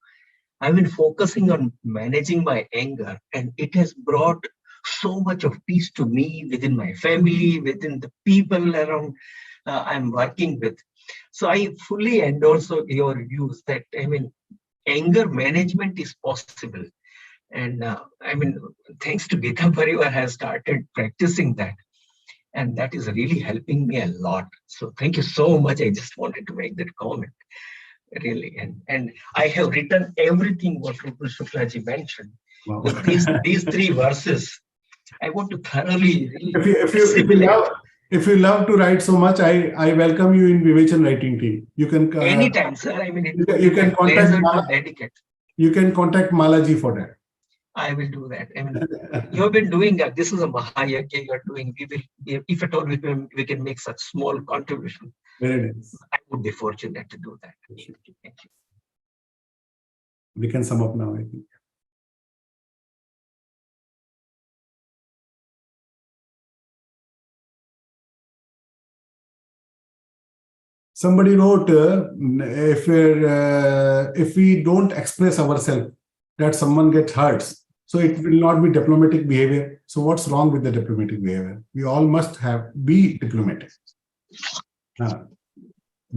I've been focusing on managing my anger, and it has brought so much of peace to me within my family, within the people around I'm working with. So I fully endorse your views that, anger management is possible. And thanks to Geeta Parivar has started practicing that. And that is really helping me a lot. So thank you so much. I just wanted to make that comment. Really, and I have written everything what Rupal Shukla mentioned. Wow. These three verses, I want to thoroughly. If you love to write so much, I welcome you in Vivechan writing team. You can anytime, sir. You can contact You can contact Malaji for that. I will do that. You have been doing that. This is a Mahayagya you are doing. We will, if at all we can make such small contribution. Very nice. I would be fortunate to do that. Thank you. We can sum up now, I think. Somebody wrote, if we don't express ourselves, that someone gets hurt. So it will not be diplomatic behavior. So what's wrong with the diplomatic behavior? We all must be diplomatic.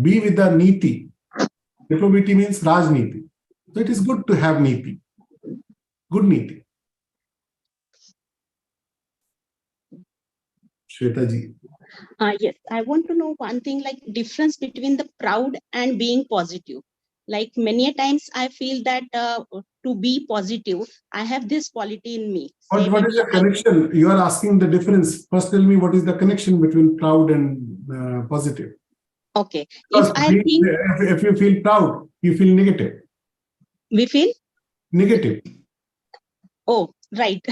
Be with the niti. Diplomacy means Rajniti. So it is good to have niti. Good niti. Shweta ji. Yes, I want to know one thing, like difference between the proud and being positive. Like many a times I feel that to be positive, I have this quality in me. Say What is maybe the connection? You are asking the difference. First, tell me what is the connection between proud and positive? Okay. Because If I think if you feel proud, you feel negative. we feel Negative. oh right.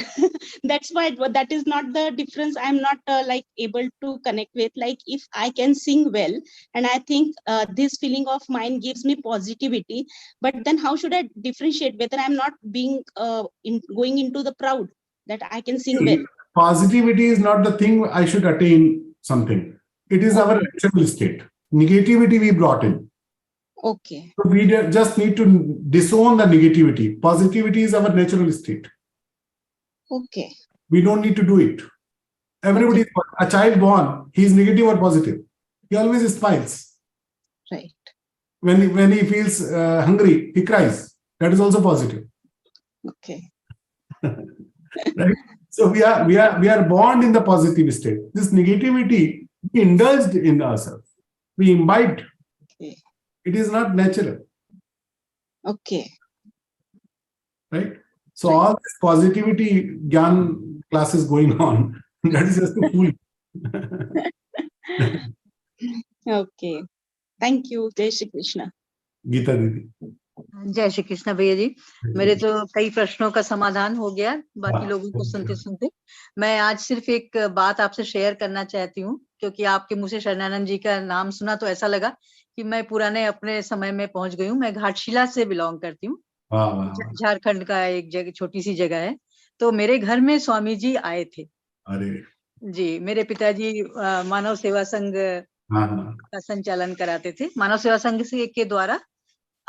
That's why that is not the difference. I'm not like able to connect with. Like if I can sing well, and I think this feeling of mine gives me positivity, but then how should I differentiate whether I'm not being going into the proud that I can sing well? Positivity is not the thing I should attain something. It is our natural state. Negativity we brought in. Okay. So we just need to disown the negativity. Positivity is our natural state. Okay. We don't need to do it. Everybody, a child born, he is negative or positive. He always smiles. Right. When he feels hungry, he cries. That is also positive. Okay. Right? So we are born in the positive state. This negativity we indulged in ourselves. We imbibed. Okay. It is not natural. Okay. Right? So all this positivity Gyan classes going on, that is just to fool. Okay. Thank you. Jai Shri Krishna. Gita दीदी. जय श्री कृष्ण भैया जी. मेरे तो कई प्रश्नों का समाधान हो गया बाकी लोगों को सुनते सुनते. मैं आज सिर्फ एक बात आपसे शेयर करना चाहती हूँ, क्योंकि आपके मुंह से शरणानंद जी का नाम सुना तो ऐसा लगा कि मैं पुराने अपने समय में पहुंच गई हूँ. मैं घाटशिला से बिलोंग करती हूँ. झारखंड का एक जगह, छोटी सी जगह है. तो मेरे घर में स्वामी जी आए थे. अरे जी, मेरे पिताजी मानव सेवा संघ का संचालन कराते थे. मानव सेवा संघ के द्वारा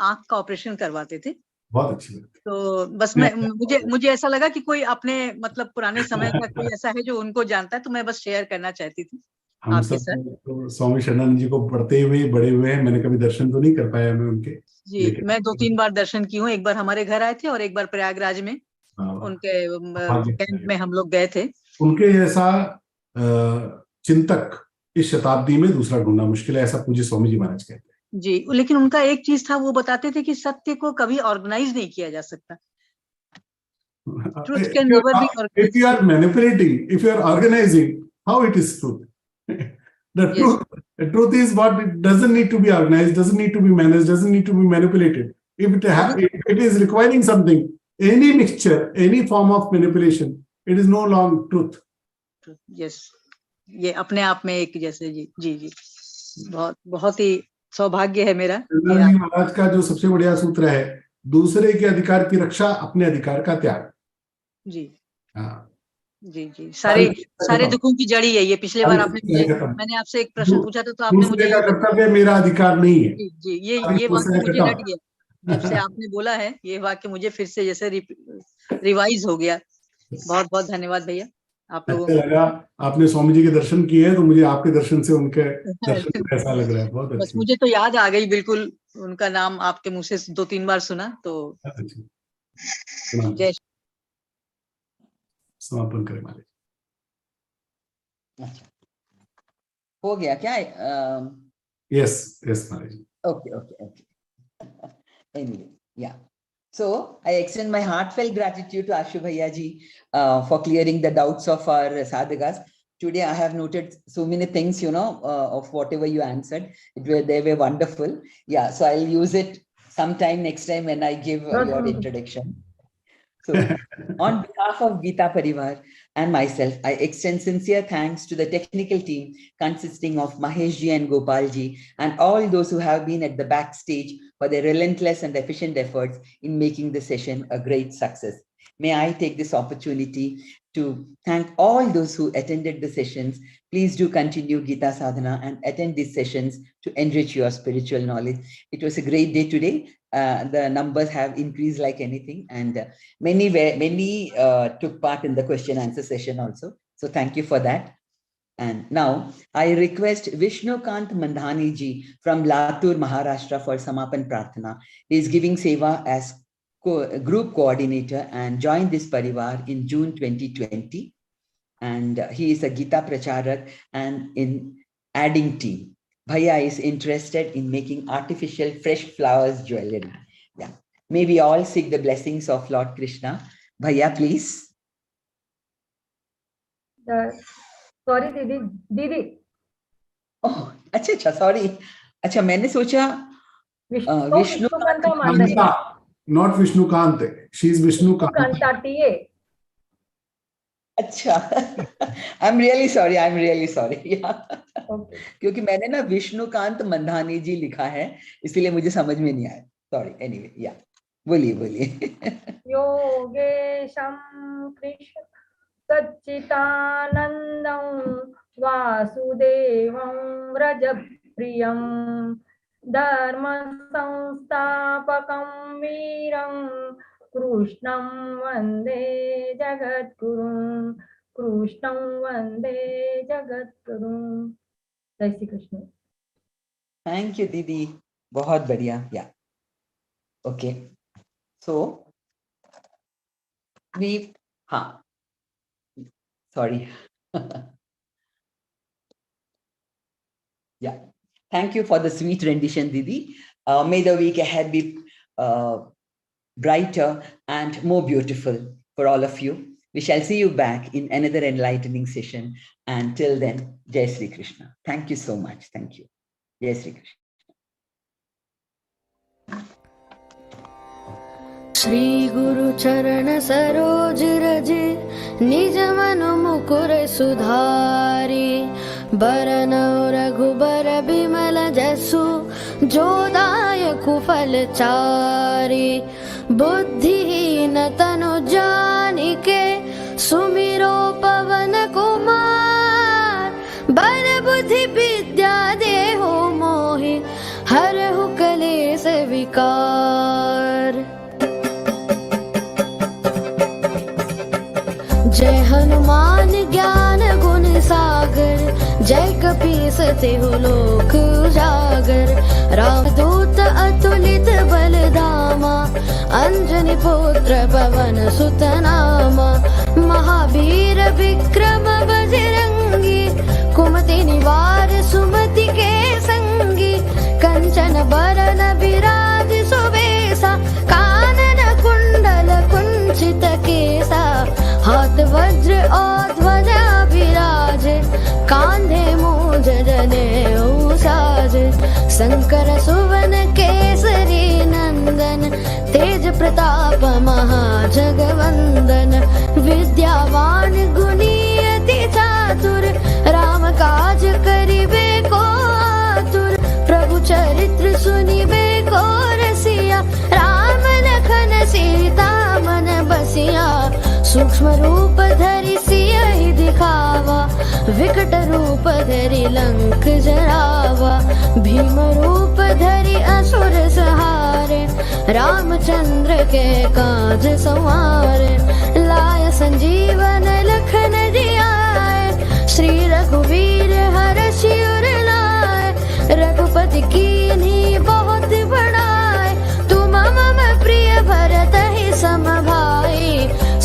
आंख का ऑपरेशन करवाते थे. बहुत अच्छी बात. तो बस मुझे ऐसा लगा कि कोई अपने मतलब पुराने समय का कोई ऐसा है जो उनको जानता है, तो मैं बस शेयर करना चाहती थी हम आपके सब साथ. तो स्वामी शरणानंद जी को पढ़ते हुए बड़े हुए हैं. मैंने कभी दर्शन तो नहीं कर पाया मैं उनके. जी, मैं 2-3 बार दर्शन की हूँ. एक बार हमारे घर आए थे और एक बार प्रयागराज में उनके कैंप में हम लोग गए थे. उनके जैसा चिंतक इस शताब्दी में दूसरा ढूंढना मुश्किल है, ऐसा पूज्य स्वामी जी महाराज कहते हैं. जी, लेकिन उनका एक चीज था, वो बताते थे कि सत्य को कभी ऑर्गेनाइज नहीं किया जा सकता. Truth can never be organized. If you are manipulating, if you are organizing, how it is truth? The truth is what it doesn't need to be organized, doesn't need to be managed, doesn't need to be manipulated. If it is requiring something, any mixture, any form of manipulation, it is no longer truth. Yes, ये अपने आप में एक जैसे जी जी जी बहुत ही सौभाग्य है मेरा. महाराज का जो सबसे बढ़िया सूत्र है, दूसरे के अधिकार की रक्षा, अपने अधिकार का त्याग. जी हाँ जी जी, सारे दुखों की जड़ी है ये. पिछले बार मैंने आपसे एक प्रश्न पूछा था, तो आपने मुझे कर्तव्य मेरा अधिकार नहीं है. जी, ये वाक्य मुझे लट गया. जब से आपने बोला है ये वाक्य, मुझे फिर से जैसे रिवाइज हो गया. बहुत बहुत धन्यवाद भैया आप लोगों को. लगा आपने स्वामी जी के दर्शन किए हैं, तो मुझे आपके दर्शन से उनके दर्शन कैसा लग रहा है. बहुत बस मुझे तो याद आ गई बिल्कुल, उनका नाम आपके मुंह से 2-3 बार सुना तो. जय समापन करें महाराज. अच्छा हो गया क्या? Yes Maharaj. Okay. Anyway, yeah. So I extend my heartfelt gratitude to Ashu Bhaiya ji for clearing the doubts of our sadhakas. Today I have noted so many things, of whatever you answered. They were wonderful. Yeah, so I'll use it sometime next time when I give your introduction. So on behalf of Geeta Parivar and myself, I extend sincere thanks to the technical team consisting of Mahesh ji and Gopal ji and all those who have been at the backstage for their relentless and efficient efforts in making the session a great success. May I take this opportunity to thank all those who attended the sessions. Please do continue Geeta Sadhana and attend these sessions to enrich your spiritual knowledge. It was a great day today. The numbers have increased like anything, and many took part in the question answer session also. So thank you for that. And now I request Vishnukant Mandhani ji from Latur, Maharashtra for Samapan Prarthana. He is giving seva as group coordinator and joined this parivar in June 2020. And he is a Geeta Pracharak and in adding team. Bhaiya is interested in making artificial fresh flowers jewelry. Yeah. May we all seek the blessings of Lord Krishna. Bhaiya, please. Sorry, Didi. Oh, अच्छा, sorry. अच्छा, मैंने सोचा Vishnu Kanta, not Vishnu Kante. She is Vishnu Kanta. Kanta. अच्छा, I'm really sorry. Yeah. Okay. क्योंकि मैंने ना विष्णुकांत मंधानी जी लिखा है, इसीलिए मुझे समझ में नहीं आया. Sorry. Anyway, yeah. बोलिए. योगेशं कृष्ण सच्चिदानन्दं वासुदेवं व्रजप्रियं धर्म संस्थापकं वीरं कृष्णं वन्दे जगद्गुरुं जय Shri Krishna. Thank you, Didi. बहुत बढ़िया. Yeah. Okay. So sorry. Yeah. Thank you for the sweet rendition, Didi. May the week ahead be brighter and more beautiful for all of you. We shall see you back in another enlightening session. And till then, Jai Shri Krishna. Thank you so much. Thank you. Jai Shri Krishna. Shri गुरु चरण सरोज रजे निज मन मुकुर सुधारी बरनौ रघुबर बिमल जसु जो दायकु फल चारी बुद्धिहीन तनु जानिके सुमिरो पवन कुमार बल बुद्धि विद्या देहु मोहि हरहु कलेस विकार. जय हनुमान ज्ञान गुण सागर जय कपीस तिहु लोक उजागर रामदूत अतुलित बल धामा अंजनी पुत्र पवन सुत नामा महावीर विक्रम बजरंगी कुमति निवार सुमति के संगी कंचन बरन विराज सुबेसा कानन कुंडल कुंचित केसा हाथ वज्र और ध्वजा विराजे कांधे मूंज जनेऊ साजे शंकर सुवन केसरी नंदन तेज प्रताप महाजगवंदन विद्यावान गुणी अति चातुर राम काज करिबे को आतुर प्रभु चरित्र सुनिबे को रसिया राम लखन सीता मन बसिया सूक्ष्म रूप धरि सियहि दिखावा विकट रूप धरि लंक जरावा भीम रूप धरि असुर सहारे रामचंद्र के काज संवारे लाय संजीवन लखन जियाए श्री रघुवीर हरषि उर लाए रघुपति कीन्ही बहुत बड़ाई तुम मम प्रिय भरत ही सम भाई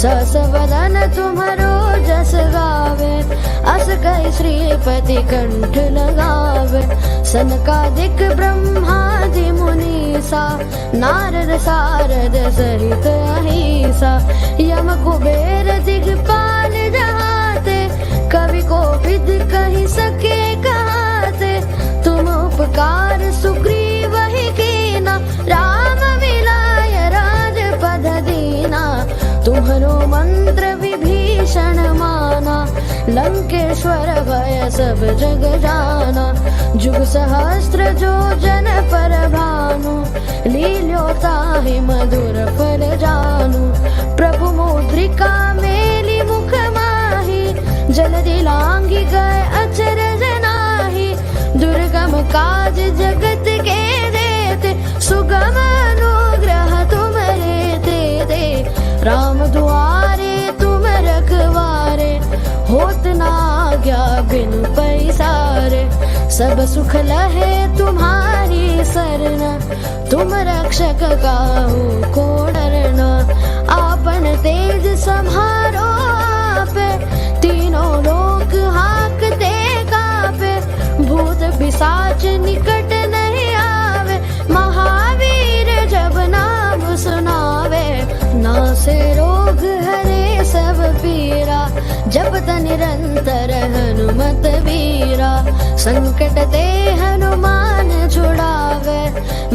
सस वदन तुम्हारो जस गावे अस कहि श्रीपति कंठ लगावे सनकादिक ब्रह्मादि मुनीसा नारद सारद सहित अहिसा यम कुबेर दिगपाल जहाते कवि कोविद कहि सके कहते तुम उपकार सुग्रीव ही कीना राम मिलाय राजपद दीना तुम्हारो मंत्र विभीषण माना लंकेश्वर भय सब जग जाना जुग सहस्त्र जो जन पर भानु लील्योताहि मधुर फल जानू प्रभु मुद्रिका मेली मुख माही जलधि लांघि गए अचरज नाही दुर्गम काज जगत के देते सुगम अनुग्रह तुम्हारे तेते राम दुआरे तुम रखवारे होत न आज्ञा बिनु पैसारे सब सुख लहे तुम्हारी सरना तुम रक्षक काहू को डरना आपन तेज सम्हारो आपे तीनों लोक हाकते कापे भूत पिशाच काज निकट नहीं आवे, महावीर जब नाम सुनावे। नासे रोग हरे सब पीरा, जपत निरंतर हनुमत वीरा। संकट ते हनुमान छुड़ावे,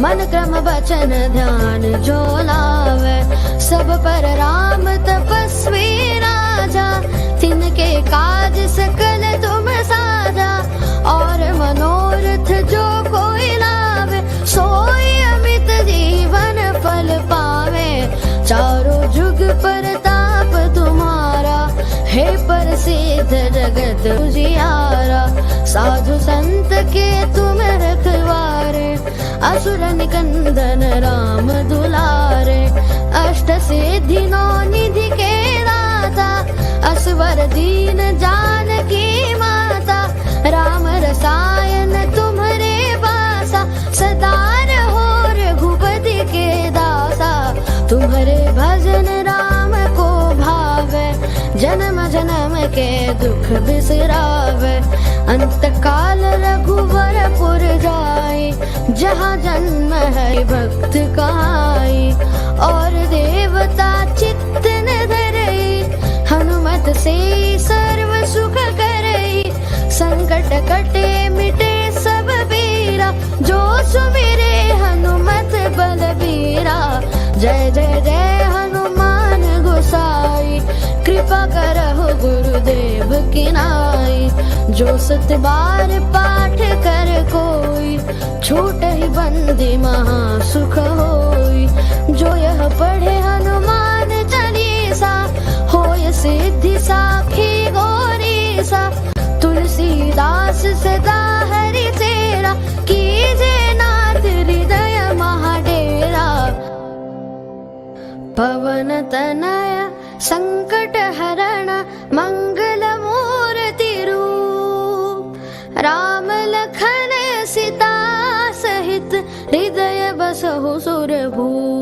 मन क्रम वचन ध्यान जो लावे। सब पर राम तपस्वी राजा, तिनके काज सकल तुम साजा। और मनोरथ जो कोई लावे, सोई अमित जीवन फल पावे। चारों जुग परताप तुम्हारा, हे प्रसिद्ध जगत उजियारा। साधु संत के तुम रखवारे, असुर निकंदन राम दुलारे। अष्ट सिद्धि नौ निधि के दाता, असवर दीन जानकी माता। राम रसायन तुम्हारे बासा, सदा रहो रघुपति के दासा। तुम्हारे भजन राम को भावे, जन्म जन्म के दुख बिसरावे। अंत काल रघुवर पुर जाई, जहाँ जन्म है भक्त कहाई। और देवता चित्त न धरई, हनुमत से सर्व सुख करई। संकट कटे मिटे सब पीरा, जो सुमिरे हनुमत बलबीरा। जय जय जय हनुमान गोसाई, कृपा करहु गुरुदेव की नाई। जो सत बार पाठ कर कोई, छूट ही बंदी महा सुख होई। जो यह पढ़े हनुमान चालीसा, होय सिद्धि साखी गौरीसा। तुलसीदास सदा हरि तेरा, कीजे नाथ हृदय महाडेरा। पवन तनय संकट हरण, मंगल मूर्ति रूप। राम लखन सीता सहित, हृदय बसहु सुरभूप।